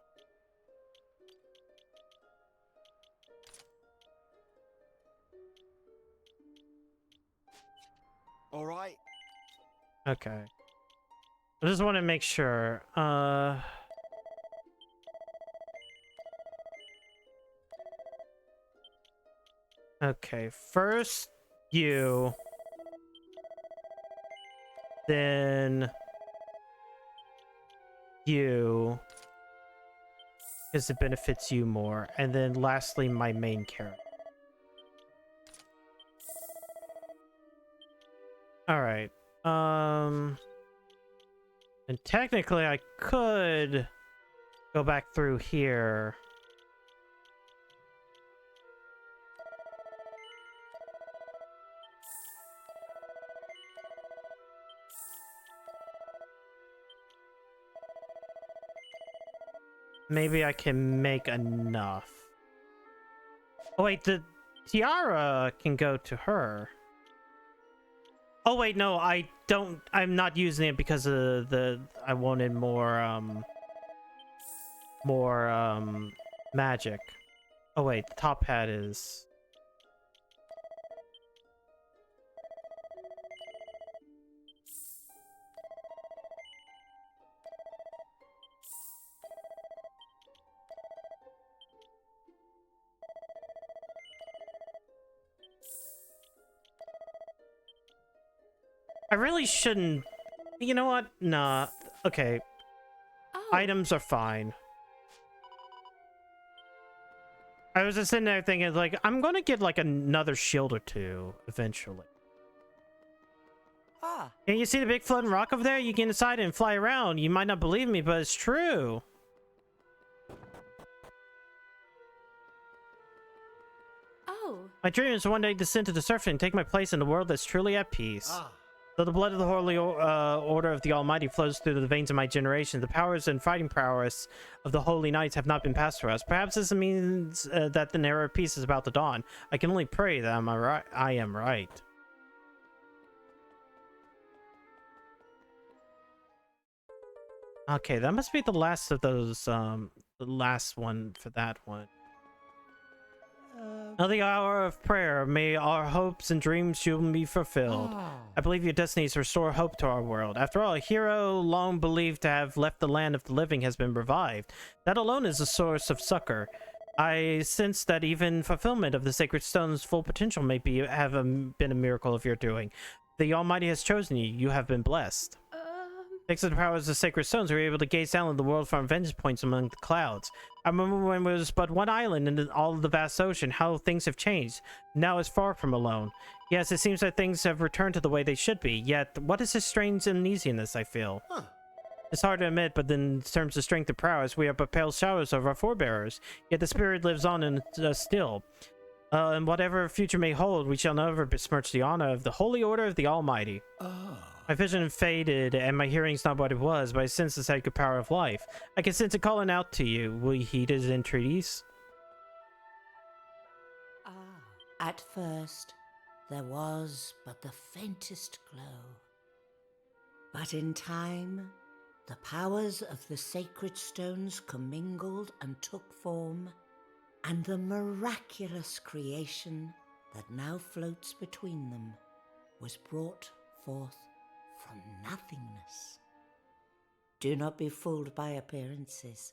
All right. Okay. I just want to make sure. Okay, first you, then you, because it benefits you more, and then lastly my main character. All right. And technically I could go back through here. Maybe I can make enough. Oh wait, the tiara can go to her. Oh wait, no, I don't. I'm not using it because of I wanted more magic. Oh wait, the top hat is. I really shouldn't. You know what? Nah. Okay. Oh. Items are fine. I was just sitting there thinking, like, I'm gonna get like another shield or two eventually. Ah. Can you see the big floating rock over there? You can inside it and fly around. You might not believe me, but it's true. Oh. My dream is to one day descend to the surface and take my place in a world that's truly at peace. Ah. Though the blood of the holy order of the Almighty flows through the veins of my generation, the powers and fighting prowess of the holy knights have not been passed to us. Perhaps this means that the era of peace is about to dawn. I can only pray that I am right. Okay, that must be the last of those, the last one for that one. Now the hour of prayer, may our hopes and dreams soon be fulfilled. I believe your destiny is to restore hope to our world. After all, a hero long believed to have left the land of the living has been revived. That alone is a source of succor. I sense that even fulfillment of the sacred stone's full potential may have been a miracle of your doing. The Almighty has chosen you. You have been blessed. Thanks to the powers of the sacred stones, we were able to gaze down on the world from vantage points among the clouds. I remember when it was but one island in all of the vast ocean, how things have changed. Now it's far from alone. Yes, it seems that things have returned to the way they should be, yet what is this strange uneasiness I feel? It's hard to admit, but in terms of strength and prowess, we are but pale shadows of our forebears, yet the spirit lives on in us still. And whatever future may hold, we shall never besmirch the honor of the Holy Order of the Almighty. My vision faded, and my hearing's not what it was, but I sense the sacred power of life. I can sense it calling out to you. Will you heed his entreaties? At first, there was but the faintest glow. But in time, the powers of the sacred stones commingled and took form, and the miraculous creation that now floats between them was brought forth from nothingness. Do not be fooled by appearances.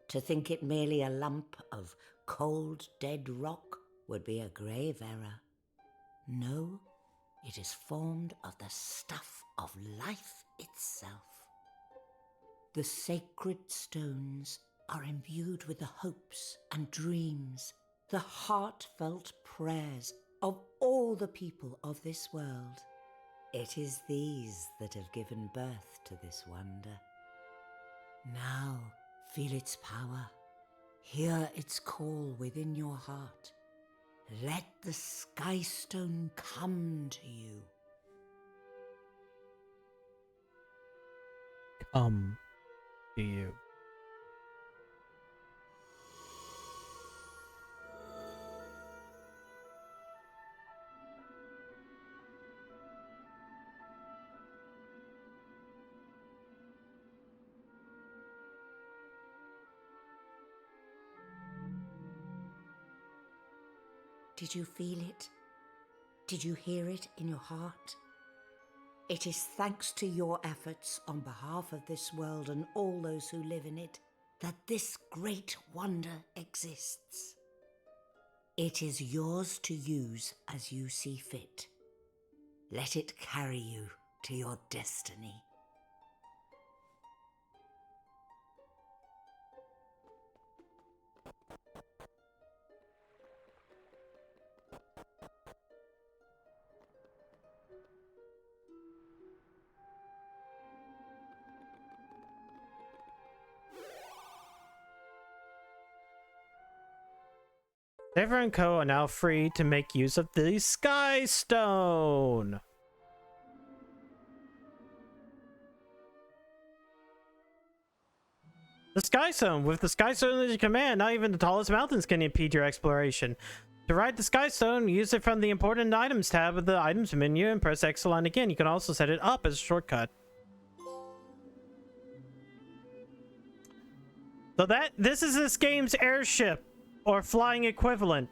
To think it merely a lump of cold, dead rock would be a grave error. No, it is formed of the stuff of life itself. The sacred stones are imbued with the hopes and dreams, the heartfelt prayers of all the people of this world. It is these that have given birth to this wonder. Now feel its power. Hear its call within your heart. Let the Sky Stone come to you. Come to you. Did you feel it? Did you hear it in your heart? It is thanks to your efforts on behalf of this world and all those who live in it that this great wonder exists. It is yours to use as you see fit. Let it carry you to your destiny. Saver and Co. are now free to make use of the Sky Stone. The Sky Stone. With the Sky Stone at your command, not even the tallest mountains can impede your exploration. To ride the Sky Stone, use it from the Important Items tab of the Items menu and press X line again. You can also set it up as a shortcut. So this is this game's airship, or flying equivalent.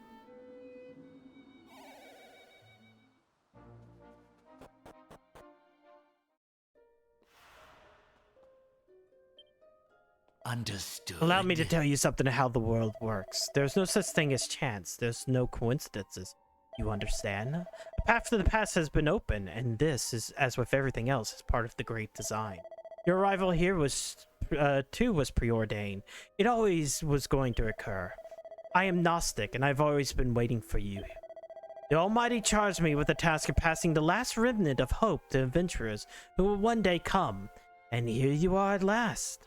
Understood. Allow me to tell you something of how the world works. There's no such thing as chance. There's no coincidences. You understand? A path to the past has been open, and this is, as with everything else, is part of the great design. Your arrival here was preordained. It always was going to occur. I am Gnostic, and I've always been waiting for you. The Almighty charged me with the task of passing the last remnant of hope to adventurers who will one day come. And here you are at last.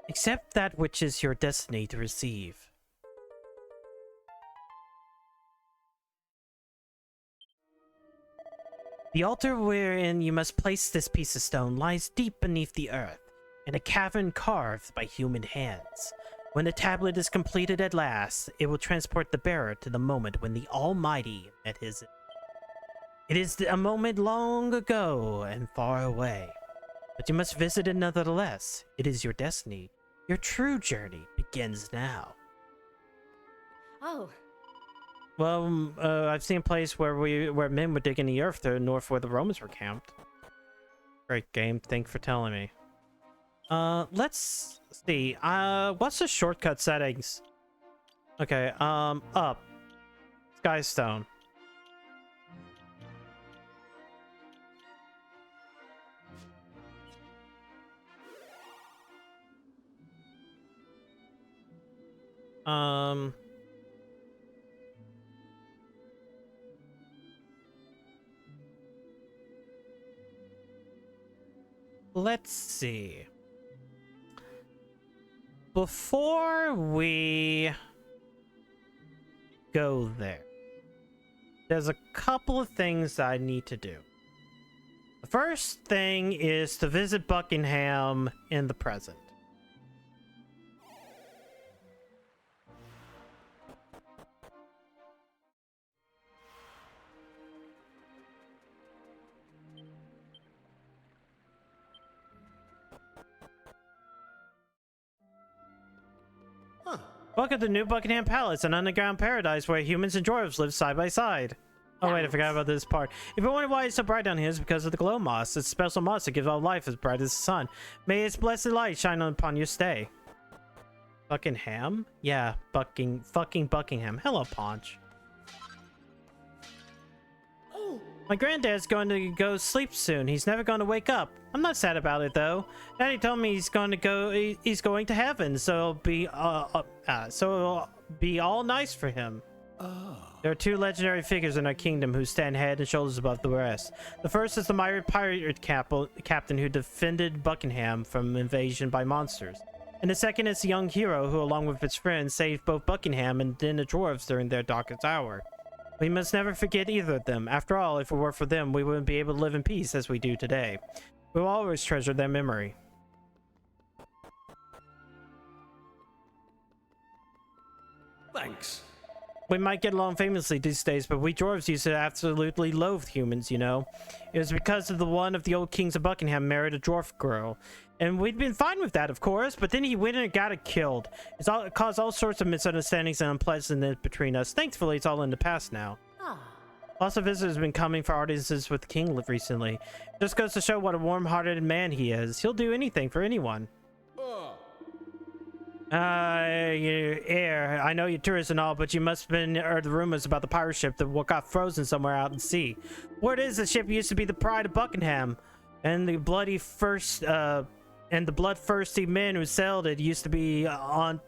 Accept that which is your destiny to receive. The altar wherein you must place this piece of stone lies deep beneath the earth, in a cavern carved by human hands. When the tablet is completed at last, it will transport the bearer to the moment when the Almighty met his. It is a moment long ago and far away, but you must visit it nonetheless. It is your destiny. Your true journey begins now. Oh. Well, I've seen a place where men were digging the earth to the north where the Romans were camped. Great game. Thanks for telling me. Let's see. What's the shortcut settings? Okay, up. Skystone. Let's see. Before we go there, there's a couple of things I need to do. The first thing is to visit Buckingham in the present. Welcome to New Buckingham Palace, an underground paradise where humans and dwarves live side by side. Oh wait, I forgot about this part. If you wonder why it's so bright down here, it's because of the glow moss. It's a special moss that gives all life as bright as the sun. May its blessed light shine upon your stay. Buckingham? Yeah, fucking Buckingham. Hello, Paunch. My granddad's going to go sleep soon. He's never going to wake up. I'm not sad about it though. Daddy told me he's going to heaven, so it'll be all nice for him. There are two legendary figures in our kingdom who stand head and shoulders above the rest. The first is the mighty pirate captain who defended Buckingham from invasion by monsters. And the second is the young hero who, along with his friends, saved both Buckingham and the dwarves during their darkest hour. We must never forget either of them. After all, if it were for them, we wouldn't be able to live in peace as we do today. We will always treasure their memory. Thanks. We might get along famously these days, but we dwarves used to absolutely loathe humans, you know. It was because of one of the old kings of Buckingham married a dwarf girl. And we'd been fine with that, of course, but then he went and got it killed. It caused all sorts of misunderstandings and unpleasantness between us. Thankfully, it's all in the past now. Lots of visitors have been coming for audiences with the king recently. Just goes to show what a warm-hearted man he is. He'll do anything for anyone. Heir, I know you're tourists and all, but you must have been heard the rumors about the pirate ship that got frozen somewhere out in sea. Word is the ship used to be the pride of Buckingham, and the bloodthirsty men who sailed it used to hunt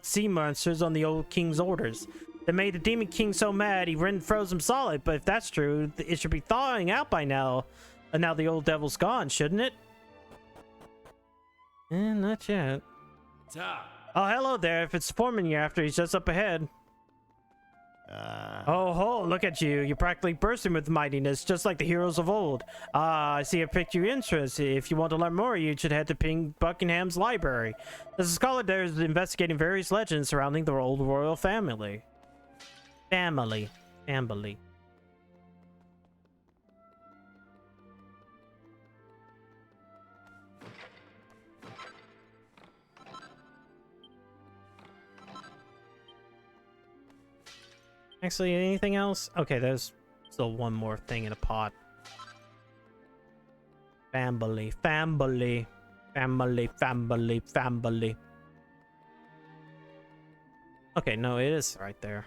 sea monsters on the old king's orders. That made the Demon King so mad he froze them solid. But if that's true, it should be thawing out by now. And now the old devil's gone, shouldn't it? Not yet. Oh, hello there. If it's Foreman you're after, he's just up ahead. Oh, look at you. You're practically bursting with mightiness, just like the heroes of old. I see you piqued your interest. If you want to learn more, you should head to Buckingham's library. There's a scholar there who's investigating various legends surrounding the old royal family. Family. Actually, anything else? Okay, there's still one more thing in a pot. Family. Okay, no, it is right there.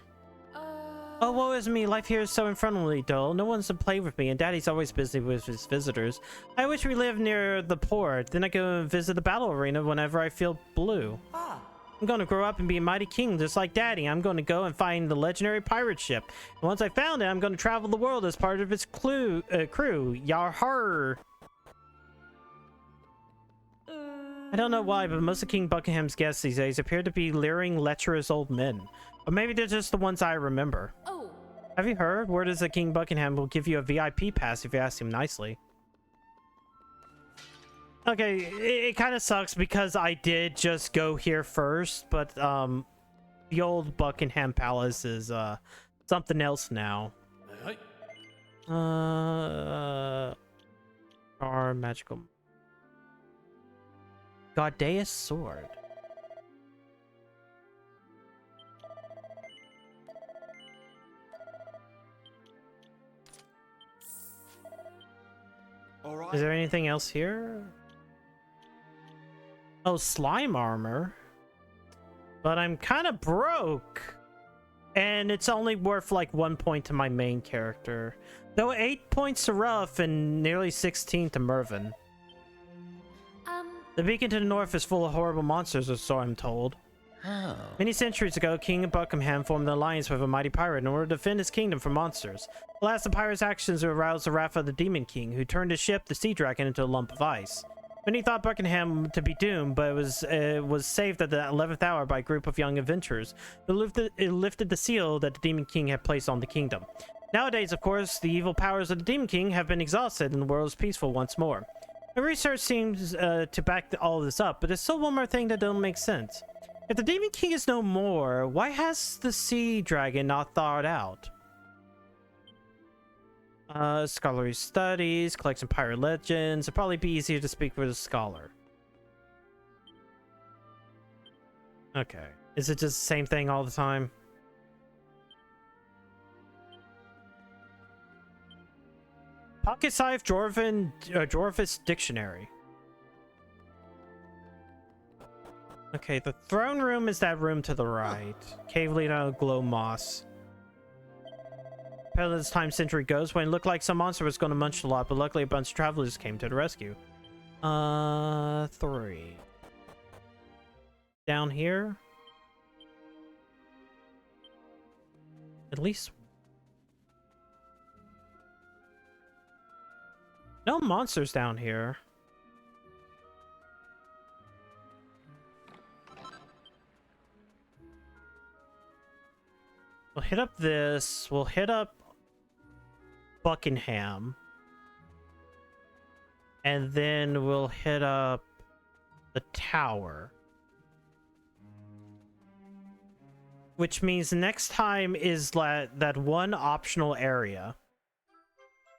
Oh, woe is me. Life here is so infernally dull. No one's to play with me, and Daddy's always busy with his visitors. I wish we lived near the port. Then I go and visit the battle arena whenever I feel blue. I'm going to grow up and be a mighty king just like Daddy. I'm going to go and find the legendary pirate ship. And once I found it, I'm going to travel the world as part of its crew. Yar-har! I don't know why, but most of King Buckingham's guests these days appear to be leering, lecherous old men. Or maybe they're just the ones I remember. Oh. Have you heard? Word is that King Buckingham will give you a VIP pass if you ask him nicely. Okay, it kind of sucks because I did just go here first, but the old Buckingham Palace is something else now. Our magical Gaudeus sword. All right. Is there anything else here? Oh, slime armor. But I'm kind of broke. And it's only worth like 1 point to my main character. Though 8 points to Ruff and nearly 16 to Mervyn. The beacon to the north is full of horrible monsters, or so I'm told. Oh. Many centuries ago, King Buckingham formed an alliance with a mighty pirate in order to defend his kingdom from monsters. Alas, the pirate's actions aroused the wrath of the Demon King, who turned his ship, the Sea Dragon, into a lump of ice. Many thought Buckingham to be doomed, but it was saved at the 11th hour by a group of young adventurers who lifted the seal that the Demon King had placed on the kingdom. Nowadays, of course, the evil powers of the Demon King have been exhausted and the world is peaceful once more. My research seems to back all this up, but there's still one more thing that don't make sense. If the Demon King is no more, why has the Sea Dragon not thawed out? Scholarly studies, collects some pirate legends. It'd probably be easier to speak with a scholar. Okay. Is it just the same thing all the time? Pocket Scythe Dwarfist Dictionary. Okay, the throne room is that room to the right. Cave leading out of glow moss. Apparently as time century goes, when it looked like some monster was going to munch a lot, but luckily a bunch of travelers came to the rescue. 3. Down here? At least... no monsters down here. We'll hit up this. We'll hit up Buckingham. And then we'll hit up the tower. Which means next time is that one optional area.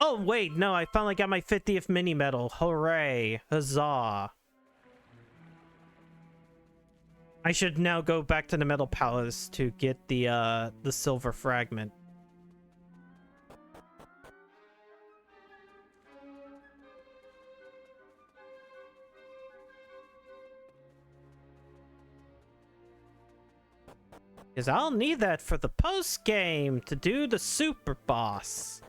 Oh, wait, no, I finally got my 50th mini medal. Hooray. Huzzah. I should now go back to the Metal Palace to get the silver fragment. Because I'll need that for the post game to do the super boss.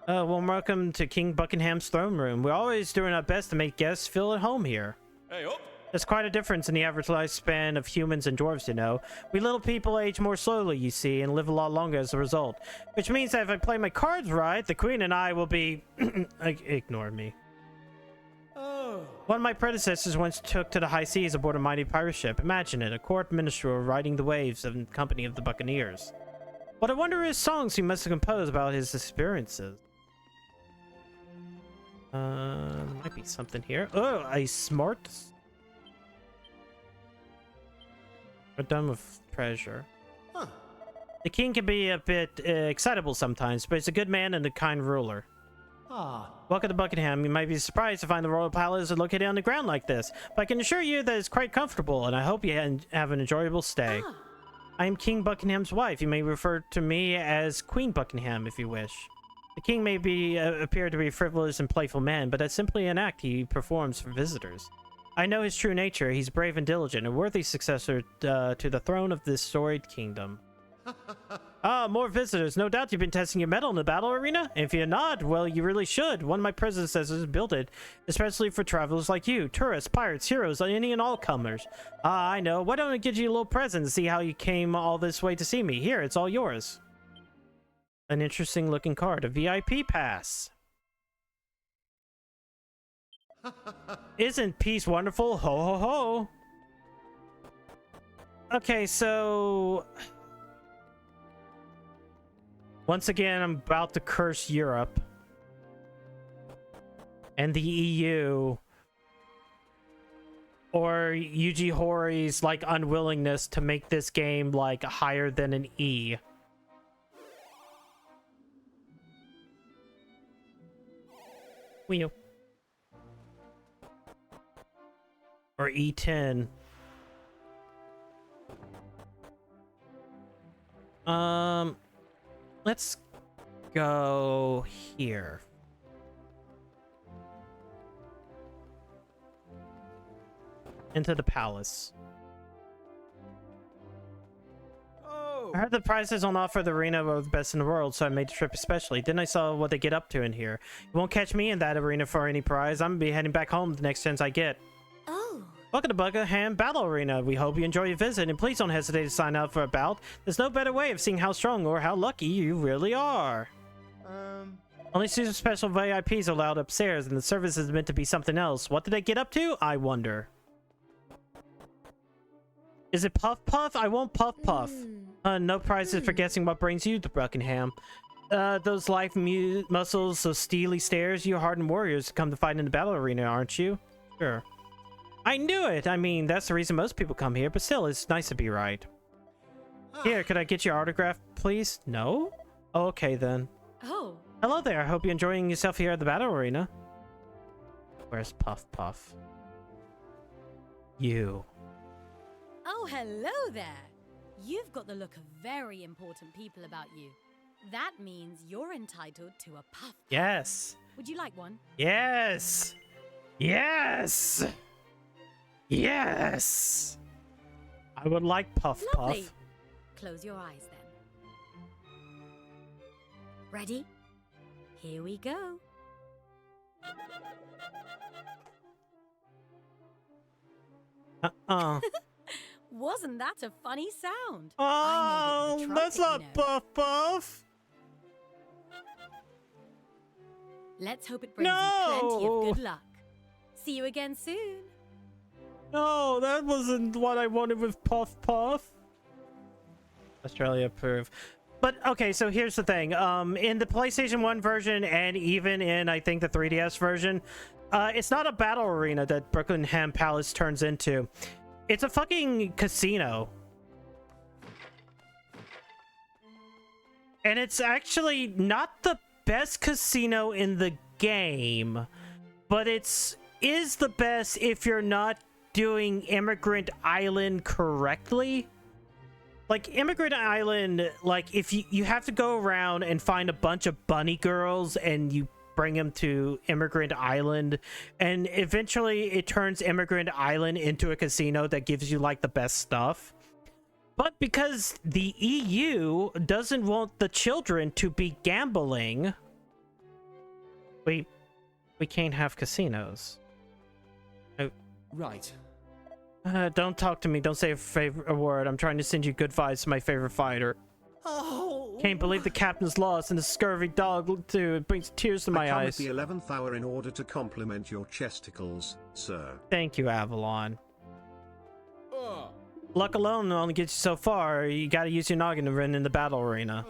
Well, welcome to King Buckingham's throne room. We're always doing our best to make guests feel at home here. Hey, up! There's quite a difference in the average lifespan of humans and dwarves, you know. We little people age more slowly, you see, and live a lot longer as a result. Which means that if I play my cards right, the queen and I will be... Ignore me. Oh. One of my predecessors once took to the high seas aboard a mighty pirate ship. Imagine it, a court minstrel riding the waves in company of the buccaneers. What a wondrous songs he must have composed about his experiences. Might be something here. Oh, a smart... We're done with treasure. Huh. The king can be a bit excitable sometimes, but he's a good man and a kind ruler. Ah. Welcome to Buckingham. You might be surprised to find the royal palace located on the ground like this, but I can assure you that it's quite comfortable, and I hope you have an enjoyable stay. I am King Buckingham's wife. You may refer to me as Queen Buckingham if you wish. The king may appear to be a frivolous and playful man, but that's simply an act he performs for visitors. I know his true nature. He's brave and diligent, a worthy successor to the throne of this storied kingdom. Ah, more visitors. No doubt you've been testing your mettle in the battle arena. And if you're not, well, you really should. One of my predecessors built it, especially for travelers like you, tourists, pirates, heroes, any and all comers. Ah, I know. Why don't I give you a little present to see how you came all this way to see me? Here, it's all yours. An interesting looking card, a VIP pass. Isn't peace wonderful? Ho ho ho. Okay, so once again, I'm about to curse Europe and the EU, or Yuji Hoри's like unwillingness to make this game like higher than an E. Wheel. Or E10. Let's go here. Into the palace. I heard the prizes on offer at the arena were the best in the world, so I made the trip especially. Then I saw what they get up to in here. You won't catch me in that arena for any prize. I'm gonna be heading back home the next chance I get. Oh. Welcome to Buckingham Battle Arena. We hope you enjoy your visit, and please don't hesitate to sign up for a bout. There's no better way of seeing how strong or how lucky you really are. Only super special VIPs are allowed upstairs, and the service is meant to be something else. What did they get up to? I wonder. Is it Puff Puff? I won't Puff Puff. No prizes for guessing what brings you to Buckingham. Those life muscles, those steely stares, you hardened warriors come to fight in the battle arena, aren't you? Sure. I knew it! I mean, that's the reason most people come here, but still, it's nice to be right. Here, could I get your autograph, please? No? Oh, okay, then. Oh. Hello there, I hope you're enjoying yourself here at the battle arena. Where's Puff Puff? You. Oh, hello there. You've got the look of very important people about you. That means you're entitled to a puff. Yes. Would you like one? Yes. Yes. Yes. I would like Puff Lovely. Puff. Close your eyes then. Ready? Here we go. Wasn't that a funny sound? Oh, that's not Puff Puff. Let's hope it brings you plenty of good luck. See you again soon. No, that wasn't what I wanted with Puff Puff. Australia approve. But okay, so here's the thing. In the PlayStation 1 version and even in I think the 3DS version, it's not a battle arena that Buckingham Palace turns into. It's a fucking casino. And it's actually not the best casino in the game, but is the best if you're not doing Immigrant Island correctly. Like Immigrant Island, like if you have to go around and find a bunch of bunny girls and you bring him to Immigrant Island, and eventually it turns Immigrant Island into a casino that gives you like the best stuff. But because the EU doesn't want the children to be gambling, we can't have casinos. Right. Don't talk to me. Don't say a word. I'm trying to send you good vibes to my favorite fighter. Oh. Can't believe the captain's lost and the scurvy dog too. It brings tears to my I come eyes. at the 11th hour in order to compliment your chesticles, sir. Thank you, Avalon. Luck alone only gets you so far. You gotta use your noggin to run in the battle arena.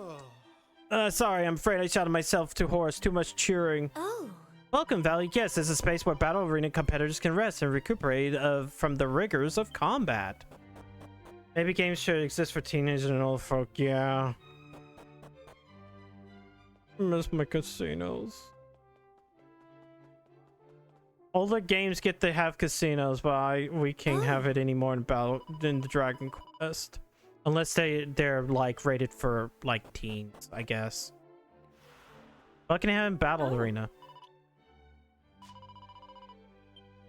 Sorry, I'm afraid I shouted myself too hoarse. Too much cheering. Oh. Welcome, Valley. Yes, this is a space where battle arena competitors can rest and recuperate from the rigors of combat. Maybe games should exist for teenagers and old folk, yeah. I miss my casinos. Older games get to have casinos, but we can't have it anymore in the Dragon Quest. Unless they're like rated for like teens, I guess. Buckingham Battle Arena.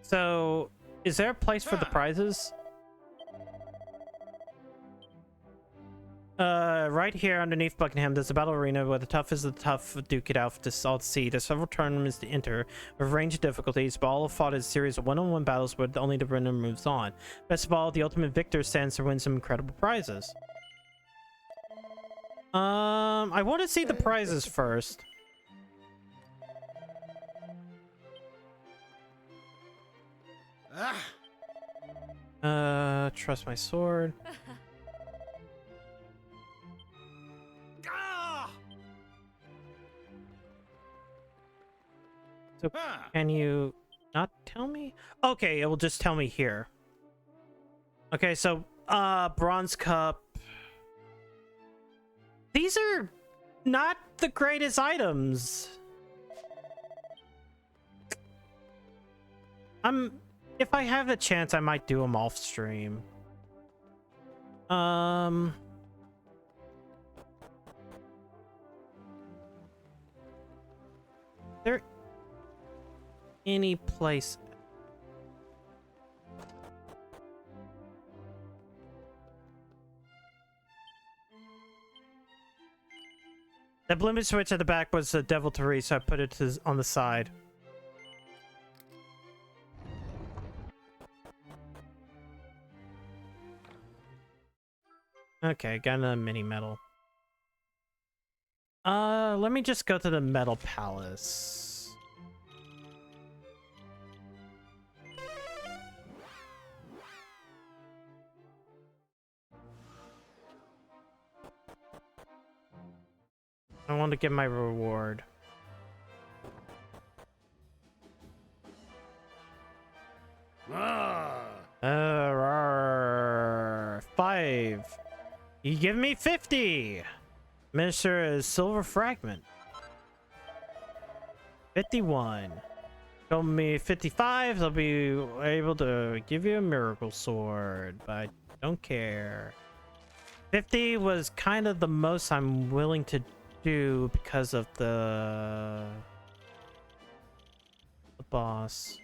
So, is there a place for the prizes? Right here underneath Buckingham, there's a battle arena where the toughest of the tough duke it out to all see. There's several tournaments to enter with a range of difficulties, but all have fought a series of one-on-one battles where only the winner moves on. Best of all, the ultimate victor stands to win some incredible prizes. I want to see the prizes first. Trust my sword. So can you not tell me? Okay, it will just tell me here. Okay, so bronze cup. These are not the greatest items. If I have the chance, I might do them off stream. There any place? The blooming switch at the back was a devil to reach, so I put it on the side. Okay, got another mini medal. Let me just go to the Metal Palace. I want to get my reward. Rawr. 5. You give me 50. Minister is silver fragment. 51. Show me 55. They'll be able to give you a miracle sword, but I don't care. 50 was kind of the most I'm willing to do because of the boss.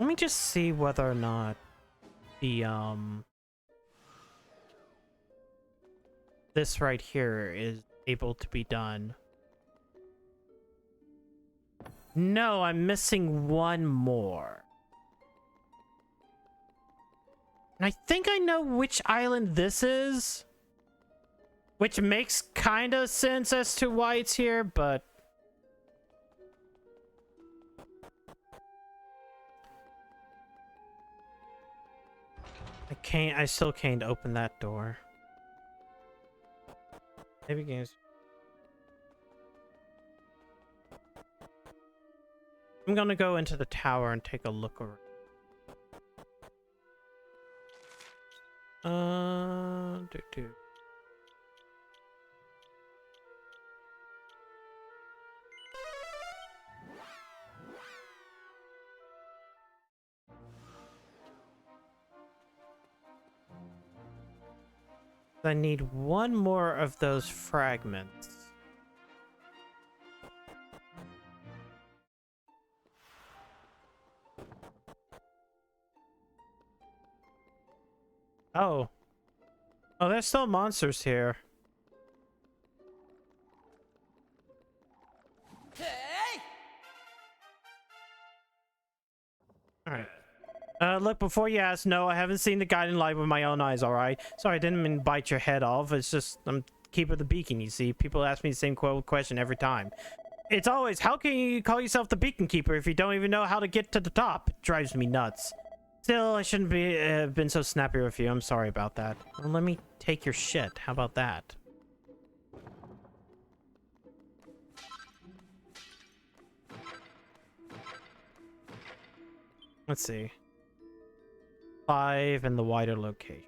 Let me just see whether or not the this right here is able to be done. No, I'm missing one more. And I think I know which island this is. Which makes kind of sense as to why it's here, but... I still can't open that door. Maybe games... I'm gonna go into the tower and take a look around. I need one more of those fragments. Oh. Oh, there's still monsters here. Alright. Look, before you ask, no, I haven't seen the guiding light with my own eyes, alright? Sorry, I didn't mean to bite your head off. It's just, I'm keeper of the beacon, you see. People ask me the same question every time. It's always, how can you call yourself the beacon keeper if you don't even know how to get to the top? It drives me nuts. Still, I shouldn't be been so snappy with you. I'm sorry about that. Well, let me take your shit. How about that? Let's see. 5 in the wider location.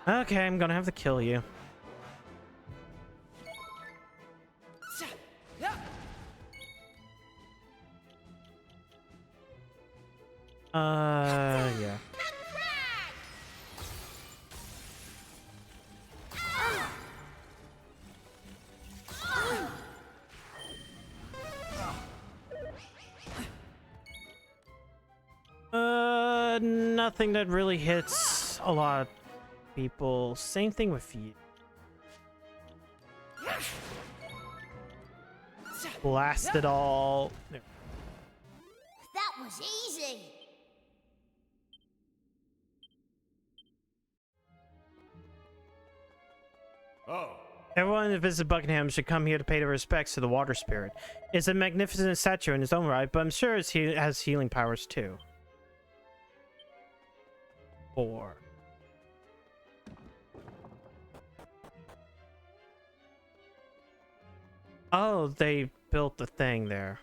Okay, I'm gonna have to kill you. Yeah. Nothing that really hits a lot of people. Same thing with you. Blast it all. There. That was easy. Oh. Everyone who visits Buckingham should come here to pay their respects to the water spirit. It's a magnificent statue in its own right, but I'm sure it has healing powers too. 4. Oh, they built the thing there.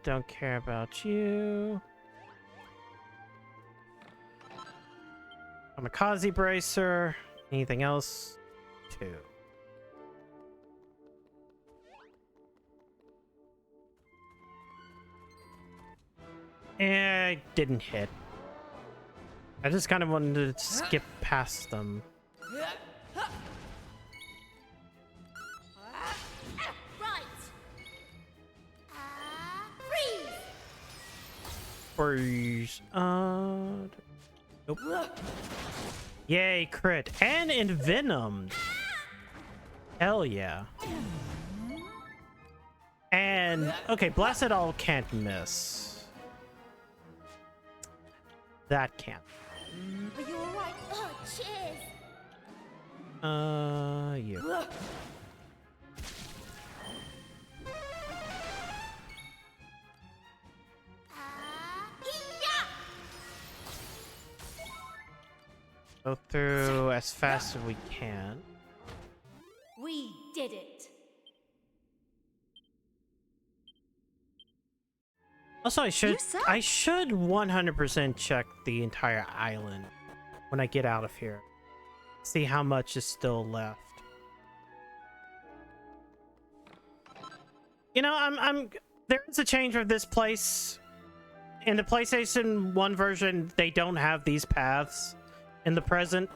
Don't care about you. Kamikaze bracer. Anything else? 2. It didn't hit. I just kind of wanted to skip past them. Right. Freeze. Freeze. Nope. Yay, crit. And envenomed. Hell yeah. And, okay, Blessed All can't miss. That can't. Are you alright? Oh, cheers. You. Go through as fast as we can. We did it. Also, I should 100% check the entire island when I get out of here. See how much is still left. You know, there is a change with this place. In the PlayStation 1 version, they don't have these paths. In the present,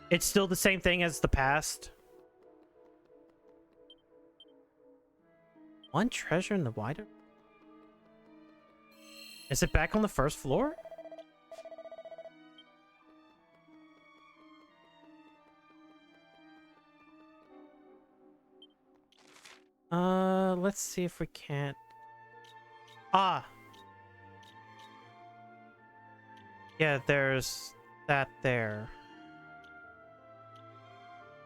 it's still the same thing as the past. One treasure in the wider? Is it back on the first floor? Let's see if we can't. Ah. Yeah, there's that there.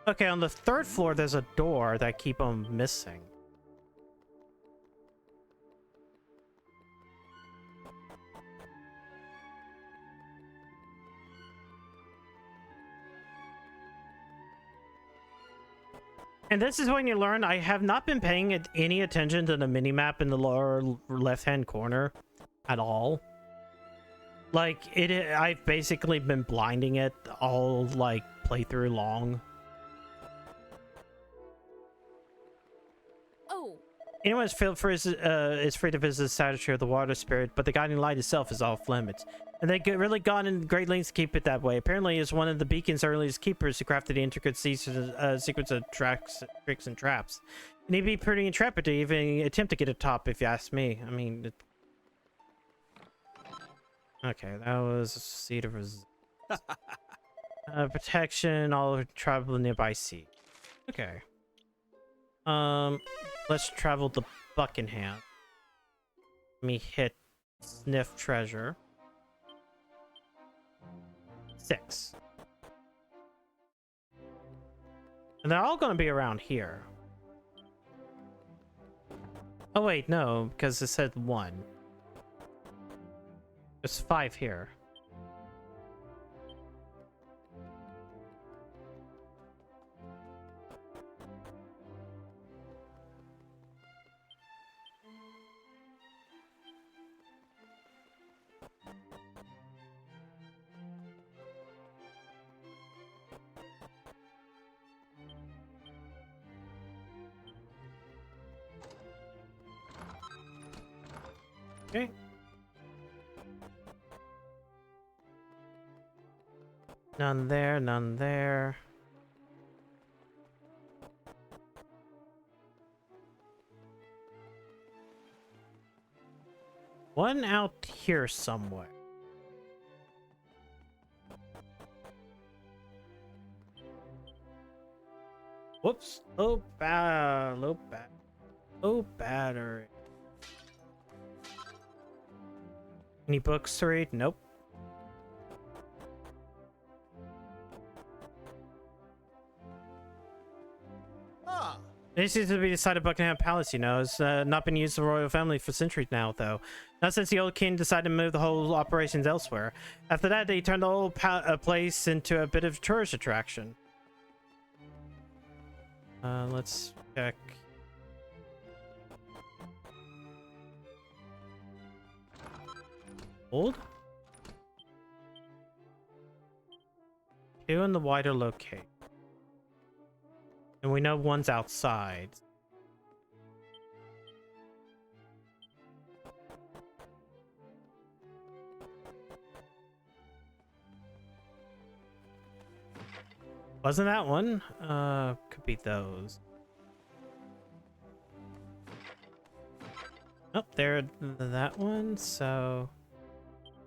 Okay, on the 3rd floor, there's a door that I keep on missing. And this is when you learn I have not been paying any attention to the minimap in the lower left-hand corner at all. Like, I've basically been blinding it all, like, playthrough long. Oh. Anyone is free to visit the statue of the water spirit, but the guiding light itself is off limits. And they really gone in great lengths to keep it that way. Apparently, it's one of the beacon's earliest keepers who crafted the intricate sequence of tricks and traps. And he'd be pretty intrepid to even attempt to get atop, if you ask me. I mean... Okay, that was a seat of resistance. Protection, all of travel nearby sea. Okay. Let's travel to Buckingham. Let me hit sniff treasure. 6. And they're all going to be around here. Oh wait, no, because it said 1. There's 5 here. Okay. None there, none there. One out here somewhere. Whoops. Low battery. Any books to read? Nope. Ah. This seems to be the site of Buckingham Palace, you know. It's not been used by the royal family for centuries now, though. Not since the old king decided to move the whole operations elsewhere. After that, they turned the whole place into a bit of a tourist attraction. Let's check. Hold. 2 in the wider locate. And we know one's outside. Wasn't that one? Could be those. Oh, there, that one. So,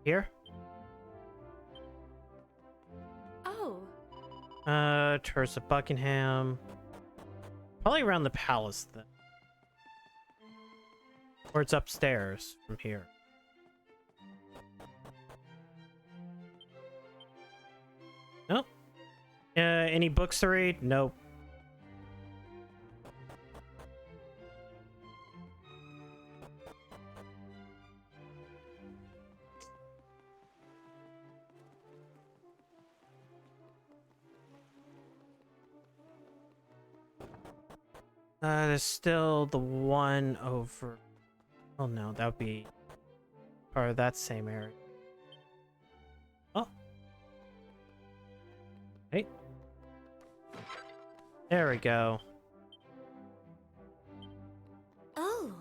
here. Oh. Towards the Buckingham. Probably around the palace then. Or it's upstairs from here. Nope. Any books to read? Nope. There's still the one over... Oh no, that would be part of that same area. Oh. Hey. There we go. Oh.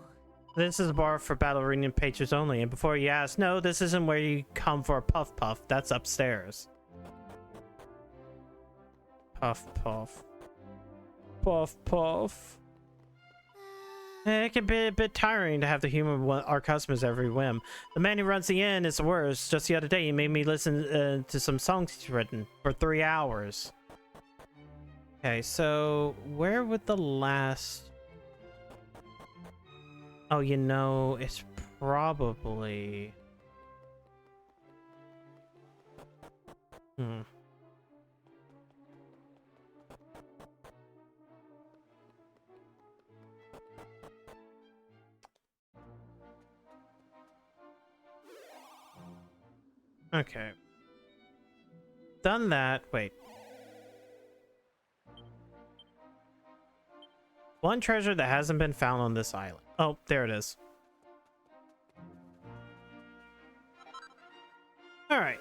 This is a bar for battle arena patrons only, and before you ask, no, this isn't where you come for a puff puff. That's upstairs. Puff puff. Puff puff. It can be a bit tiring to have to humor our customers every whim. The man who runs the inn is the worst. Just the other day, he made me listen to some songs he's written for 3 hours. Okay, so where would the last... Oh, you know, it's probably... Okay. Done that. Wait. One treasure that hasn't been found on this island. Oh, there it is. All right.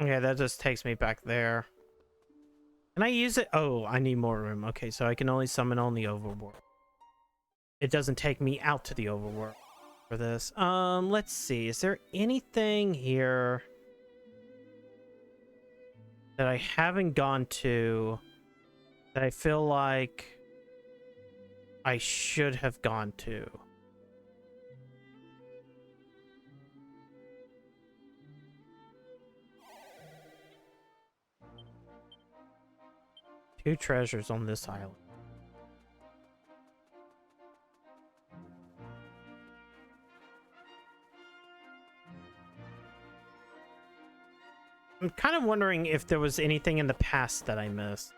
Okay, that just takes me back there. Can I use it? Oh, I need more room. Okay, so I can only summon on the overworld. It doesn't take me out to the overworld for this. Let's see. Is there anything here that I haven't gone to that I feel like I should have gone to? Two treasures on this island. I'm kind of wondering if there was anything in the past that I missed.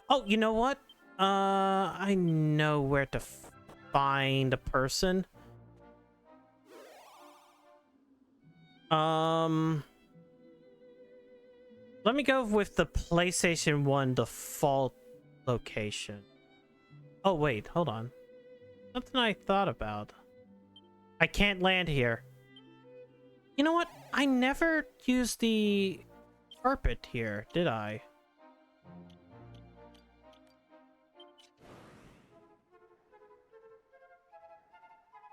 Oh, you know what? I know where to find a person. Let me go with the PlayStation 1 default location. Oh, wait, hold on. Something I thought about. I can't land here. You know what? I never used the carpet here, did I?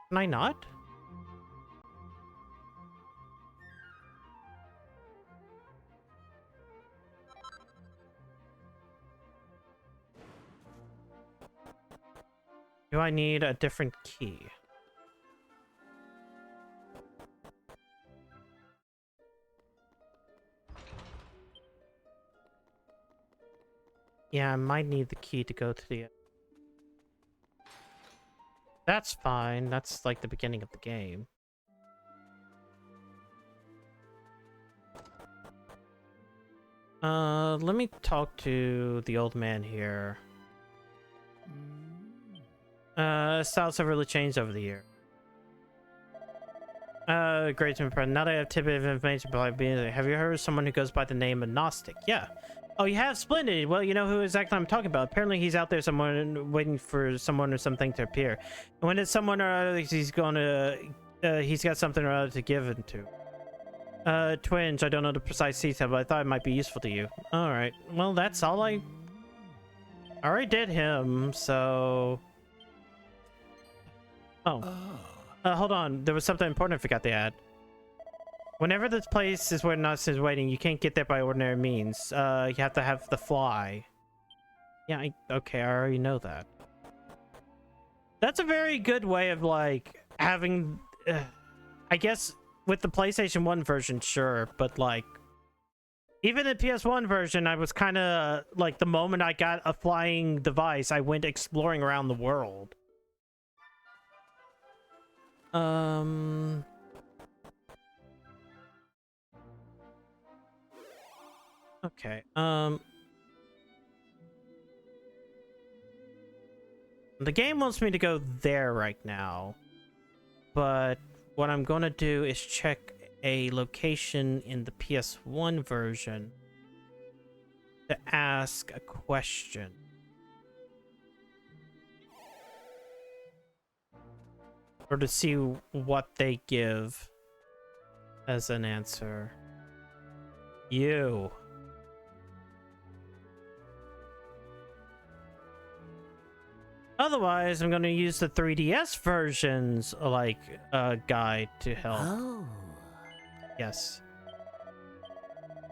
Can I not? Do I need a different key? Yeah, I might need the key to go to the... That's fine. That's like the beginning of the game. Let me talk to the old man here. Styles have really changed over the year. Great to impress. Now that I have tidbit of information about being, have you heard of someone who goes by the name of Gnostic? Yeah. Oh, you have? Splendid. Well, you know who exactly I'm talking about. Apparently he's out there somewhere waiting for someone or something to appear. And when it's someone or other, he's gonna, he's got something or other to give it to. Twinge, I don't know the precise detail, but I thought it might be useful to you. Alright. Well, that's all I already did him, so... Oh. Hold on. There was something important I forgot to add. Whenever this place is where Nus is waiting, you can't get there by ordinary means. You have to have the fly. Yeah, okay, I already know that. That's a very good way of, like, having... I guess with the PlayStation 1 version, sure, but, like... Even the PS1 version, I was kind of... Like, the moment I got a flying device, I went exploring around the world. Okay, the game wants me to go there right now, but what I'm gonna do is check a location in the PS1 version to ask a question. Or to see what they give as an answer. You. Otherwise, I'm going to use the 3DS version's, like, guide to help. Oh. Yes.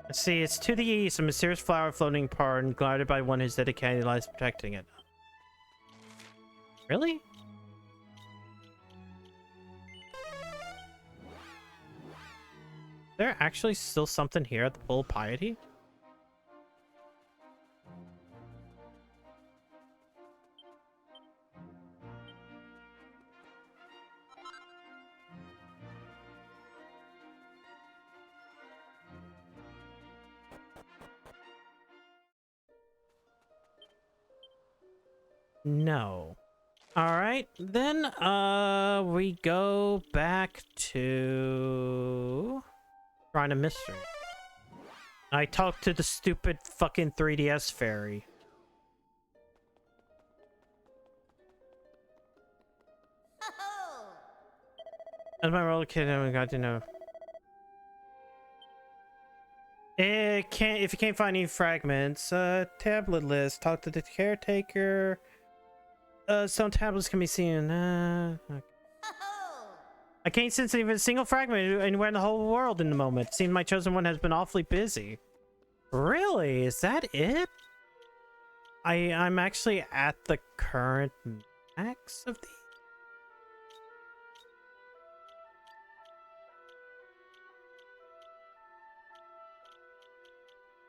Let's see, it's to the east, a mysterious flower floating apart and guarded by one whose dedicated lies protecting it. Really? Is there actually still something here at the Pool of Piety? No. Alright, then we go back to Shrine of Mystery. I talked to the stupid fucking 3DS fairy. As my roller kid, I got to know. It can't. If you can't find any fragments, tablet list. Talk to the caretaker. Some tablets can be seen. Okay. I can't sense even a single fragment anywhere in the whole world in the moment. Seems my chosen one has been awfully busy. Really? Is that it? I'm actually at the current max of these.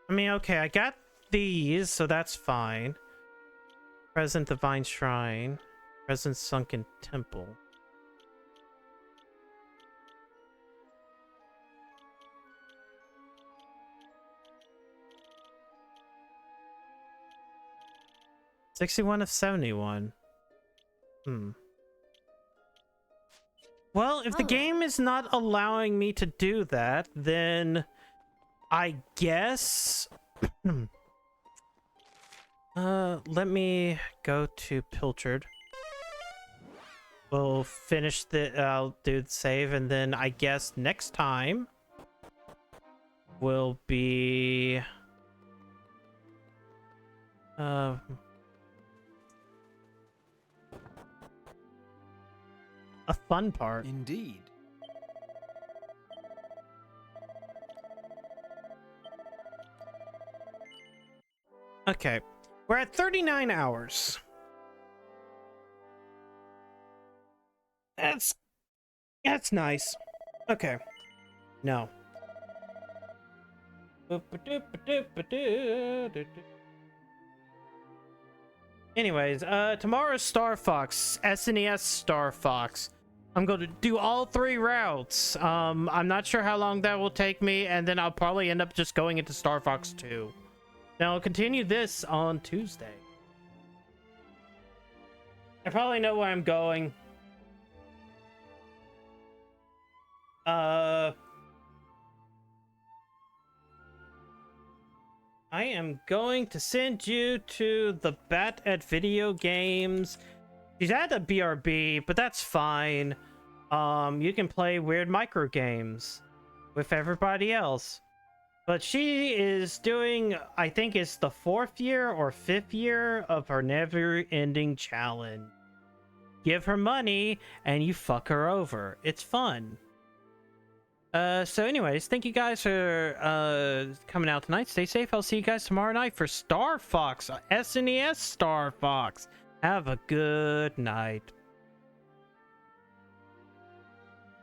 I mean, okay, I got these, so that's fine. Present Divine Shrine. Present Sunken Temple. $61 of 71. Well, if the game is not allowing me to do that, then I guess let me go to Pilchard. We'll finish I'll do the save, and then I guess next time will be a fun part. Indeed. Okay, we're at 39 hours. That's nice. Okay. No. Anyways, tomorrow's Star Fox, SNES Star Fox. I'm going to do all 3 routes. I'm not sure how long that will take me, and then I'll probably end up just going into Star Fox 2. Now I'll continue this on Tuesday. I probably know where I'm going. I am going to send you to the Bat at Video Games. She's at a BRB, but that's fine. You can play weird micro games with everybody else. But she is doing, I think it's the 4th year or 5th year of her never-ending challenge. Give her money and you fuck her over. It's fun. So anyways, thank you guys for coming out tonight. Stay safe. I'll see you guys tomorrow night for Star Fox, SNES Star Fox. Have a good night.